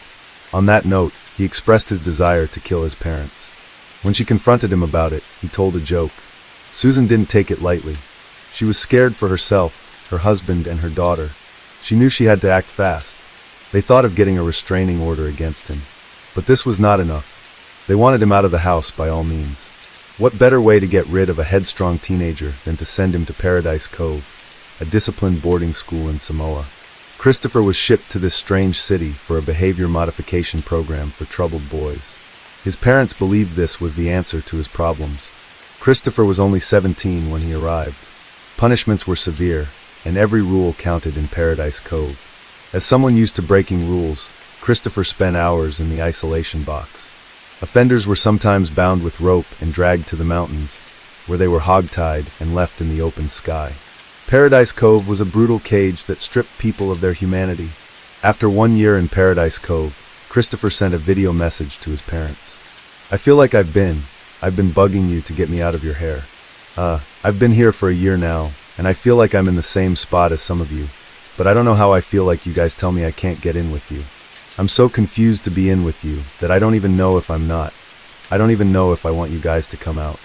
A: On that note, he expressed his desire to kill his parents. When she confronted him about it, he told a joke. Susan didn't take it lightly. She was scared for herself, her husband, and her daughter. She knew she had to act fast. They thought of getting a restraining order against him. But this was not enough. They wanted him out of the house by all means. What better way to get rid of a headstrong teenager than to send him to Paradise Cove, a disciplined boarding school in Samoa? Christopher was shipped to this strange city for a behavior modification program for troubled boys. His parents believed this was the answer to his problems. Christopher was only 17 when he arrived. Punishments were severe, and every rule counted in Paradise Cove. As someone used to breaking rules, Christopher spent hours in the isolation box. Offenders were sometimes bound with rope and dragged to the mountains, where they were hogtied and left in the open sky. Paradise Cove was a brutal cage that stripped people of their humanity. After 1 year in Paradise Cove, Christopher sent a video message to his parents. "I feel like I've been bugging you to get me out of your hair. I've been here for a year now, and I feel like I'm in the same spot as some of you, but I don't know how I feel like you guys tell me I can't get in with you. I'm so confused to be in with you that I don't even know if I'm not. I don't even know if I want you guys to come out."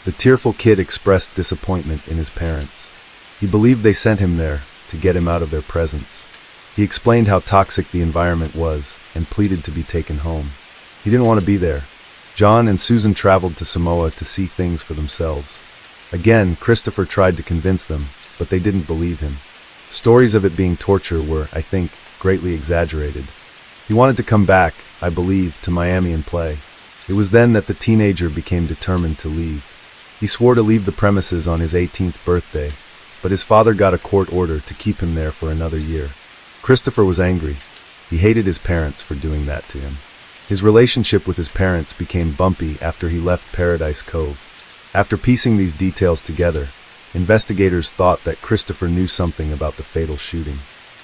A: The tearful kid expressed disappointment in his parents. He believed they sent him there to get him out of their presence. He explained how toxic the environment was and pleaded to be taken home. He didn't want to be there. John and Susan traveled to Samoa to see things for themselves. Again, Christopher tried to convince them, but they didn't believe him. Stories of it being torture were, I think, greatly exaggerated. He wanted to come back, I believe, to Miami and play. It was then that the teenager became determined to leave. He swore to leave the premises on his 18th birthday, but his father got a court order to keep him there for another year. Christopher was angry. He hated his parents for doing that to him. His relationship with his parents became bumpy after he left Paradise Cove. After piecing these details together, investigators thought that Christopher knew something about the fatal shooting.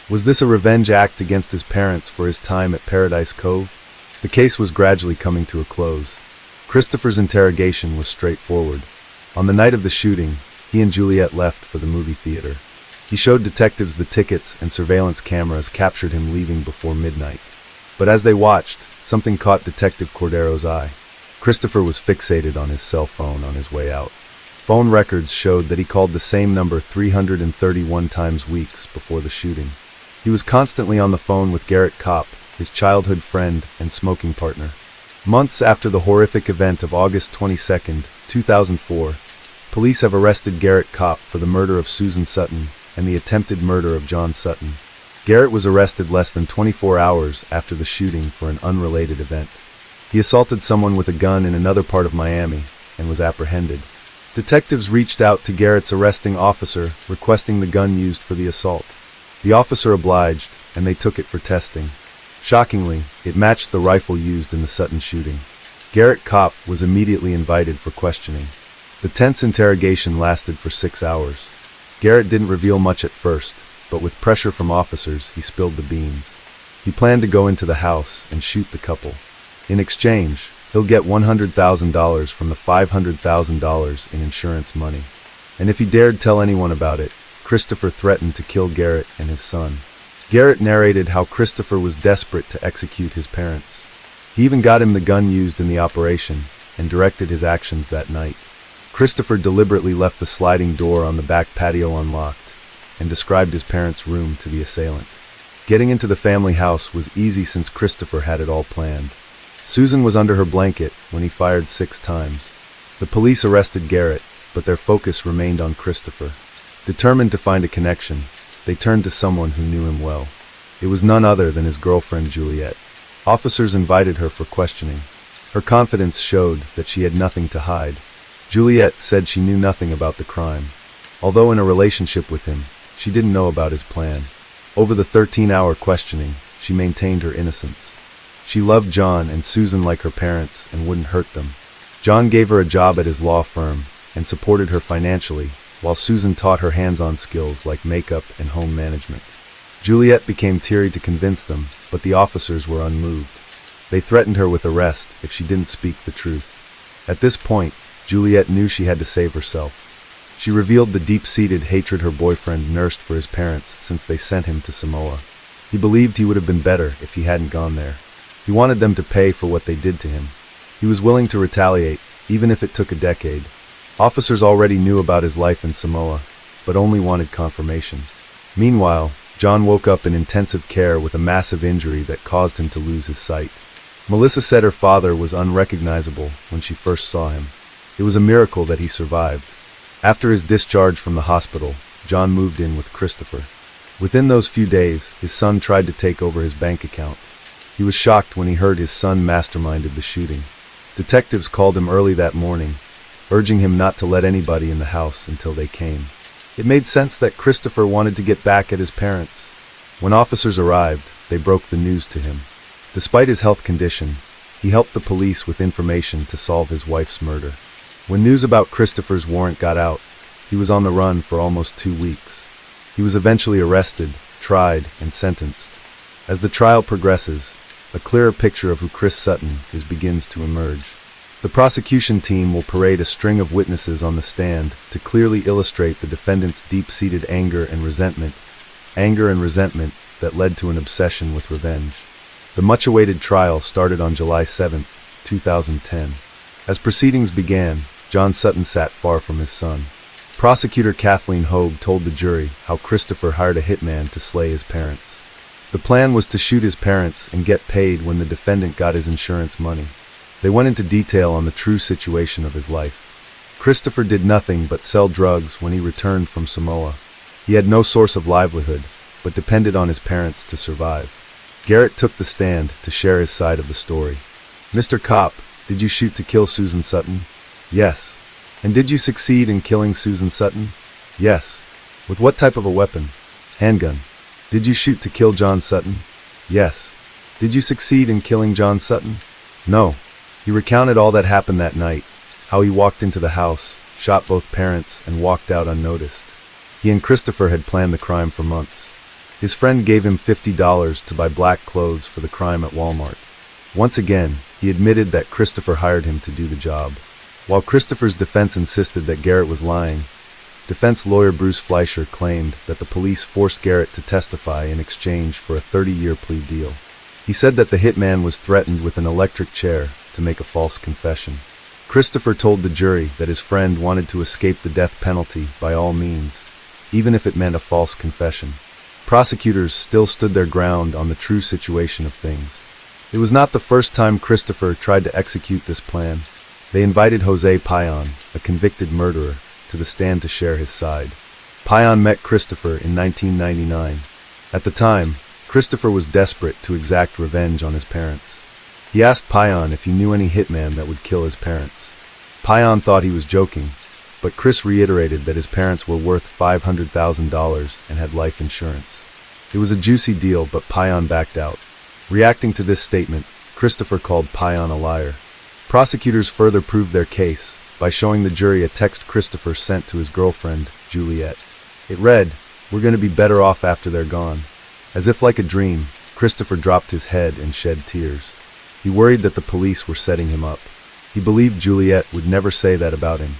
A: Was this a revenge act against his parents for his time at Paradise Cove? The case was gradually coming to a close. Christopher's interrogation was straightforward. On the night of the shooting, he and Juliet left for the movie theater. He showed detectives the tickets and surveillance cameras captured him leaving before midnight. But as they watched, something caught Detective Cordero's eye. Christopher was fixated on his cell phone on his way out. Phone records showed that he called the same number 331 times weeks before the shooting. He was constantly on the phone with Garrett Kopp, his childhood friend and smoking partner. Months after the horrific event of August 22, 2004, police have arrested Garrett Kopp for the murder of Susan Sutton and the attempted murder of John Sutton. Garrett was arrested less than 24 hours after the shooting for an unrelated event. He assaulted someone with a gun in another part of Miami and was apprehended. Detectives reached out to Garrett's arresting officer, requesting the gun used for the assault. The officer obliged, and they took it for testing. Shockingly, it matched the rifle used in the Sutton shooting. Garrett Kopp was immediately invited for questioning. The tense interrogation lasted for 6 hours. Garrett didn't reveal much at first, but with pressure from officers, he spilled the beans. He planned to go into the house and shoot the couple. In exchange, he'll get $100,000 from the $500,000 in insurance money. And if he dared tell anyone about it, Christopher threatened to kill Garrett and his son. Garrett narrated how Christopher was desperate to execute his parents. He even got him the gun used in the operation and directed his actions that night. Christopher deliberately left the sliding door on the back patio unlocked and described his parents' room to the assailant. Getting into the family house was easy since Christopher had it all planned. Susan was under her blanket when he fired 6 times. The police arrested Garrett, but their focus remained on Christopher. Determined to find a connection, they turned to someone who knew him well. It was none other than his girlfriend Juliet. Officers invited her for questioning. Her confidence showed that she had nothing to hide. Juliet said she knew nothing about the crime. Although in a relationship with him, she didn't know about his plan. Over the 13-hour questioning, she maintained her innocence. She loved John and Susan like her parents and wouldn't hurt them. John gave her a job at his law firm and supported her financially, while Susan taught her hands-on skills like makeup and home management. Juliet became teary to convince them, but the officers were unmoved. They threatened her with arrest if she didn't speak the truth. At this point, Juliet knew she had to save herself. She revealed the deep-seated hatred her boyfriend nursed for his parents since they sent him to Samoa. He believed he would have been better if he hadn't gone there. He wanted them to pay for what they did to him. He was willing to retaliate, even if it took a decade. Officers already knew about his life in Samoa, but only wanted confirmation. Meanwhile, John woke up in intensive care with a massive injury that caused him to lose his sight. Melissa said her father was unrecognizable when she first saw him. It was a miracle that he survived. After his discharge from the hospital, John moved in with Christopher. Within those few days, his son tried to take over his bank account. He was shocked when he heard his son masterminded the shooting. Detectives called him early that morning, urging him not to let anybody in the house until they came. It made sense that Christopher wanted to get back at his parents. When officers arrived, they broke the news to him. Despite his health condition, he helped the police with information to solve his wife's murder. When news about Christopher's warrant got out, he was on the run for almost 2 weeks. He was eventually arrested, tried, and sentenced. As the trial progresses, a clearer picture of who Chris Sutton is begins to emerge. The prosecution team will parade a string of witnesses on the stand to clearly illustrate the defendant's deep-seated anger and resentment that led to an obsession with revenge. The much-awaited trial started on July 7, 2010. As proceedings began, John Sutton sat far from his son. Prosecutor Kathleen Hogue told the jury how Christopher hired a hitman to slay his parents. The plan was to shoot his parents and get paid when the defendant got his insurance money. They went into detail on the true situation of his life. Christopher did nothing but sell drugs when he returned from Samoa. He had no source of livelihood, but depended on his parents to survive. Garrett took the stand to share his side of the story. "Mr. Cop, did you shoot to kill Susan Sutton?" "Yes." "And did you succeed in killing Susan Sutton?" "Yes." "With what type of a weapon?" "Handgun." "Did you shoot to kill John Sutton?" "Yes." "Did you succeed in killing John Sutton?" "No." He recounted all that happened that night, how he walked into the house, shot both parents, and walked out unnoticed. He and Christopher had planned the crime for months. His friend gave him $50 to buy black clothes for the crime at Walmart. Once again, he admitted that Christopher hired him to do the job. While Christopher's defense insisted that Garrett was lying, defense lawyer Bruce Fleischer claimed that the police forced Garrett to testify in exchange for a 30-year plea deal. He said that the hitman was threatened with an electric chair to make a false confession. Christopher told the jury that his friend wanted to escape the death penalty by all means, even if it meant a false confession. Prosecutors still stood their ground on the true situation of things. It was not the first time Christopher tried to execute this plan. They invited Jose Payan, a convicted murderer, to the stand to share his side. Payan met Christopher in 1999. At the time, Christopher was desperate to exact revenge on his parents. He asked Payan if he knew any hitman that would kill his parents. Payan thought he was joking, but Chris reiterated that his parents were worth $500,000 and had life insurance. It was a juicy deal, but Payan backed out. Reacting to this statement, Christopher called Payan a liar. Prosecutors further proved their case by showing the jury a text Christopher sent to his girlfriend, Juliet. It read, "We're going to be better off after they're gone." As if like a dream, Christopher dropped his head and shed tears. He worried that the police were setting him up. He believed Juliet would never say that about him.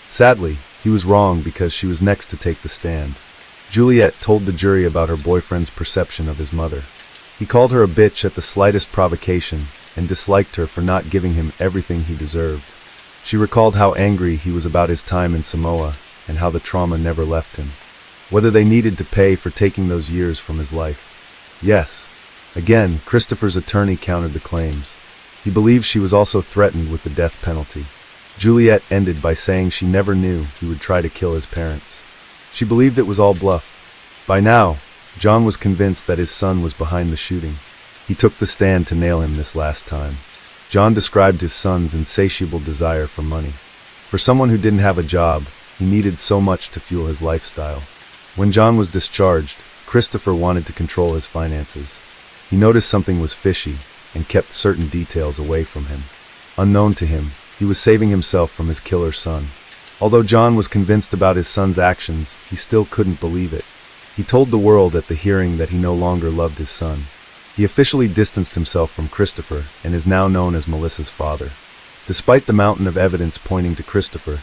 A: Sadly, he was wrong because she was next to take the stand. Juliet told the jury about her boyfriend's perception of his mother. He called her a bitch at the slightest provocation and disliked her for not giving him everything he deserved. She recalled how angry he was about his time in Samoa and how the trauma never left him. Whether they needed to pay for taking those years from his life. Yes. Again, Christopher's attorney countered the claims. He believed she was also threatened with the death penalty. Juliet ended by saying she never knew he would try to kill his parents. She believed it was all bluff. By now, John was convinced that his son was behind the shooting. He took the stand to nail him this last time. John described his son's insatiable desire for money. For someone who didn't have a job, he needed so much to fuel his lifestyle. When John was discharged, Christopher wanted to control his finances. He noticed something was fishy and kept certain details away from him. Unknown to him, he was saving himself from his killer son. Although John was convinced about his son's actions, he still couldn't believe it. He told the world at the hearing that he no longer loved his son. He officially distanced himself from Christopher and is now known as Melissa's father. Despite the mountain of evidence pointing to Christopher,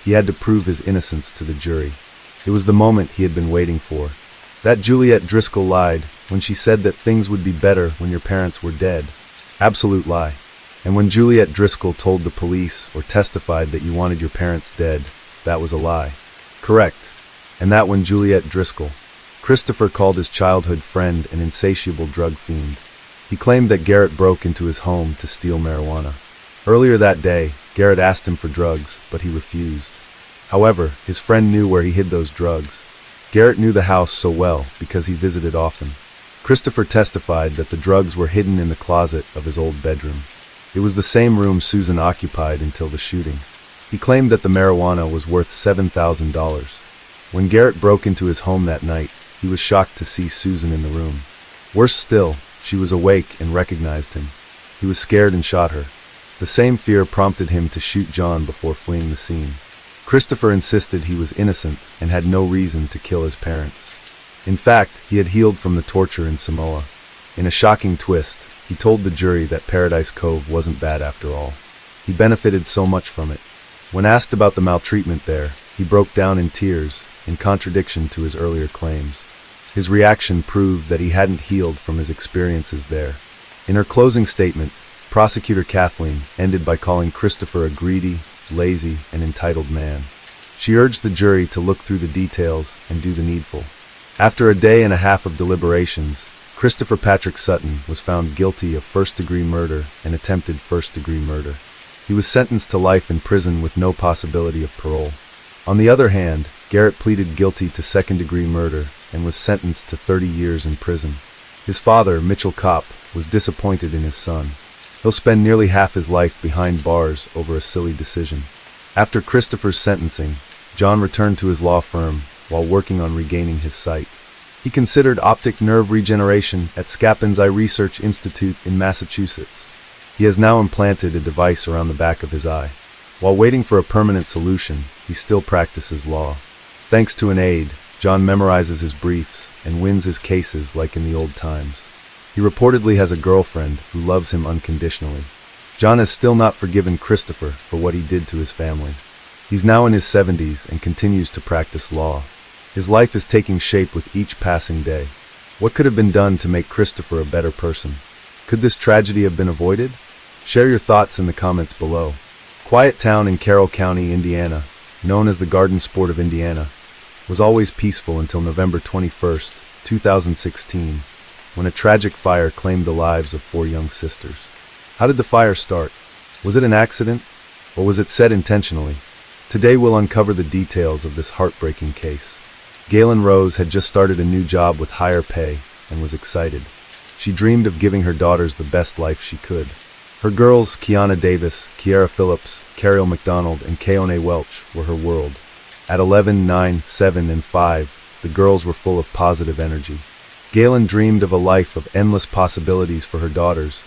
A: he had to prove his innocence to the jury. It was the moment he had been waiting for. That Juliet Driscoll lied when she said that things would be better when your parents were dead. Absolute lie. And when Juliet Driscoll told the police or testified that you wanted your parents dead, that was a lie. Correct. And that when Juliet Driscoll, Christopher called his childhood friend an insatiable drug fiend. He claimed that Garrett broke into his home to steal marijuana. Earlier that day, Garrett asked him for drugs, but he refused. However, his friend knew where he hid those drugs. Garrett knew the house so well because he visited often. Christopher testified that the drugs were hidden in the closet of his old bedroom. It was the same room Susan occupied until the shooting. He claimed that the marijuana was worth $7,000. When Garrett broke into his home that night, he was shocked to see Susan in the room. Worse still, she was awake and recognized him. He was scared and shot her. The same fear prompted him to shoot John before fleeing the scene. Christopher insisted he was innocent and had no reason to kill his parents. In fact, he had healed from the torture in Samoa. In a shocking twist, he told the jury that Paradise Cove wasn't bad after all. He benefited so much from it. When asked about the maltreatment there, he broke down in tears, in contradiction to his earlier claims. His reaction proved that he hadn't healed from his experiences there. In her closing statement, Prosecutor Kathleen ended by calling Christopher a greedy, lazy, and entitled man. She urged the jury to look through the details and do the needful. After a day and a half of deliberations, Christopher Patrick Sutton was found guilty of first-degree murder and attempted first-degree murder. He was sentenced to life in prison with no possibility of parole. On the other hand, Garrett pleaded guilty to second-degree murder and was sentenced to 30 years in prison. His father, Mitchell Kopp, was disappointed in his son. He'll spend nearly half his life behind bars over a silly decision. After Christopher's sentencing, John returned to his law firm while working on regaining his sight. He considered optic nerve regeneration at Scappens Eye Research Institute in Massachusetts. He has now implanted a device around the back of his eye. While waiting for a permanent solution, he still practices law. Thanks to an aide, John memorizes his briefs and wins his cases like in the old times. He reportedly has a girlfriend who loves him unconditionally. John has still not forgiven Christopher for what he did to his family. He's now in his 70s and continues to practice law. His life is taking shape with each passing day. What could have been done to make Christopher a better person? Could this tragedy have been avoided? Share your thoughts in the comments below. Quiet Town in Carroll County, Indiana, known as the Garden Sport of Indiana, was always peaceful until November 21, 2016, when a tragic fire claimed the lives of 4 young sisters. How did the fire start? Was it an accident, or was it set intentionally? Today we'll uncover the details of this heartbreaking case. Galen Rose had just started a new job with higher pay and was excited. She dreamed of giving her daughters the best life she could. Her girls, Kiana Davis, Kiara Phillips, Cariel McDonald, and Keone Welch, were her world. At 11, 9, 7, and 5, the girls were full of positive energy. Galen dreamed of a life of endless possibilities for her daughters,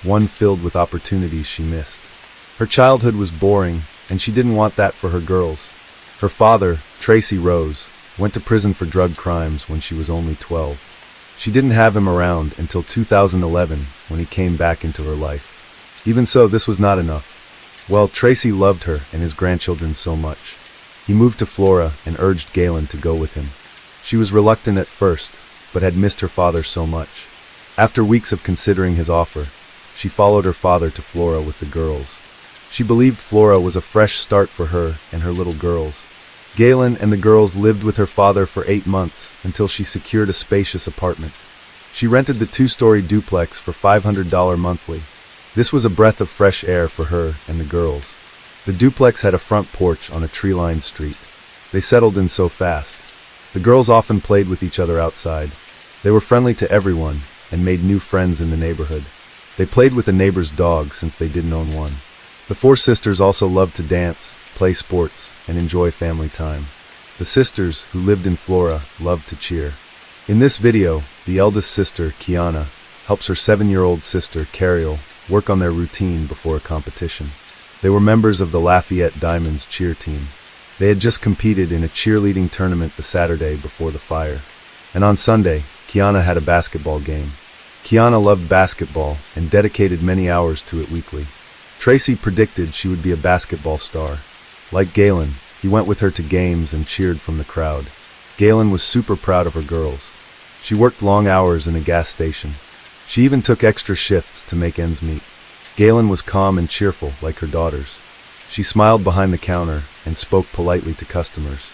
A: one filled with opportunities she missed. Her childhood was boring, and she didn't want that for her girls. Her father, Tracy Rose, went to prison for drug crimes when she was only 12. She didn't have him around until 2011 when he came back into her life. Even so, this was not enough. Well, Tracy loved her and his grandchildren so much. He moved to Flora and urged Galen to go with him. She was reluctant at first, but had missed her father so much. After weeks of considering his offer, she followed her father to Flora with the girls. She believed Flora was a fresh start for her and her little girls. Galen and the girls lived with her father for 8 months until she secured a spacious apartment. She rented the 2-story duplex for $500 monthly. This was a breath of fresh air for her and the girls. The duplex had a front porch on a tree-lined street. They settled in so fast. The girls often played with each other outside. They were friendly to everyone and made new friends in the neighborhood. They played with a neighbor's dog since they didn't own one. The 4 sisters also loved to dance, play sports, and enjoy family time. The sisters, who lived in Flora, loved to cheer. In this video, the eldest sister, Kiana, helps her 7-year-old sister, Cariel, work on their routine before a competition. They were members of the Lafayette Diamonds cheer team. They had just competed in a cheerleading tournament the Saturday before the fire. And on Sunday, Kiana had a basketball game. Kiana loved basketball and dedicated many hours to it weekly. Tracy predicted she would be a basketball star. Like Galen, he went with her to games and cheered from the crowd. Galen was super proud of her girls. She worked long hours in a gas station. She even took extra shifts to make ends meet. Galen was calm and cheerful like her daughters. She smiled behind the counter and spoke politely to customers.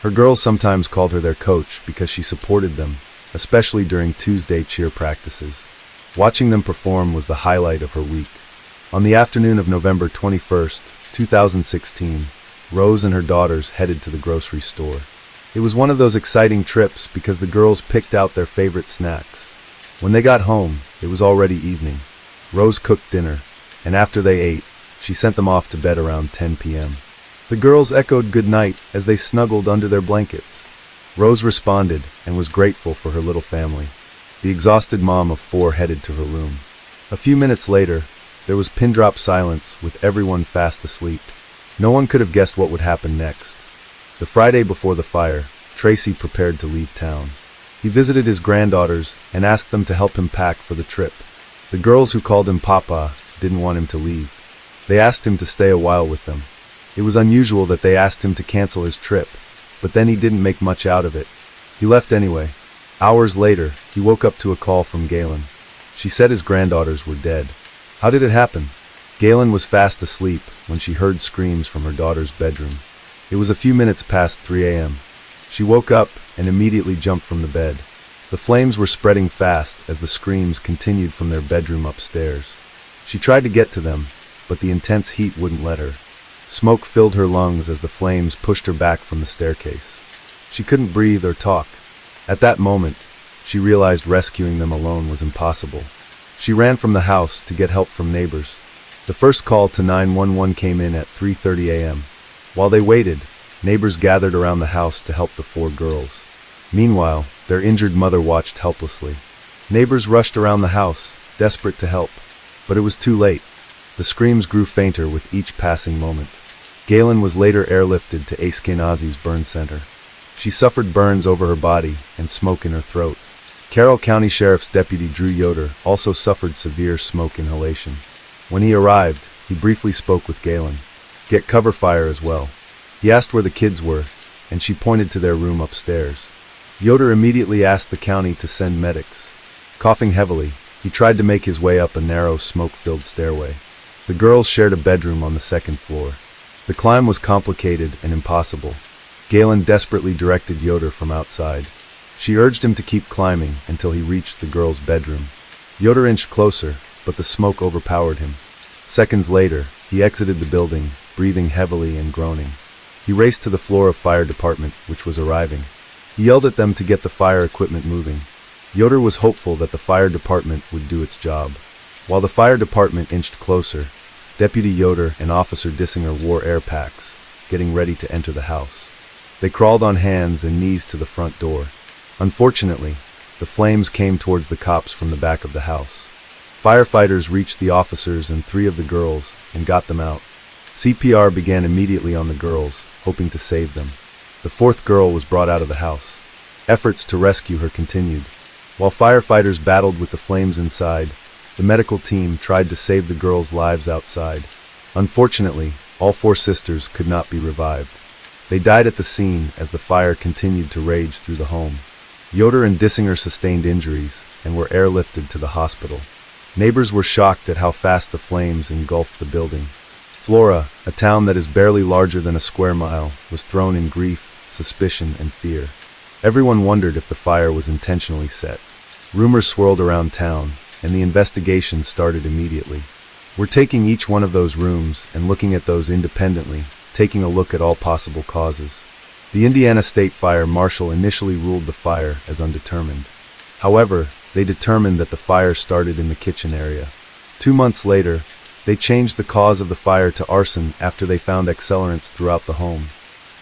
A: Her girls sometimes called her their coach because she supported them, especially during Tuesday cheer practices. Watching them perform was the highlight of her week. On the afternoon of November 21, 2016, Rose and her daughters headed to the grocery store. It was one of those exciting trips because the girls picked out their favorite snacks. When they got home, it was already evening. Rose cooked dinner, and after they ate, she sent them off to bed around 10 p.m. The girls echoed goodnight as they snuggled under their blankets. Rose responded and was grateful for her little family. The exhausted mom of 4 headed to her room. A few minutes later, there was pin-drop silence with everyone fast asleep. No one could have guessed what would happen next. The Friday before the fire, Tracy prepared to leave town. He visited his granddaughters and asked them to help him pack for the trip. The girls, who called him Papa, didn't want him to leave. They asked him to stay a while with them. It was unusual that they asked him to cancel his trip, but then he didn't make much out of it. He left anyway. Hours later, he woke up to a call from Galen. She said his granddaughters were dead. How did it happen? Galen was fast asleep when she heard screams from her daughter's bedroom. It was a few minutes past 3 a.m. She woke up and immediately jumped from the bed. The flames were spreading fast as the screams continued from their bedroom upstairs. She tried to get to them, but the intense heat wouldn't let her. Smoke filled her lungs as the flames pushed her back from the staircase. She couldn't breathe or talk. At that moment, she realized rescuing them alone was impossible. She ran from the house to get help from neighbors. The first call to 911 came in at 3:30 a.m. While they waited, neighbors gathered around the house to help the 4 girls. Meanwhile, their injured mother watched helplessly. Neighbors rushed around the house, desperate to help. But it was too late. The screams grew fainter with each passing moment. Galen was later airlifted to Ashkenazi's burn center. She suffered burns over her body and smoke in her throat. Carroll County Sheriff's Deputy Drew Yoder also suffered severe smoke inhalation. When he arrived, he briefly spoke with Galen. Get cover fire as well. He asked where the kids were, and she pointed to their room upstairs. Yoder immediately asked the county to send medics. Coughing heavily, he tried to make his way up a narrow, smoke-filled stairway. The girls shared a bedroom on the 2nd floor. The climb was complicated and impossible. Galen desperately directed Yoder from outside. She urged him to keep climbing until he reached the girls' bedroom. Yoder inched closer, but the smoke overpowered him. Seconds later, he exited the building, breathing heavily and groaning. He raced to the floor of fire department, which was arriving. He yelled at them to get the fire equipment moving. Yoder was hopeful that the fire department would do its job. While the fire department inched closer, Deputy Yoder and Officer Dissinger wore air packs, getting ready to enter the house. They crawled on hands and knees to the front door. Unfortunately, the flames came towards the cops from the back of the house. Firefighters reached the officers and 3 of the girls and got them out. CPR began immediately on the girls, hoping to save them. The 4th girl was brought out of the house. Efforts to rescue her continued. While firefighters battled with the flames inside, the medical team tried to save the girls' lives outside. Unfortunately, all 4 sisters could not be revived. They died at the scene as the fire continued to rage through the home. Yoder and Dissinger sustained injuries and were airlifted to the hospital. Neighbors were shocked at how fast the flames engulfed the building. Flora, a town that is barely larger than a square mile, was thrown in grief, suspicion, and fear. Everyone wondered if the fire was intentionally set. Rumors swirled around town, and the investigation started immediately. We're taking each one of those rooms and looking at those independently, taking a look at all possible causes. The Indiana State Fire Marshal initially ruled the fire as undetermined. However, they determined that the fire started in the kitchen area. 2 months later, they changed the cause of the fire to arson after they found accelerants throughout the home.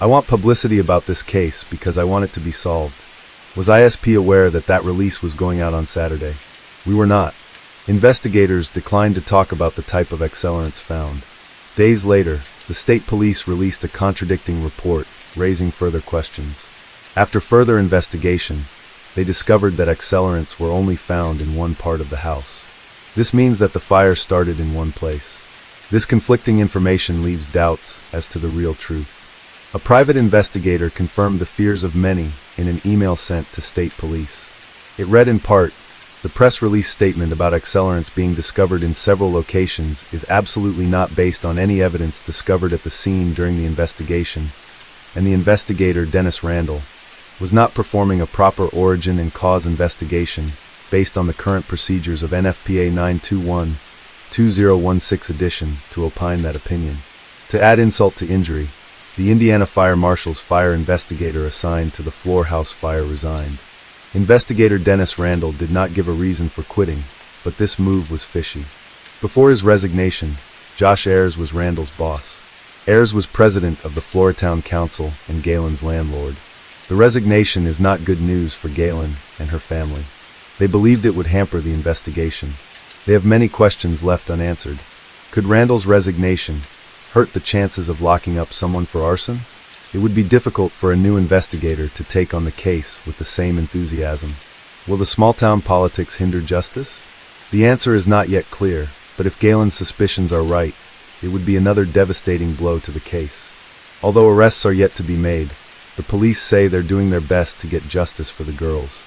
A: I want publicity about this case because I want it to be solved. Was ISP aware that that release was going out on Saturday? We were not. Investigators declined to talk about the type of accelerants found. Days later, the state police released a contradicting report, raising further questions. After further investigation, they discovered that accelerants were only found in one part of the house. This means that the fire started in one place. This conflicting information leaves doubts as to the real truth. A private investigator confirmed the fears of many in an email sent to state police. It read in part, "The press release statement about accelerants being discovered in several locations is absolutely not based on any evidence discovered at the scene during the investigation, and the investigator, Dennis Randall, was not performing a proper origin and cause investigation based on the current procedures of NFPA 921-2016 edition to opine that opinion." To add insult to injury, the Indiana Fire Marshal's fire investigator assigned to the Floor House fire resigned. Investigator Dennis Randall did not give a reason for quitting, but this move was fishy. Before his resignation, Josh Ayers was Randall's boss. Ayers was president of the Floortown Council and Galen's landlord. The resignation is not good news for Galen and her family. They believed it would hamper the investigation. They have many questions left unanswered. Could Randall's resignation hurt the chances of locking up someone for arson? It would be difficult for a new investigator to take on the case with the same enthusiasm. Will the small-town politics hinder justice? The answer is not yet clear, but if Galen's suspicions are right, it would be another devastating blow to the case. Although arrests are yet to be made, the police say they're doing their best to get justice for the girls.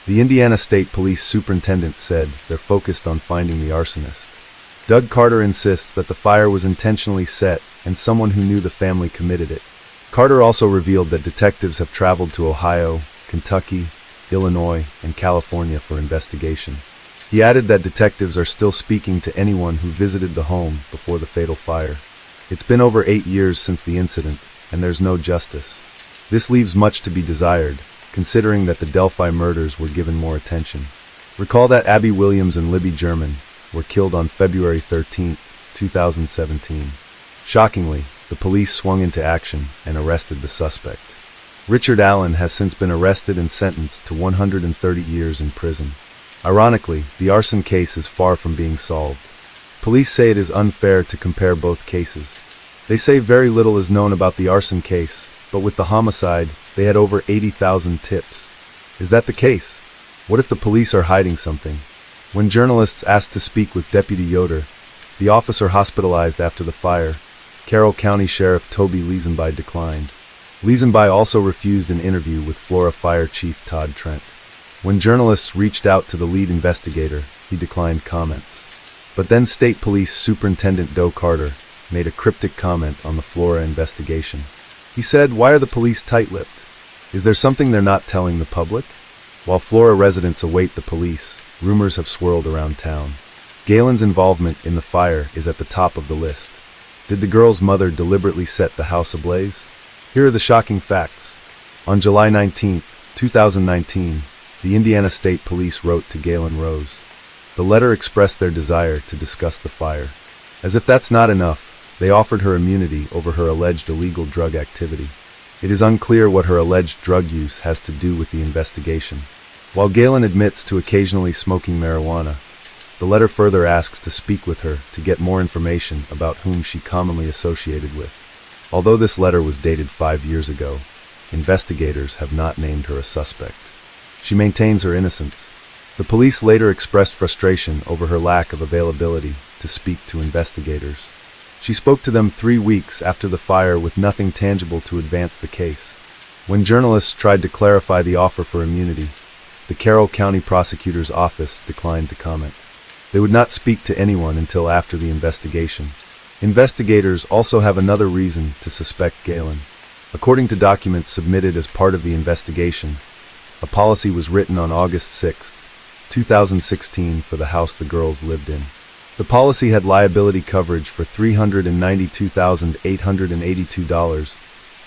A: The Indiana State Police Superintendent said they're focused on finding the arsonist. Doug Carter insists that the fire was intentionally set and someone who knew the family committed it. Carter also revealed that detectives have traveled to Ohio, Kentucky, Illinois, and California for investigation. He added that detectives are still speaking to anyone who visited the home before the fatal fire. It's been over 8 years since the incident, and there's no justice. This leaves much to be desired, considering that the Delphi murders were given more attention. Recall that Abby Williams and Libby German were killed on February 13, 2017. Shockingly, the police swung into action and arrested the suspect. Richard Allen has since been arrested and sentenced to 130 years in prison. Ironically, the arson case is far from being solved. Police say it is unfair to compare both cases. They say very little is known about the arson case, but with the homicide, they had over 80,000 tips. Is that the case? What if the police are hiding something? When journalists asked to speak with Deputy Yoder, the officer hospitalized after the fire, Carroll County Sheriff Toby Leesenby declined. Leesenby also refused an interview with Flora Fire Chief Todd Trent. When journalists reached out to the lead investigator, he declined comments. But then State Police Superintendent Doe Carter made a cryptic comment on the Flora investigation. He said, "Why are the police tight-lipped? Is there something they're not telling the public?" While Flora residents await the police, rumors have swirled around town. Galen's involvement in the fire is at the top of the list. Did the girl's mother deliberately set the house ablaze? Here are the shocking facts. On July 19, 2019, the Indiana State Police wrote to Galen Rose. The letter expressed their desire to discuss the fire. As if that's not enough, they offered her immunity over her alleged illegal drug activity. It is unclear what her alleged drug use has to do with the investigation. While Galen admits to occasionally smoking marijuana, the letter further asks to speak with her to get more information about whom she commonly associated with. Although this letter was dated 5 years ago, investigators have not named her a suspect. She maintains her innocence. The police later expressed frustration over her lack of availability to speak to investigators. She spoke to them 3 weeks after the fire with nothing tangible to advance the case. When journalists tried to clarify the offer for immunity, the Carroll County Prosecutor's Office declined to comment. They would not speak to anyone until after the investigation. Investigators also have another reason to suspect Galen. According to documents submitted as part of the investigation, a policy was written on August 6, 2016 for the house the girls lived in. The policy had liability coverage for $392,882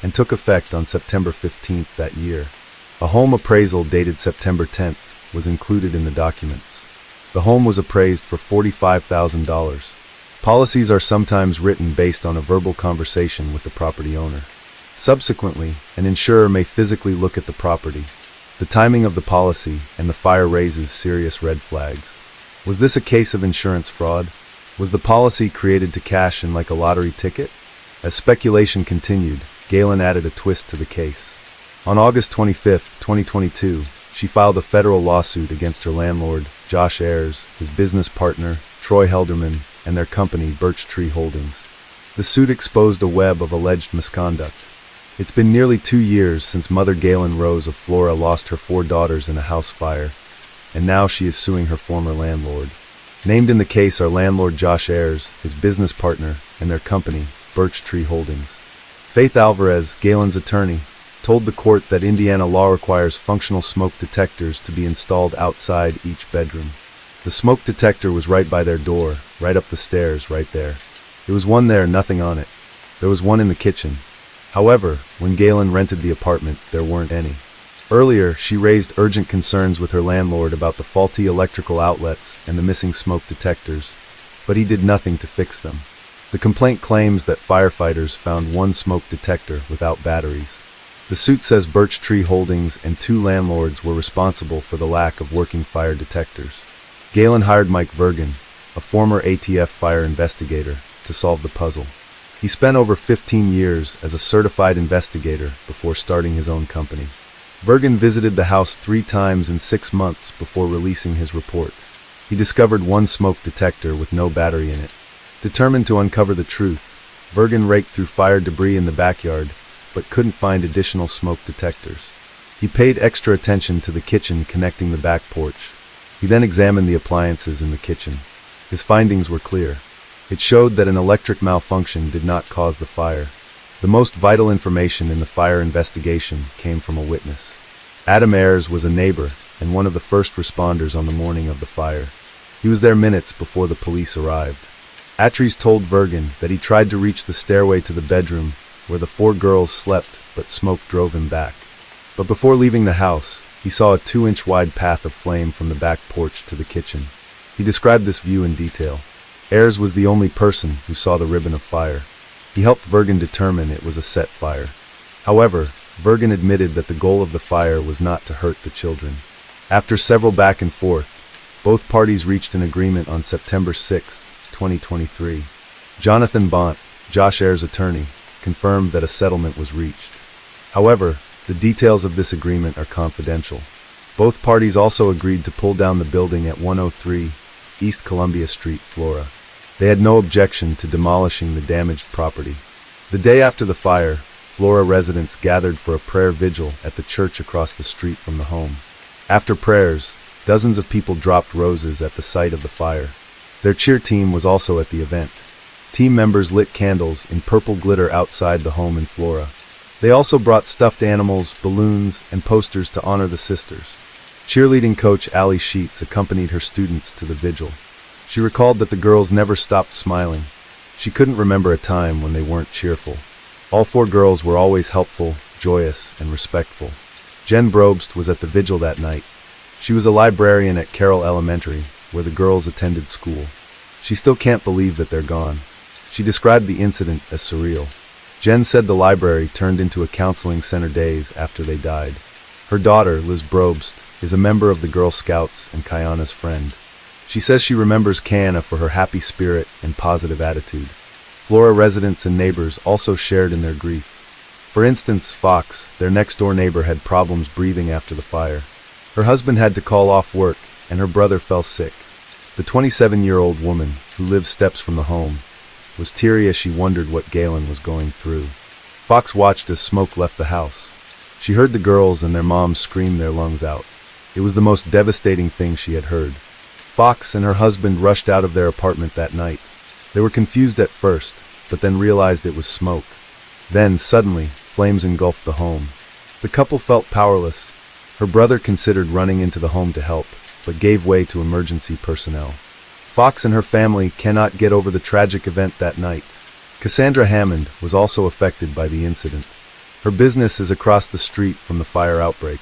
A: and took effect on September 15 that year. A home appraisal dated September 10 was included in the documents. The home was appraised for $45,000. Policies are sometimes written based on a verbal conversation with the property owner. Subsequently, an insurer may physically look at the property. The timing of the policy and the fire raises serious red flags. Was this a case of insurance fraud? Was the policy created to cash in like a lottery ticket? As speculation continued, Galen added a twist to the case. On August 25, 2022, she filed a federal lawsuit against her landlord, Josh Ayers, his business partner, Troy Helderman, and their company, Birch Tree Holdings. The suit exposed a web of alleged misconduct. It's been nearly 2 years since Mother Galen Rose of Flora lost her 4 daughters in a house fire, and now she is suing her former landlord. Named in the case are landlord Josh Ayers, his business partner, and their company, Birch Tree Holdings. Faith Alvarez, Galen's attorney, told the court that Indiana law requires functional smoke detectors to be installed outside each bedroom. The smoke detector was right by their door, right up the stairs, right there. There was one there, nothing on it. There was one in the kitchen. However, when Galen rented the apartment, there weren't any. Earlier, she raised urgent concerns with her landlord about the faulty electrical outlets and the missing smoke detectors, but he did nothing to fix them. The complaint claims that firefighters found one smoke detector without batteries. The suit says Birch Tree Holdings and 2 landlords were responsible for the lack of working fire detectors. Galen hired Mike Vergen, a former ATF fire investigator, to solve the puzzle. He spent over 15 years as a certified investigator before starting his own company. Vergen visited the house 3 times in 6 months before releasing his report. He discovered one smoke detector with no battery in it. Determined to uncover the truth, Vergen raked through fire debris in the backyard, but couldn't find additional smoke detectors. He paid extra attention to the kitchen connecting the back porch. He then examined the appliances in the kitchen. His findings were clear. It showed that an electric malfunction did not cause the fire. The most vital information in the fire investigation came from a witness. Adam Ayers was a neighbor and one of the first responders on the morning of the fire. He was there minutes before the police arrived. Atries told Vergen that he tried to reach the stairway to the bedroom where the 4 girls slept, but smoke drove him back. But before leaving the house, he saw a 2-inch wide path of flame from the back porch to the kitchen. He described this view in detail. Ayers was the only person who saw the ribbon of fire. He helped Vergen determine it was a set fire. However, Vergen admitted that the goal of the fire was not to hurt the children. After several back and forth, both parties reached an agreement on September 6, 2023. Jonathan Bont, Josh Ayers' attorney, confirmed that a settlement was reached. However, the details of this agreement are confidential. Both parties also agreed to pull down the building at 103 East Columbia Street, Flora. They had no objection to demolishing the damaged property. The day after the fire, Flora residents gathered for a prayer vigil at the church across the street from the home. After prayers, dozens of people dropped roses at the site of the fire. Their cheer team was also at the event. Team members lit candles in purple glitter outside the home in Flora. They also brought stuffed animals, balloons, and posters to honor the sisters. Cheerleading coach Allie Sheets accompanied her students to the vigil. She recalled that the girls never stopped smiling. She couldn't remember a time when they weren't cheerful. All 4 girls were always helpful, joyous, and respectful. Jen Brobst was at the vigil that night. She was a librarian at Carroll Elementary, where the girls attended school. She still can't believe that they're gone. She described the incident as surreal. Jen said the library turned into a counseling center days after they died. Her daughter, Liz Brobst, is a member of the Girl Scouts and Kayana's friend. She says she remembers Kayana for her happy spirit and positive attitude. Flora residents and neighbors also shared in their grief. For instance, Fox, their next-door neighbor, had problems breathing after the fire. Her husband had to call off work, and her brother fell sick. The 27-year-old woman, who lives steps from the home, was teary as she wondered what Galen was going through. Fox watched as smoke left the house. She heard the girls and their mom scream their lungs out. It was the most devastating thing she had heard. Fox and her husband rushed out of their apartment that night. They were confused at first, but then realized it was smoke. Then, suddenly, flames engulfed the home. The couple felt powerless. Her brother considered running into the home to help, but gave way to emergency personnel. Fox and her family cannot get over the tragic event that night. Cassandra Hammond was also affected by the incident. Her business is across the street from the fire outbreak.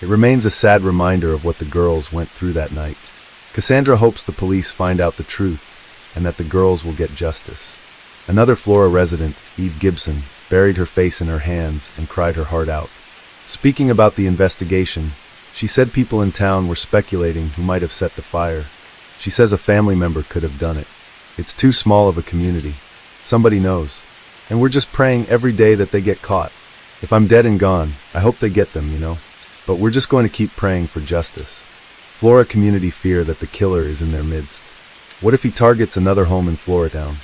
A: It remains a sad reminder of what the girls went through that night. Cassandra hopes the police find out the truth and that the girls will get justice. Another Flora resident, Eve Gibson, buried her face in her hands and cried her heart out. Speaking about the investigation, she said people in town were speculating who might have set the fire. She says a family member could have done it. It's too small of a community. Somebody knows. And we're just praying every day that they get caught. If I'm dead and gone, I hope they get them, But we're just going to keep praying for justice. Flora community fear that the killer is in their midst. What if he targets another home in Floratown?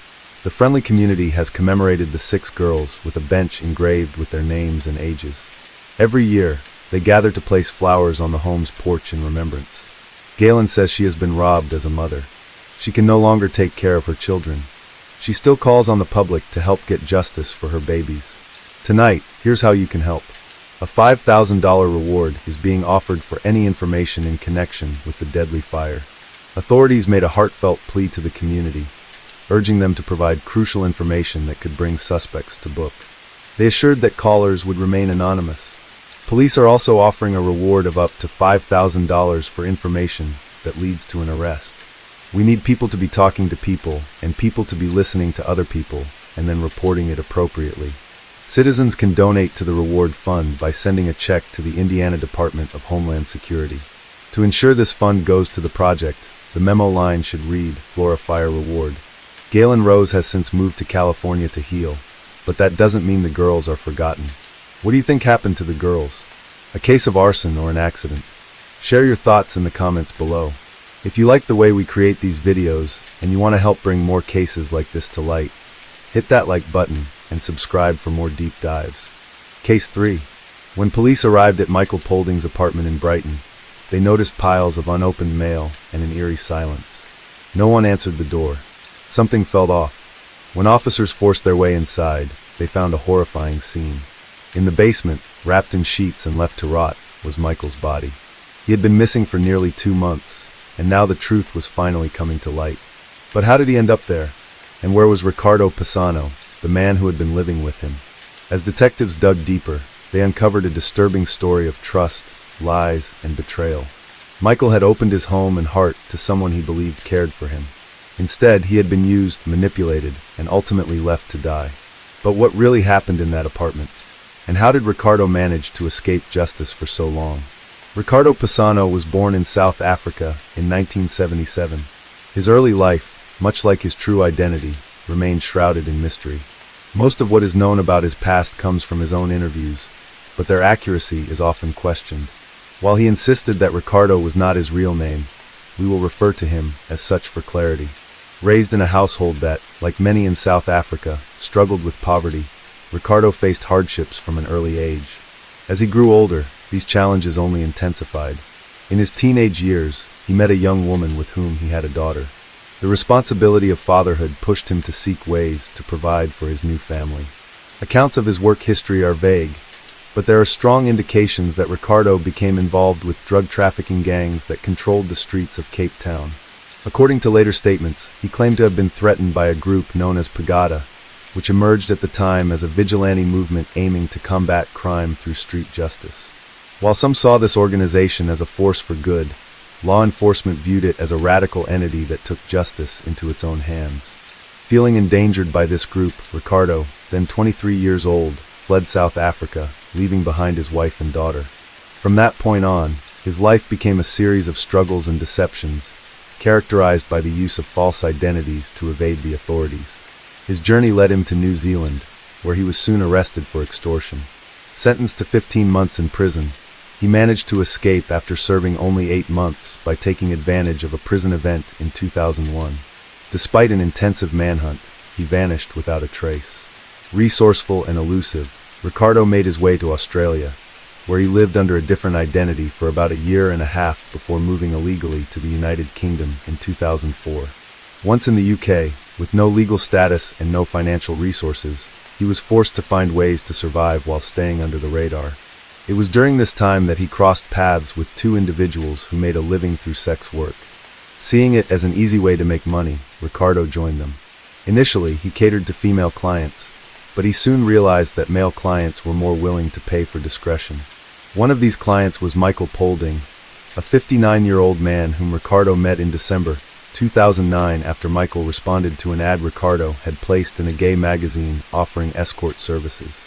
A: The friendly community has commemorated the 6 girls with a bench engraved with their names and ages. Every year, they gather to place flowers on the home's porch in remembrance. Galen says she has been robbed as a mother. She can no longer take care of her children. She still calls on the public to help get justice for her babies. Tonight, here's how you can help. A $5,000 reward is being offered for any information in connection with the deadly fire. Authorities made a heartfelt plea to the community, urging them to provide crucial information that could bring suspects to book. They assured that callers would remain anonymous. Police are also offering a reward of up to $5,000 for information that leads to an arrest. We need people to be talking to people, and people to be listening to other people, and then reporting it appropriately. Citizens can donate to the reward fund by sending a check to the Indiana Department of Homeland Security. To ensure this fund goes to the project, the memo line should read, Flora Fire Reward. Galen Rose has since moved to California to heal, but that doesn't mean the girls are forgotten. What do you think happened to the girls? A case of arson or an accident? Share your thoughts in the comments below. If you like the way we create these videos and you want to help bring more cases like this to light, hit that like button and subscribe for more deep dives. Case 3. When police arrived at Michael Polding's apartment in Brighton, they noticed piles of unopened mail and an eerie silence. No one answered the door. Something felt off. When officers forced their way inside, they found a horrifying scene. In the basement, wrapped in sheets and left to rot, was Michael's body. He had been missing for nearly 2 months, and now the truth was finally coming to light. But how did he end up there? And where was Ricardo Pisano, the man who had been living with him? As detectives dug deeper, they uncovered a disturbing story of trust, lies, and betrayal. Michael had opened his home and heart to someone he believed cared for him. Instead, he had been used, manipulated, and ultimately left to die. But what really happened in that apartment? And how did Ricardo manage to escape justice for so long? Ricardo Pisano was born in South Africa in 1977. His early life, much like his true identity, remained shrouded in mystery. Most of what is known about his past comes from his own interviews, but their accuracy is often questioned. While he insisted that Ricardo was not his real name, we will refer to him as such for clarity. Raised in a household that, like many in South Africa, struggled with poverty, Ricardo faced hardships from an early age. As he grew older, these challenges only intensified. In his teenage years, he met a young woman with whom he had a daughter. The responsibility of fatherhood pushed him to seek ways to provide for his new family. Accounts of his work history are vague, but there are strong indications that Ricardo became involved with drug trafficking gangs that controlled the streets of Cape Town. According to later statements, he claimed to have been threatened by a group known as Pagada, which emerged at the time as a vigilante movement aiming to combat crime through street justice. While some saw this organization as a force for good, law enforcement viewed it as a radical entity that took justice into its own hands. Feeling endangered by this group, Ricardo, then 23 years old, fled South Africa, leaving behind his wife and daughter. From that point on, his life became a series of struggles and deceptions, characterized by the use of false identities to evade the authorities. His journey led him to New Zealand, where he was soon arrested for extortion. Sentenced to 15 months in prison, he managed to escape after serving only 8 months by taking advantage of a prison event in 2001. Despite an intensive manhunt, he vanished without a trace. Resourceful and elusive, Ricardo made his way to Australia, where he lived under a different identity for about a year and a half before moving illegally to the United Kingdom in 2004. Once in the UK, with no legal status and no financial resources, he was forced to find ways to survive while staying under the radar. It was during this time that he crossed paths with 2 individuals who made a living through sex work. Seeing it as an easy way to make money, Ricardo joined them. Initially, he catered to female clients, but he soon realized that male clients were more willing to pay for discretion. One of these clients was Michael Polding, a 59-year-old man whom Ricardo met in December 2009 after Michael responded to an ad Ricardo had placed in a gay magazine offering escort services.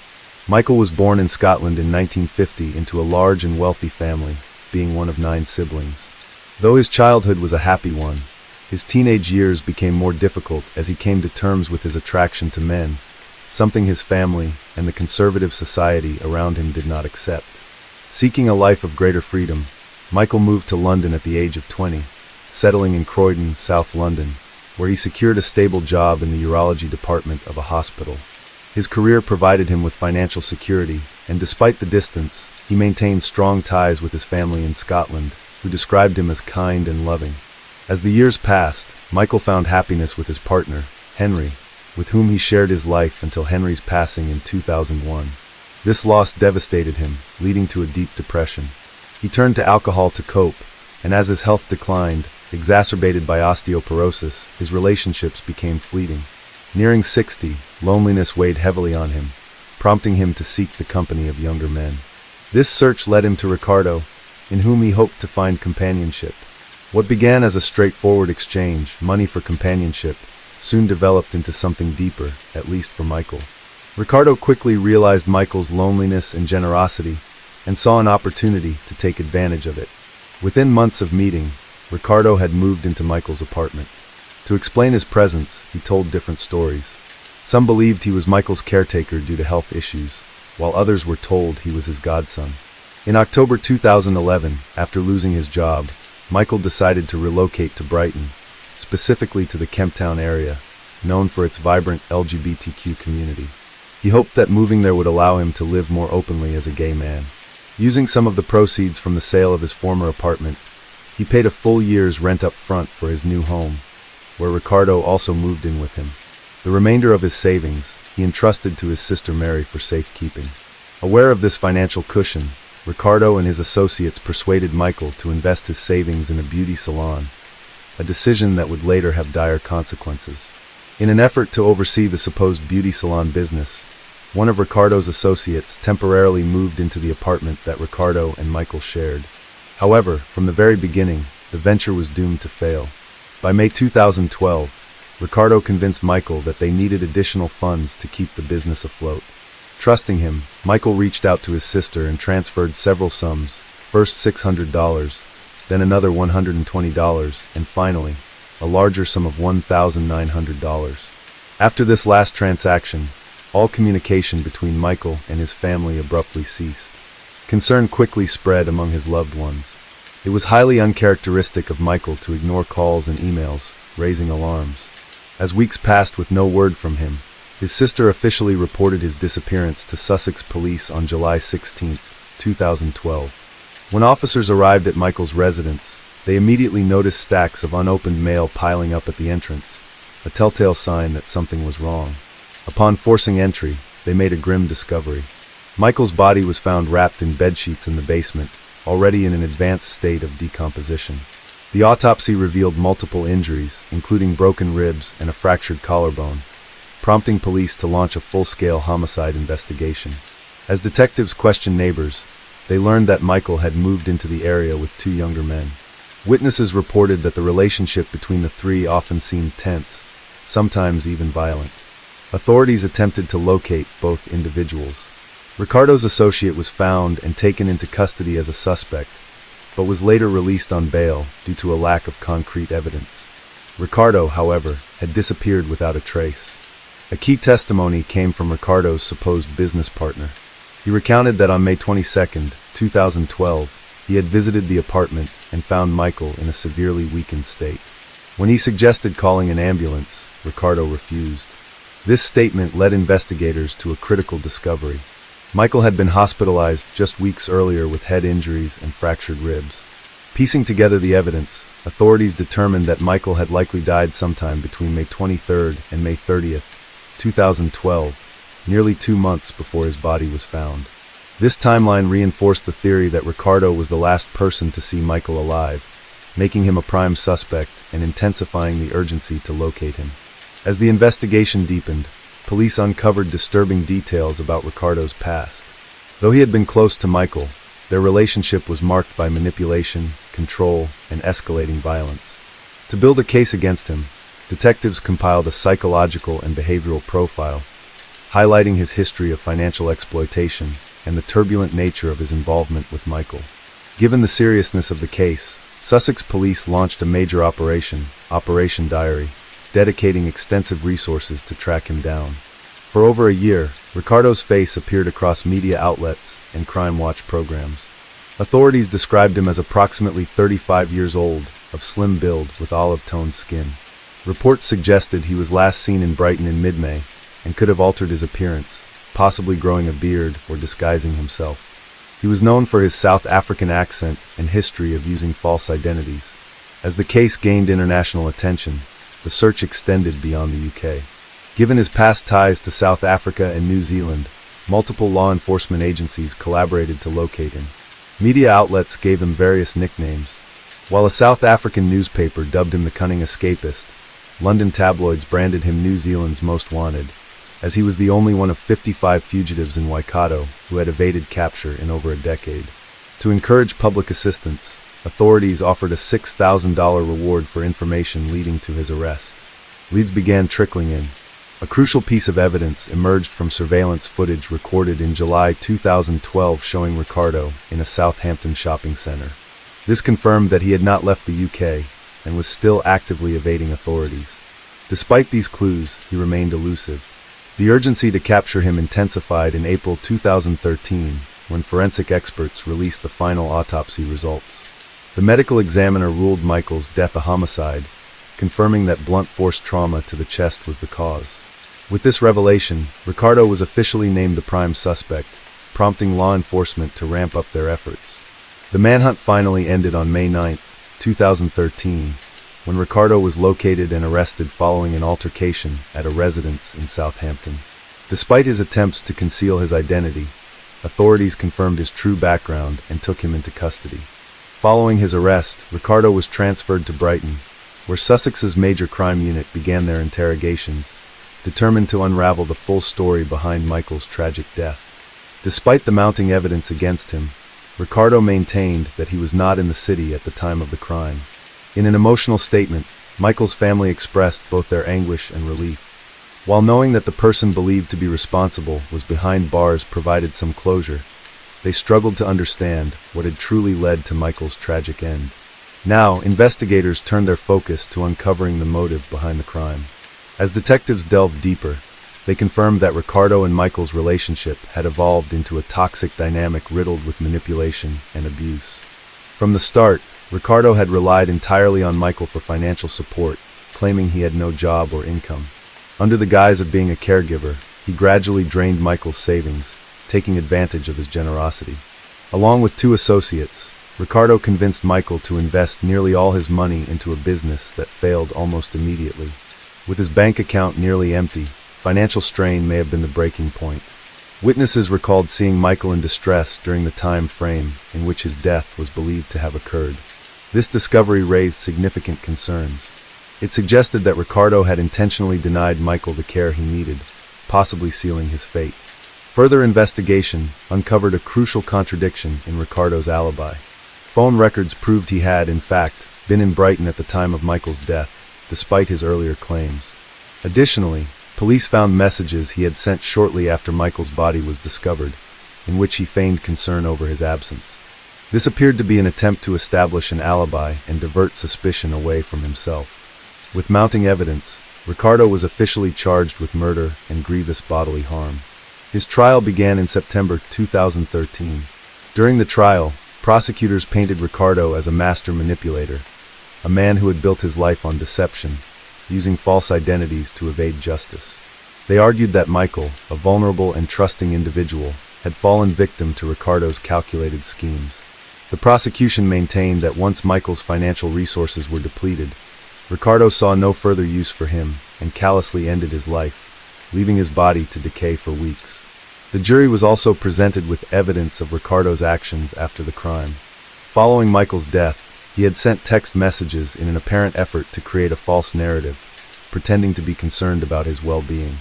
A: Michael was born in Scotland in 1950 into a large and wealthy family, being one of 9 siblings. Though his childhood was a happy one, his teenage years became more difficult as he came to terms with his attraction to men, something his family and the conservative society around him did not accept. Seeking a life of greater freedom, Michael moved to London at the age of 20, settling in Croydon, South London, where he secured a stable job in the urology department of a hospital. His career provided him with financial security, and despite the distance, he maintained strong ties with his family in Scotland, who described him as kind and loving. As the years passed, Michael found happiness with his partner, Henry, with whom he shared his life until Henry's passing in 2001. This loss devastated him, leading to a deep depression. He turned to alcohol to cope, and as his health declined, exacerbated by osteoporosis, his relationships became fleeting. Nearing 60, loneliness weighed heavily on him, prompting him to seek the company of younger men. This search led him to Ricardo, in whom he hoped to find companionship. What began as a straightforward exchange, money for companionship, soon developed into something deeper, at least for Michael. Ricardo quickly realized Michael's loneliness and generosity, and saw an opportunity to take advantage of it. Within months of meeting, Ricardo had moved into Michael's apartment. To explain his presence, he told different stories. Some believed he was Michael's caretaker due to health issues, while others were told he was his godson. In October 2011, after losing his job, Michael decided to relocate to Brighton, specifically to the Kemptown area, known for its vibrant LGBTQ community. He hoped that moving there would allow him to live more openly as a gay man. Using some of the proceeds from the sale of his former apartment, he paid a full year's rent up front for his new home, where Ricardo also moved in with him. The remainder of his savings he entrusted to his sister Mary for safekeeping. Aware of this financial cushion, Ricardo and his associates persuaded Michael to invest his savings in a beauty salon, a decision that would later have dire consequences. In an effort to oversee the supposed beauty salon business, one of Ricardo's associates temporarily moved into the apartment that Ricardo and Michael shared. However, from the very beginning, the venture was doomed to fail. By May 2012, Ricardo convinced Michael that they needed additional funds to keep the business afloat. Trusting him, Michael reached out to his sister and transferred several sums, first $600, then another $120, and finally, a larger sum of $1,900. After this last transaction, all communication between Michael and his family abruptly ceased. Concern quickly spread among his loved ones. It was highly uncharacteristic of Michael to ignore calls and emails, raising alarms. As weeks passed with no word from him, his sister officially reported his disappearance to Sussex police on July 16, 2012. When officers arrived at Michael's residence, they immediately noticed stacks of unopened mail piling up at the entrance, a telltale sign that something was wrong. Upon forcing entry, they made a grim discovery. Michael's body was found wrapped in bedsheets in the basement, already in an advanced state of decomposition. The autopsy revealed multiple injuries, including broken ribs and a fractured collarbone, prompting police to launch a full-scale homicide investigation. As detectives questioned neighbors, they learned that Michael had moved into the area with two younger men. Witnesses reported that the relationship between the three often seemed tense, sometimes even violent. Authorities attempted to locate both individuals. Ricardo's associate was found and taken into custody as a suspect, but was later released on bail due to a lack of concrete evidence. Ricardo, however, had disappeared without a trace. A key testimony came from Ricardo's supposed business partner. He recounted that on May 22, 2012, he had visited the apartment and found Michael in a severely weakened state. When he suggested calling an ambulance, Ricardo refused. This statement led investigators to a critical discovery. Michael had been hospitalized just weeks earlier with head injuries and fractured ribs. Piecing together the evidence, authorities determined that Michael had likely died sometime between May 23 and May 30, 2012, nearly 2 months before his body was found. This timeline reinforced the theory that Ricardo was the last person to see Michael alive, making him a prime suspect and intensifying the urgency to locate him. As the investigation deepened, police uncovered disturbing details about Ricardo's past. Though he had been close to Michael, their relationship was marked by manipulation, control, and escalating violence. To build a case against him, detectives compiled a psychological and behavioral profile, highlighting his history of financial exploitation and the turbulent nature of his involvement with Michael. Given the seriousness of the case, Sussex police launched a major operation, Operation Diary, dedicating extensive resources to track him down. For over a year, Ricardo's face appeared across media outlets and crime watch programs. Authorities described him as approximately 35 years old, of slim build with olive-toned skin. Reports suggested he was last seen in Brighton in mid-May and could have altered his appearance, possibly growing a beard or disguising himself. He was known for his South African accent and history of using false identities. As the case gained international attention, the search extended beyond the UK. Given his past ties to South Africa and New Zealand, multiple law enforcement agencies collaborated to locate him. Media outlets gave him various nicknames. While a South African newspaper dubbed him the cunning escapist, London tabloids branded him New Zealand's most wanted, as he was the only one of 55 fugitives in Waikato who had evaded capture in over a decade. To encourage public assistance, authorities offered a $6,000 reward for information leading to his arrest. Leads began trickling in. A crucial piece of evidence emerged from surveillance footage recorded in July 2012 showing Ricardo in a Southampton shopping center. This confirmed that he had not left the UK and was still actively evading authorities. Despite these clues, he remained elusive. The urgency to capture him intensified in April 2013 when forensic experts released the final autopsy results. The medical examiner ruled Michael's death a homicide, confirming that blunt force trauma to the chest was the cause. With this revelation, Ricardo was officially named the prime suspect, prompting law enforcement to ramp up their efforts. The manhunt finally ended on May 9, 2013, when Ricardo was located and arrested following an altercation at a residence in Southampton. Despite his attempts to conceal his identity, authorities confirmed his true background and took him into custody. Following his arrest, Ricardo was transferred to Brighton, where Sussex's major crime unit began their interrogations, determined to unravel the full story behind Michael's tragic death. Despite the mounting evidence against him, Ricardo maintained that he was not in the city at the time of the crime. In an emotional statement, Michael's family expressed both their anguish and relief. While knowing that the person believed to be responsible was behind bars provided some closure, they struggled to understand what had truly led to Michael's tragic end. Now, investigators turned their focus to uncovering the motive behind the crime. As detectives delved deeper, they confirmed that Ricardo and Michael's relationship had evolved into a toxic dynamic riddled with manipulation and abuse. From the start, Ricardo had relied entirely on Michael for financial support, claiming he had no job or income. Under the guise of being a caregiver, he gradually drained Michael's savings, taking advantage of his generosity. Along with two associates, Ricardo convinced Michael to invest nearly all his money into a business that failed almost immediately. With his bank account nearly empty, financial strain may have been the breaking point. Witnesses recalled seeing Michael in distress during the time frame in which his death was believed to have occurred. This discovery raised significant concerns. It suggested that Ricardo had intentionally denied Michael the care he needed, possibly sealing his fate. Further investigation uncovered a crucial contradiction in Ricardo's alibi. Phone records proved he had, in fact, been in Brighton at the time of Michael's death, despite his earlier claims. Additionally, police found messages he had sent shortly after Michael's body was discovered, in which he feigned concern over his absence. This appeared to be an attempt to establish an alibi and divert suspicion away from himself. With mounting evidence, Ricardo was officially charged with murder and grievous bodily harm. His trial began in September 2013. During the trial, prosecutors painted Ricardo as a master manipulator, a man who had built his life on deception, using false identities to evade justice. They argued that Michael, a vulnerable and trusting individual, had fallen victim to Ricardo's calculated schemes. The prosecution maintained that once Michael's financial resources were depleted, Ricardo saw no further use for him and callously ended his life, leaving his body to decay for weeks. The jury was also presented with evidence of Ricardo's actions after the crime. Following Michael's death, he had sent text messages in an apparent effort to create a false narrative, pretending to be concerned about his well-being.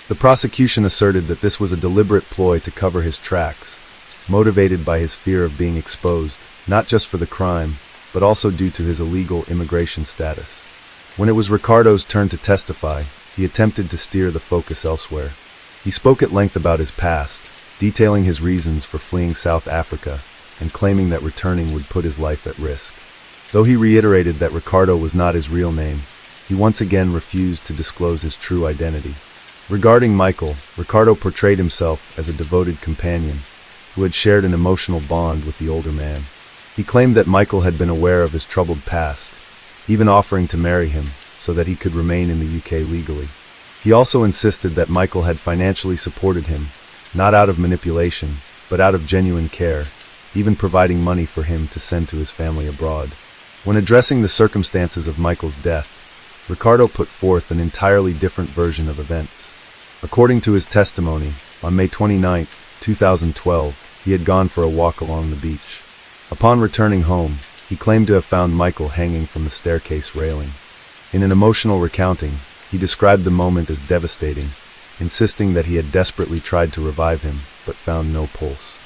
A: The prosecution asserted that this was a deliberate ploy to cover his tracks, motivated by his fear of being exposed, not just for the crime, but also due to his illegal immigration status. When it was Ricardo's turn to testify, he attempted to steer the focus elsewhere. He spoke at length about his past, detailing his reasons for fleeing South Africa and claiming that returning would put his life at risk. Though he reiterated that Ricardo was not his real name, he once again refused to disclose his true identity. Regarding Michael, Ricardo portrayed himself as a devoted companion who had shared an emotional bond with the older man. He claimed that Michael had been aware of his troubled past, even offering to marry him so that he could remain in the UK legally. He also insisted that Michael had financially supported him, not out of manipulation, but out of genuine care, even providing money for him to send to his family abroad. When addressing the circumstances of Michael's death, Ricardo put forth an entirely different version of events. According to his testimony, on May 29, 2012, he had gone for a walk along the beach. Upon returning home, he claimed to have found Michael hanging from the staircase railing. In an emotional recounting, he described the moment as devastating, insisting that he had desperately tried to revive him, but found no pulse.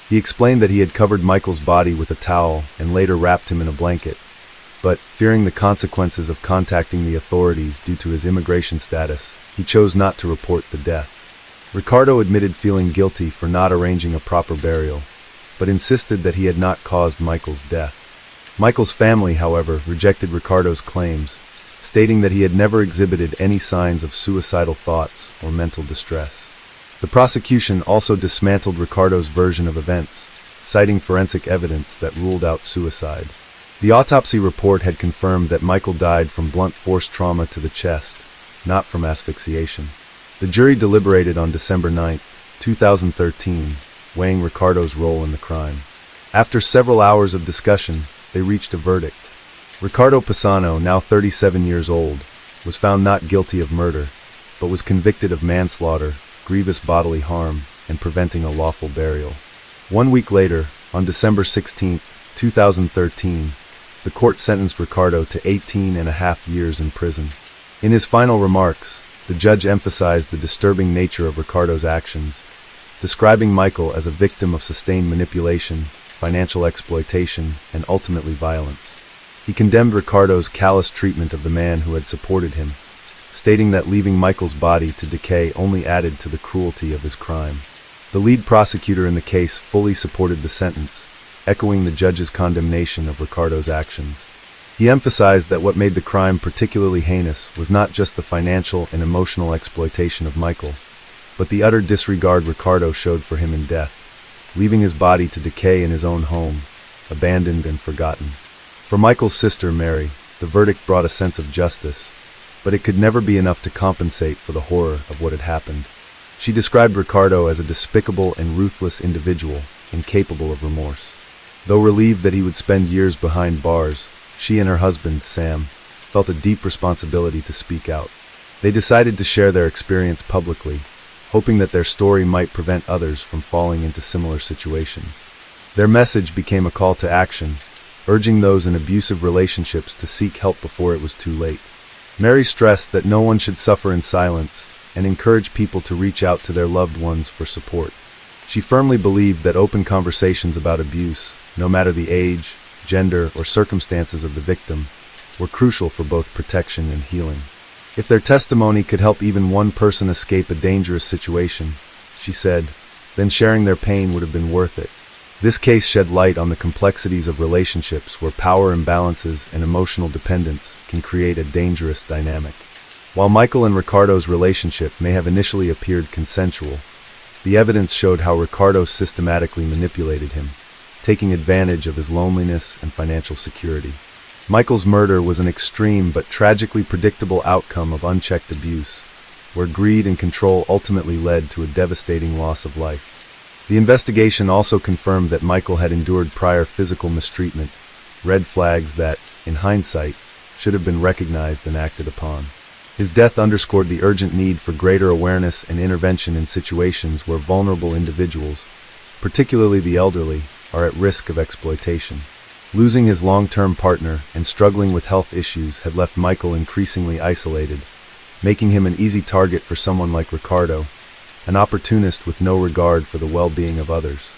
A: He explained that he had covered Michael's body with a towel and later wrapped him in a blanket, but, fearing the consequences of contacting the authorities due to his immigration status, he chose not to report the death. Ricardo admitted feeling guilty for not arranging a proper burial, but insisted that he had not caused Michael's death. Michael's family, however, rejected Ricardo's claims, stating that he had never exhibited any signs of suicidal thoughts or mental distress. The prosecution also dismantled Ricardo's version of events, citing forensic evidence that ruled out suicide. The autopsy report had confirmed that Michael died from blunt force trauma to the chest, not from asphyxiation. The jury deliberated on December 9, 2013, weighing Ricardo's role in the crime. After several hours of discussion, they reached a verdict. Ricardo Pisano, now 37 years old, was found not guilty of murder, but was convicted of manslaughter, grievous bodily harm, and preventing a lawful burial. 1 week later, on December 16, 2013, the court sentenced Ricardo to 18.5 years in prison. In his final remarks, The judge emphasized the disturbing nature of Ricardo's actions, describing Michael as a victim of sustained manipulation, financial exploitation, and ultimately violence. He condemned Ricardo's callous treatment of the man who had supported him, stating that leaving Michael's body to decay only added to the cruelty of his crime. The lead prosecutor in the case fully supported the sentence, echoing the judge's condemnation of Ricardo's actions. He emphasized that what made the crime particularly heinous was not just the financial and emotional exploitation of Michael, but the utter disregard Ricardo showed for him in death, leaving his body to decay in his own home, abandoned and forgotten. For Michael's sister, Mary, the verdict brought a sense of justice, but it could never be enough to compensate for the horror of what had happened. She described Ricardo as a despicable and ruthless individual, incapable of remorse. Though relieved that he would spend years behind bars, she and her husband, Sam, felt a deep responsibility to speak out. They decided to share their experience publicly, hoping that their story might prevent others from falling into similar situations. Their message became a call to action, urging those in abusive relationships to seek help before it was too late. Mary stressed that no one should suffer in silence and encouraged people to reach out to their loved ones for support. She firmly believed that open conversations about abuse, no matter the age, gender, or circumstances of the victim, were crucial for both protection and healing. If their testimony could help even one person escape a dangerous situation, she said, then sharing their pain would have been worth it. This case shed light on the complexities of relationships where power imbalances and emotional dependence can create a dangerous dynamic. While Michael and Ricardo's relationship may have initially appeared consensual, the evidence showed how Ricardo systematically manipulated him, taking advantage of his loneliness and financial security. Michael's murder was an extreme but tragically predictable outcome of unchecked abuse, where greed and control ultimately led to a devastating loss of life. The investigation also confirmed that Michael had endured prior physical mistreatment, red flags that, in hindsight, should have been recognized and acted upon. His death underscored the urgent need for greater awareness and intervention in situations where vulnerable individuals, particularly the elderly, are at risk of exploitation. Losing his long-term partner and struggling with health issues had left Michael increasingly isolated, making him an easy target for someone like Ricardo, an opportunist with no regard for the well-being of others.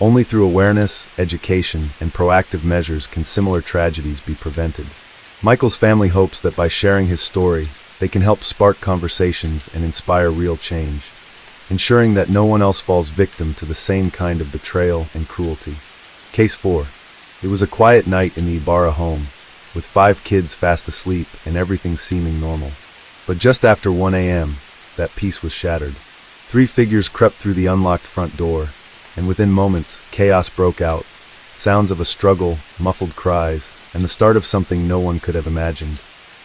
A: Only through awareness, education, and proactive measures can similar tragedies be prevented. Michael's family hopes that by sharing his story, they can help spark conversations and inspire real change, ensuring that no one else falls victim to the same kind of betrayal and cruelty. Case 4. It was a quiet night in the Ibarra home, with 5 kids fast asleep and everything seeming normal. But just after 1 a.m., that peace was shattered. 3 figures crept through the unlocked front door, and within moments, chaos broke out. Sounds of a struggle, muffled cries, and the start of something no one could have imagined.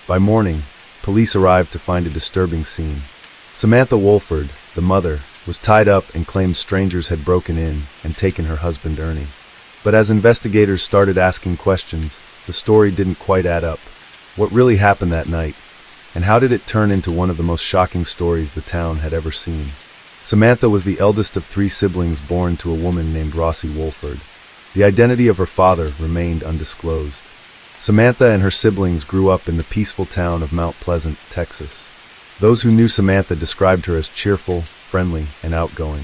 A: By morning, police arrived to find a disturbing scene. Samantha Wolford, the mother, was tied up and claimed strangers had broken in and taken her husband Ernie. But as investigators started asking questions, the story didn't quite add up. What really happened that night? And how did it turn into one of the most shocking stories the town had ever seen? Samantha was the eldest of 3 siblings born to a woman named Rossi Wolford. The identity of her father remained undisclosed. Samantha and her siblings grew up in the peaceful town of Mount Pleasant, Texas. Those who knew Samantha described her as cheerful, friendly, and outgoing.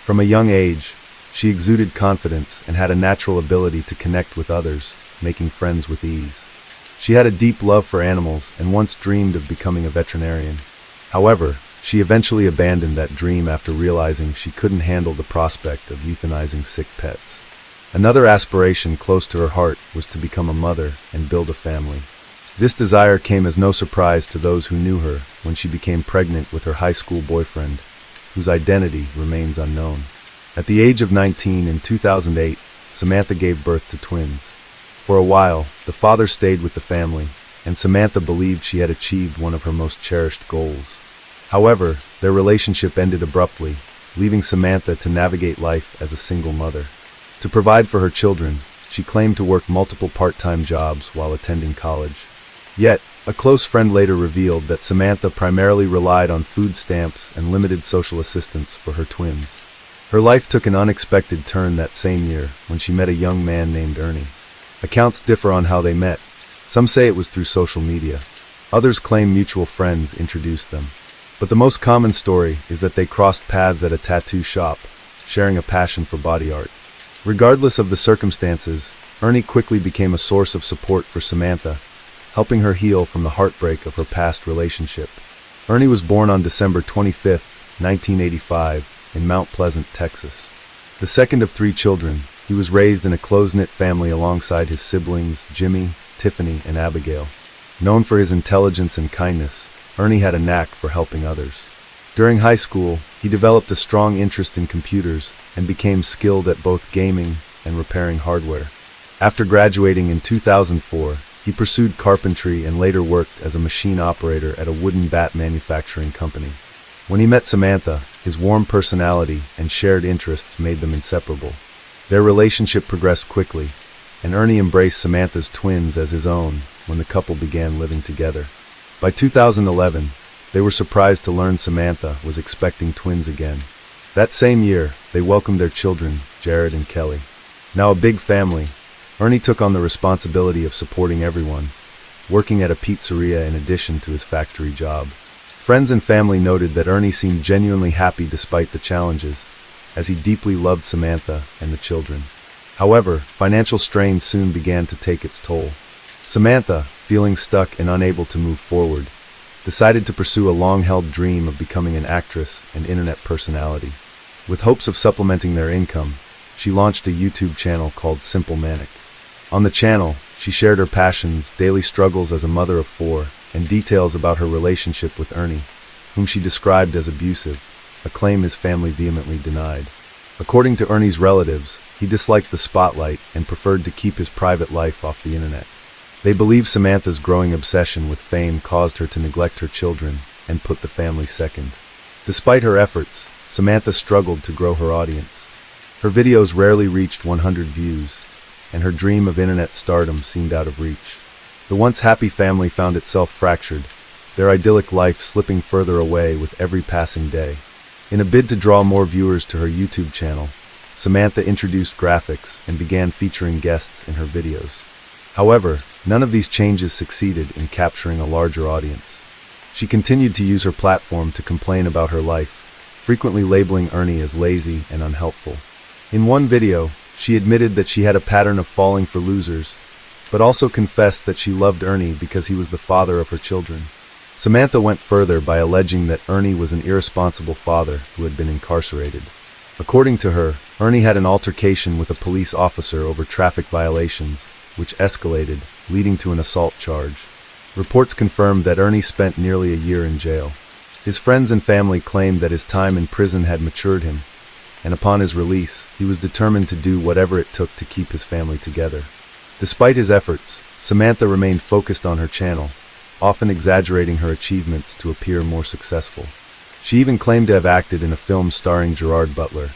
A: From a young age, she exuded confidence and had a natural ability to connect with others, making friends with ease. She had a deep love for animals and once dreamed of becoming a veterinarian. However, she eventually abandoned that dream after realizing she couldn't handle the prospect of euthanizing sick pets. Another aspiration close to her heart was to become a mother and build a family. This desire came as no surprise to those who knew her when she became pregnant with her high school boyfriend, whose identity remains unknown. At the age of 19 in 2008, Samantha gave birth to twins. For a while, the father stayed with the family, and Samantha believed she had achieved one of her most cherished goals. However, their relationship ended abruptly, leaving Samantha to navigate life as a single mother. To provide for her children, she claimed to work multiple part-time jobs while attending college. Yet, a close friend later revealed that Samantha primarily relied on food stamps and limited social assistance for her twins. Her life took an unexpected turn that same year when she met a young man named Ernie. Accounts differ on how they met. Some say it was through social media. Others claim mutual friends introduced them. But the most common story is that they crossed paths at a tattoo shop, sharing a passion for body art. Regardless of the circumstances, Ernie quickly became a source of support for Samantha, helping her heal from the heartbreak of her past relationship. Ernie was born on December 25, 1985, in Mount Pleasant, Texas. The second of 3 children, he was raised in a close-knit family alongside his siblings, Jimmy, Tiffany, and Abigail. Known for his intelligence and kindness, Ernie had a knack for helping others. During high school, he developed a strong interest in computers and became skilled at both gaming and repairing hardware. After graduating in 2004, he pursued carpentry and later worked as a machine operator at a wooden bat manufacturing company. When he met Samantha, his warm personality and shared interests made them inseparable. Their relationship progressed quickly, and Ernie embraced Samantha's twins as his own when the couple began living together. By 2011, they were surprised to learn Samantha was expecting twins again. That same year, they welcomed their children, Jared and Kelly. Now a big family, Ernie took on the responsibility of supporting everyone, working at a pizzeria in addition to his factory job. Friends and family noted that Ernie seemed genuinely happy despite the challenges, as he deeply loved Samantha and the children. However, financial strain soon began to take its toll. Samantha, feeling stuck and unable to move forward, decided to pursue a long-held dream of becoming an actress and internet personality. With hopes of supplementing their income, she launched a YouTube channel called Simple Manic. On the channel, she shared her passions, daily struggles as a mother of 4, and details about her relationship with Ernie, whom she described as abusive, a claim his family vehemently denied. According to Ernie's relatives, he disliked the spotlight and preferred to keep his private life off the internet. They believe Samantha's growing obsession with fame caused her to neglect her children and put the family second. Despite her efforts, Samantha struggled to grow her audience. Her videos rarely reached 100 views, and her dream of internet stardom seemed out of reach. The once happy family found itself fractured, their idyllic life slipping further away with every passing day. In a bid to draw more viewers to her YouTube channel, Samantha introduced graphics and began featuring guests in her videos. However, none of these changes succeeded in capturing a larger audience. She continued to use her platform to complain about her life, frequently labeling Ernie as lazy and unhelpful. In one video, she admitted that she had a pattern of falling for losers, but also confessed that she loved Ernie because he was the father of her children. Samantha went further by alleging that Ernie was an irresponsible father who had been incarcerated. According to her, Ernie had an altercation with a police officer over traffic violations, which escalated, leading to an assault charge. Reports confirmed that Ernie spent nearly a year in jail. His friends and family claimed that his time in prison had matured him, and upon his release, he was determined to do whatever it took to keep his family together. Despite his efforts, Samantha remained focused on her channel, often exaggerating her achievements to appear more successful. She even claimed to have acted in a film starring Gerard Butler,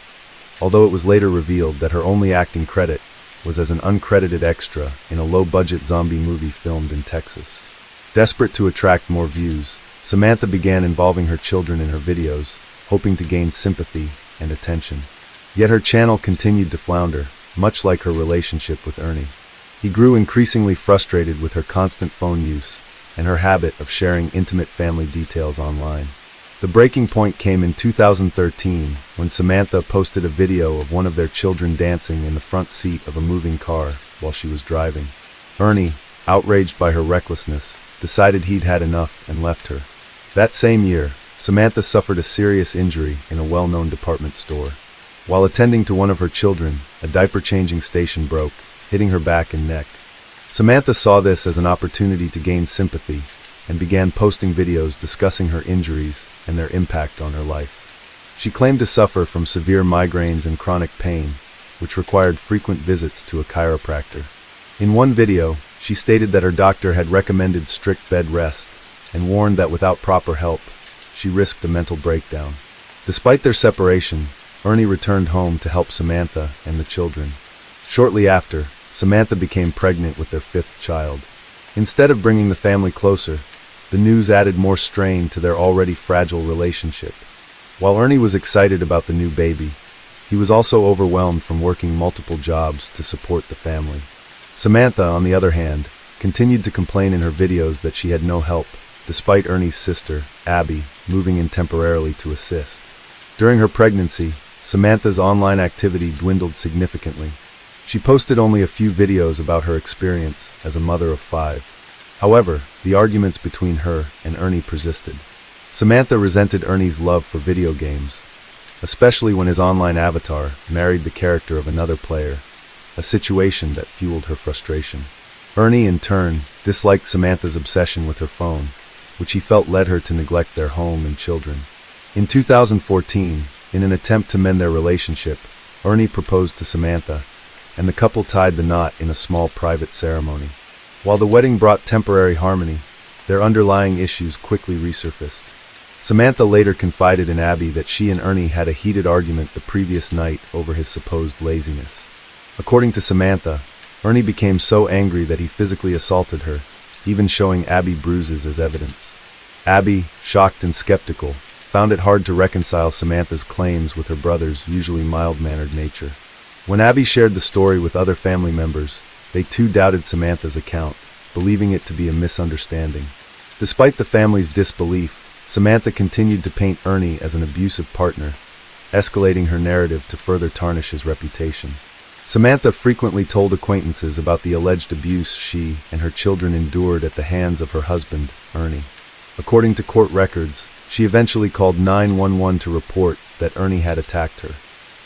A: although it was later revealed that her only acting credit was as an uncredited extra in a low-budget zombie movie filmed in Texas. Desperate to attract more views, Samantha began involving her children in her videos, hoping to gain sympathy and attention. Yet her channel continued to flounder, much like her relationship with Ernie. He grew increasingly frustrated with her constant phone use and her habit of sharing intimate family details online. The breaking point came in 2013 when Samantha posted a video of one of their children dancing in the front seat of a moving car while she was driving. Ernie, outraged by her recklessness, decided he'd had enough and left her. That same year, Samantha suffered a serious injury in a well-known department store. While attending to one of her children, a diaper-changing station broke, hitting her back and neck. Samantha saw this as an opportunity to gain sympathy and began posting videos discussing her injuries and their impact on her life. She claimed to suffer from severe migraines and chronic pain, which required frequent visits to a chiropractor. In one video, she stated that her doctor had recommended strict bed rest and warned that without proper help, she risked a mental breakdown. Despite their separation, Ernie returned home to help Samantha and the children. Shortly after, Samantha became pregnant with their 5th child. Instead of bringing the family closer, the news added more strain to their already fragile relationship. While Ernie was excited about the new baby, he was also overwhelmed from working multiple jobs to support the family. Samantha, on the other hand, continued to complain in her videos that she had no help despite Ernie's sister, Abby, moving in temporarily to assist. During her pregnancy, Samantha's online activity dwindled significantly. She posted only a few videos about her experience as a mother of 5. However, the arguments between her and Ernie persisted. Samantha resented Ernie's love for video games, especially when his online avatar married the character of another player, a situation that fueled her frustration. Ernie, in turn, disliked Samantha's obsession with her phone, which he felt led her to neglect their home and children. In 2014, in an attempt to mend their relationship, Ernie proposed to Samantha, and the couple tied the knot in a small private ceremony. While the wedding brought temporary harmony, their underlying issues quickly resurfaced. Samantha later confided in Abby that she and Ernie had a heated argument the previous night over his supposed laziness. According to Samantha, Ernie became so angry that he physically assaulted her, even showing Abby bruises as evidence. Abby, shocked and skeptical, found it hard to reconcile Samantha's claims with her brother's usually mild-mannered nature. When Abby shared the story with other family members, they too doubted Samantha's account, believing it to be a misunderstanding. Despite the family's disbelief, Samantha continued to paint Ernie as an abusive partner, escalating her narrative to further tarnish his reputation. Samantha frequently told acquaintances about the alleged abuse she and her children endured at the hands of her husband, Ernie. According to court records, she eventually called 911 to report that Ernie had attacked her.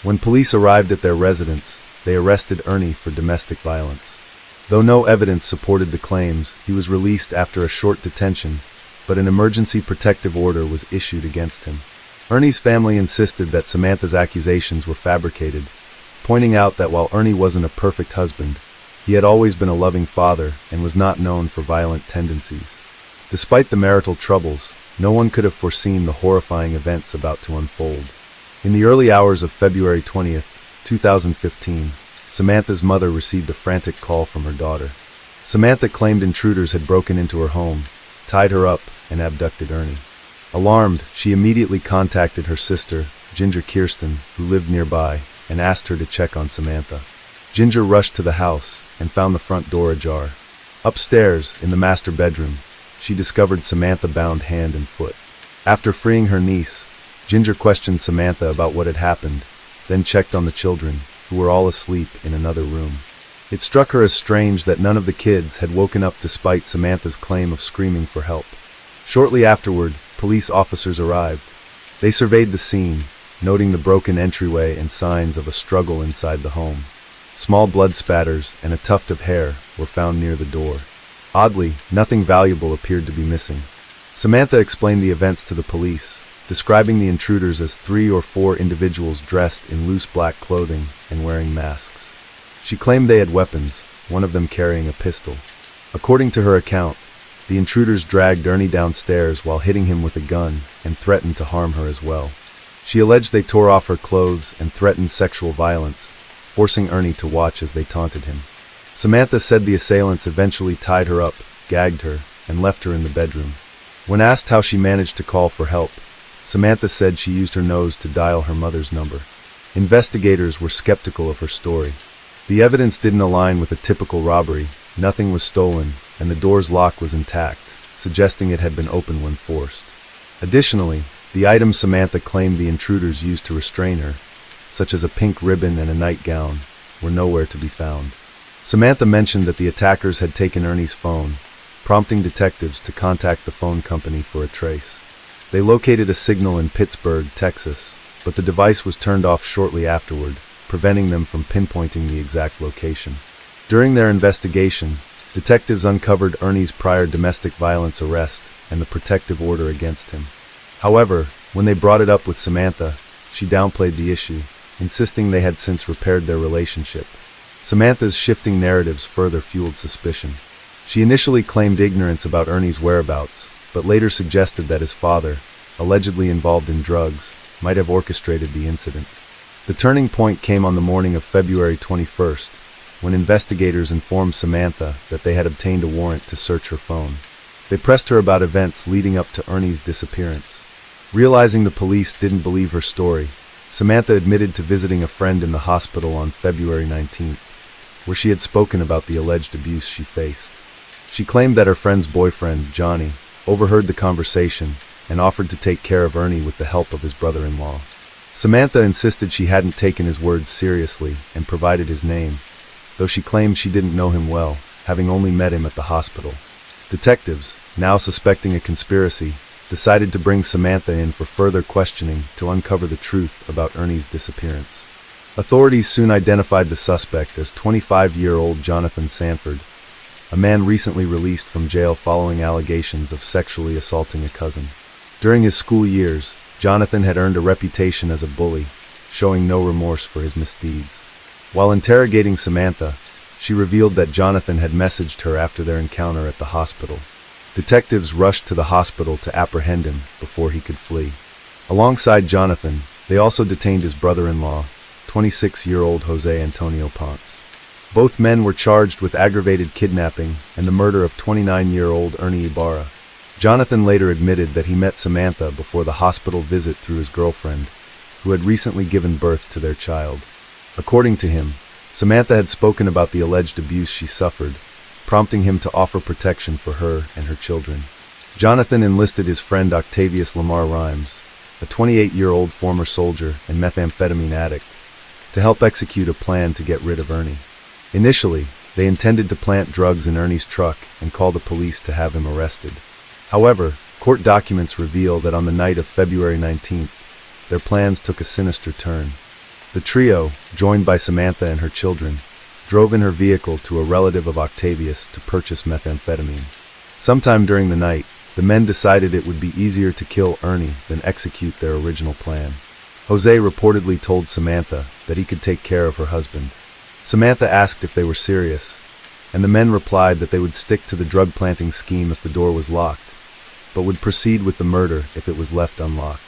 A: When police arrived at their residence, they arrested Ernie for domestic violence. Though no evidence supported the claims, he was released after a short detention, but an emergency protective order was issued against him. Ernie's family insisted that Samantha's accusations were fabricated, pointing out that while Ernie wasn't a perfect husband, he had always been a loving father and was not known for violent tendencies. Despite the marital troubles, no one could have foreseen the horrifying events about to unfold. In the early hours of February 20th, 2015, Samantha's mother received a frantic call from her daughter. Samantha claimed intruders had broken into her home, tied her up, and abducted Ernie. Alarmed, she immediately contacted her sister, Ginger Kirsten, who lived nearby, and asked her to check on Samantha. Ginger rushed to the house and found the front door ajar. Upstairs, in the master bedroom, she discovered Samantha bound hand and foot. After freeing her niece, Ginger questioned Samantha about what had happened, then checked on the children, who were all asleep in another room. It struck her as strange that none of the kids had woken up despite Samantha's claim of screaming for help. Shortly afterward, police officers arrived. They surveyed the scene, noting the broken entryway and signs of a struggle inside the home. Small blood spatters and a tuft of hair were found near the door. Oddly, nothing valuable appeared to be missing. Samantha explained the events to the police, describing the intruders as 3 or 4 individuals dressed in loose black clothing and wearing masks. She claimed they had weapons, one of them carrying a pistol. According to her account, the intruders dragged Ernie downstairs while hitting him with a gun and threatened to harm her as well. She alleged they tore off her clothes and threatened sexual violence, forcing Ernie to watch as they taunted him. Samantha said the assailants eventually tied her up, gagged her, and left her in the bedroom. When asked how she managed to call for help, Samantha said she used her nose to dial her mother's number. Investigators were skeptical of her story. The evidence didn't align with a typical robbery, nothing was stolen, and the door's lock was intact, suggesting it had been opened when forced. Additionally, the items Samantha claimed the intruders used to restrain her, such as a pink ribbon and a nightgown, were nowhere to be found. Samantha mentioned that the attackers had taken Ernie's phone, prompting detectives to contact the phone company for a trace. They located a signal in Pittsburgh, Texas, but the device was turned off shortly afterward, preventing them from pinpointing the exact location. During their investigation, detectives uncovered Ernie's prior domestic violence arrest and the protective order against him. However, when they brought it up with Samantha, she downplayed the issue, insisting they had since repaired their relationship. Samantha's shifting narratives further fueled suspicion. She initially claimed ignorance about Ernie's whereabouts, but later suggested that his father, allegedly involved in drugs, might have orchestrated the incident. The turning point came on the morning of February 21st, when investigators informed Samantha that they had obtained a warrant to search her phone. They pressed her about events leading up to Ernie's disappearance. Realizing the police didn't believe her story, Samantha admitted to visiting a friend in the hospital on February 19th, where she had spoken about the alleged abuse she faced. She claimed that her friend's boyfriend, Johnny, overheard the conversation and offered to take care of Ernie with the help of his brother-in-law. Samantha insisted she hadn't taken his words seriously and provided his name, though she claimed she didn't know him well, having only met him at the hospital. Detectives, now suspecting a conspiracy, decided to bring Samantha in for further questioning to uncover the truth about Ernie's disappearance. Authorities soon identified the suspect as 25-year-old Jonathan Sanford, a man recently released from jail following allegations of sexually assaulting a cousin. During his school years, Jonathan had earned a reputation as a bully, showing no remorse for his misdeeds. While interrogating Samantha, she revealed that Jonathan had messaged her after their encounter at the hospital. Detectives rushed to the hospital to apprehend him before he could flee. Alongside Jonathan, they also detained his brother-in-law, 26-year-old Jose Antonio Ponce. Both men were charged with aggravated kidnapping and the murder of 29-year-old Ernie Ibarra. Jonathan later admitted that he met Samantha before the hospital visit through his girlfriend, who had recently given birth to their child. According to him, Samantha had spoken about the alleged abuse she suffered, prompting him to offer protection for her and her children. Jonathan enlisted his friend Octavius Lamar Rhymes, a 28-year-old former soldier and methamphetamine addict, to help execute a plan to get rid of Ernie. Initially, they intended to plant drugs in Ernie's truck and call the police to have him arrested. However, court documents reveal that on the night of February 19th, their plans took a sinister turn. The trio, joined by Samantha and her children, drove in her vehicle to a relative of Octavius to purchase methamphetamine. Sometime during the night, the men decided it would be easier to kill Ernie than execute their original plan. Jose reportedly told Samantha that he could take care of her husband. Samantha asked if they were serious, and the men replied that they would stick to the drug planting scheme if the door was locked, but would proceed with the murder if it was left unlocked.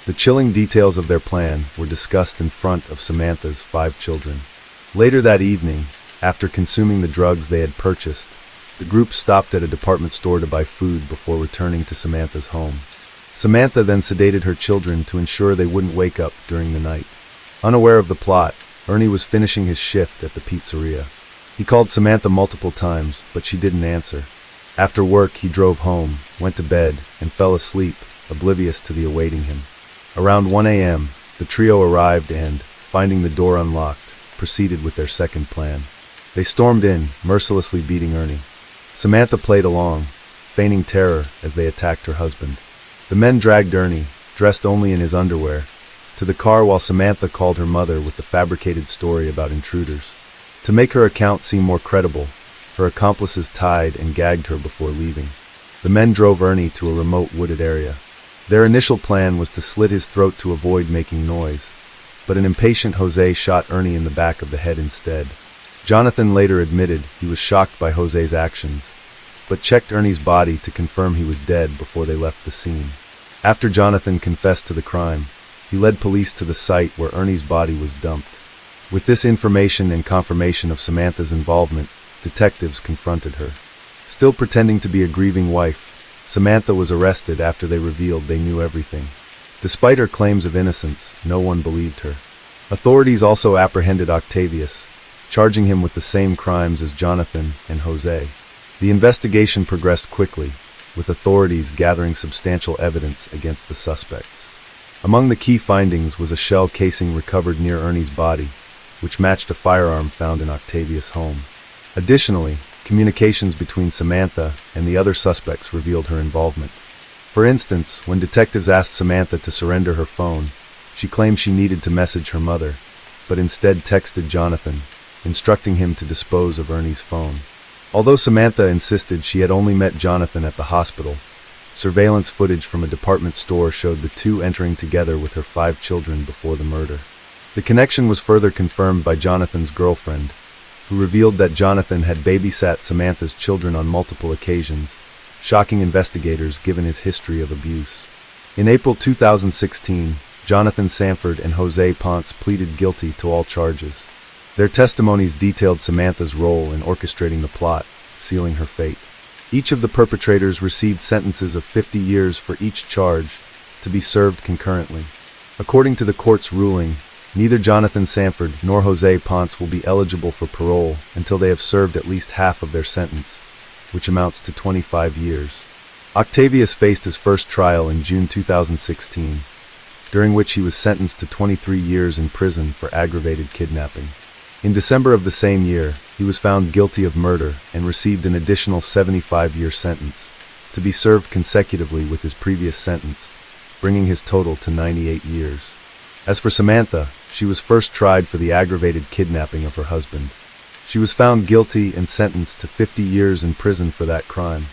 A: The chilling details of their plan were discussed in front of Samantha's 5 children. Later that evening, after consuming the drugs they had purchased, the group stopped at a department store to buy food before returning to Samantha's home. Samantha then sedated her children to ensure they wouldn't wake up during the night. Unaware of the plot, Ernie was finishing his shift at the pizzeria. He called Samantha multiple times, but she didn't answer. After work, he drove home, went to bed, and fell asleep, oblivious to the awaiting him. Around 1 a.m., the trio arrived and, finding the door unlocked, proceeded with their second plan. They stormed in, mercilessly beating Ernie. Samantha played along, feigning terror as they attacked her husband. The men dragged Ernie, dressed only in his underwear, to the car while Samantha called her mother with the fabricated story about intruders. To make her account seem more credible, her accomplices tied and gagged her before leaving. The men drove Ernie to a remote wooded area. Their initial plan was to slit his throat to avoid making noise, but an impatient Jose shot Ernie in the back of the head instead. Jonathan later admitted he was shocked by Jose's actions, but checked Ernie's body to confirm he was dead before they left the scene. After Jonathan confessed to the crime, he led police to the site where Ernie's body was dumped. With this information and confirmation of Samantha's involvement, detectives confronted her. Still pretending to be a grieving wife, Samantha was arrested after they revealed they knew everything. Despite her claims of innocence, no one believed her. Authorities also apprehended Octavius, charging him with the same crimes as Jonathan and Jose. The investigation progressed quickly, with authorities gathering substantial evidence against the suspects. Among the key findings was a shell casing recovered near Ernie's body, which matched a firearm found in Octavius' home. Additionally, communications between Samantha and the other suspects revealed her involvement. For instance, when detectives asked Samantha to surrender her phone, she claimed she needed to message her mother, but instead texted Jonathan, instructing him to dispose of Ernie's phone. Although Samantha insisted she had only met Jonathan at the hospital, surveillance footage from a department store showed the two entering together with her 5 children before the murder. The connection was further confirmed by Jonathan's girlfriend, who revealed that Jonathan had babysat Samantha's children on multiple occasions, shocking investigators given his history of abuse. In April 2016, Jonathan Sanford and Jose Ponce pleaded guilty to all charges. Their testimonies detailed Samantha's role in orchestrating the plot, sealing her fate. Each of the perpetrators received sentences of 50 years for each charge, to be served concurrently. According to the court's ruling, neither Jonathan Sanford nor Jose Ponce will be eligible for parole until they have served at least half of their sentence, which amounts to 25 years. Octavius faced his first trial in June 2016, during which he was sentenced to 23 years in prison for aggravated kidnapping. In December of the same year, he was found guilty of murder and received an additional 75-year sentence, to be served consecutively with his previous sentence, bringing his total to 98 years. As for Samantha, she was first tried for the aggravated kidnapping of her husband. She was found guilty and sentenced to 50 years in prison for that crime.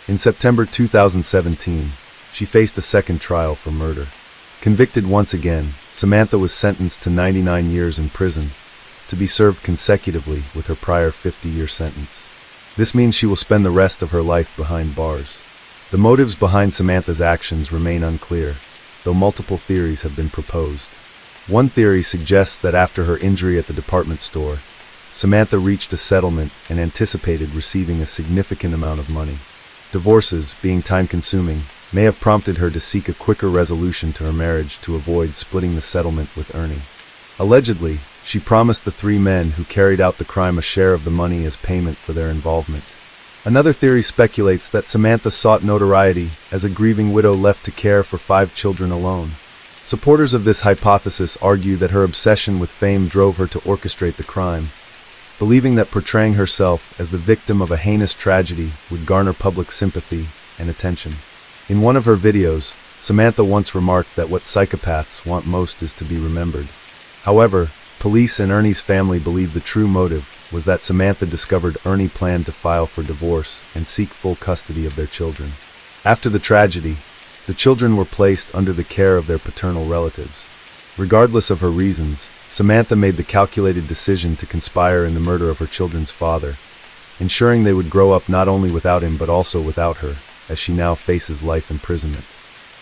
A: In September 2017, she faced a second trial for murder. Convicted once again, Samantha was sentenced to 99 years in prison, to be served consecutively with her prior 50-year sentence. This means she will spend the rest of her life behind bars. The motives behind Samantha's actions remain unclear, though multiple theories have been proposed. One theory suggests that after her injury at the department store, Samantha reached a settlement and anticipated receiving a significant amount of money. Divorces, being time-consuming, may have prompted her to seek a quicker resolution to her marriage to avoid splitting the settlement with Ernie. Allegedly, she promised the three men who carried out the crime a share of the money as payment for their involvement. Another theory speculates that Samantha sought notoriety as a grieving widow left to care for 5 children alone. Supporters of this hypothesis argue that her obsession with fame drove her to orchestrate the crime, believing that portraying herself as the victim of a heinous tragedy would garner public sympathy and attention. In one of her videos, Samantha once remarked that what psychopaths want most is to be remembered. However, police and Ernie's family believe the true motive was that Samantha discovered Ernie planned to file for divorce and seek full custody of their children. After the tragedy, the children were placed under the care of their paternal relatives. Regardless of her reasons, Samantha made the calculated decision to conspire in the murder of her children's father, ensuring they would grow up not only without him but also without her, as she now faces life imprisonment.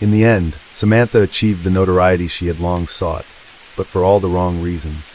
A: In the end, Samantha achieved the notoriety she had long sought, but for all the wrong reasons.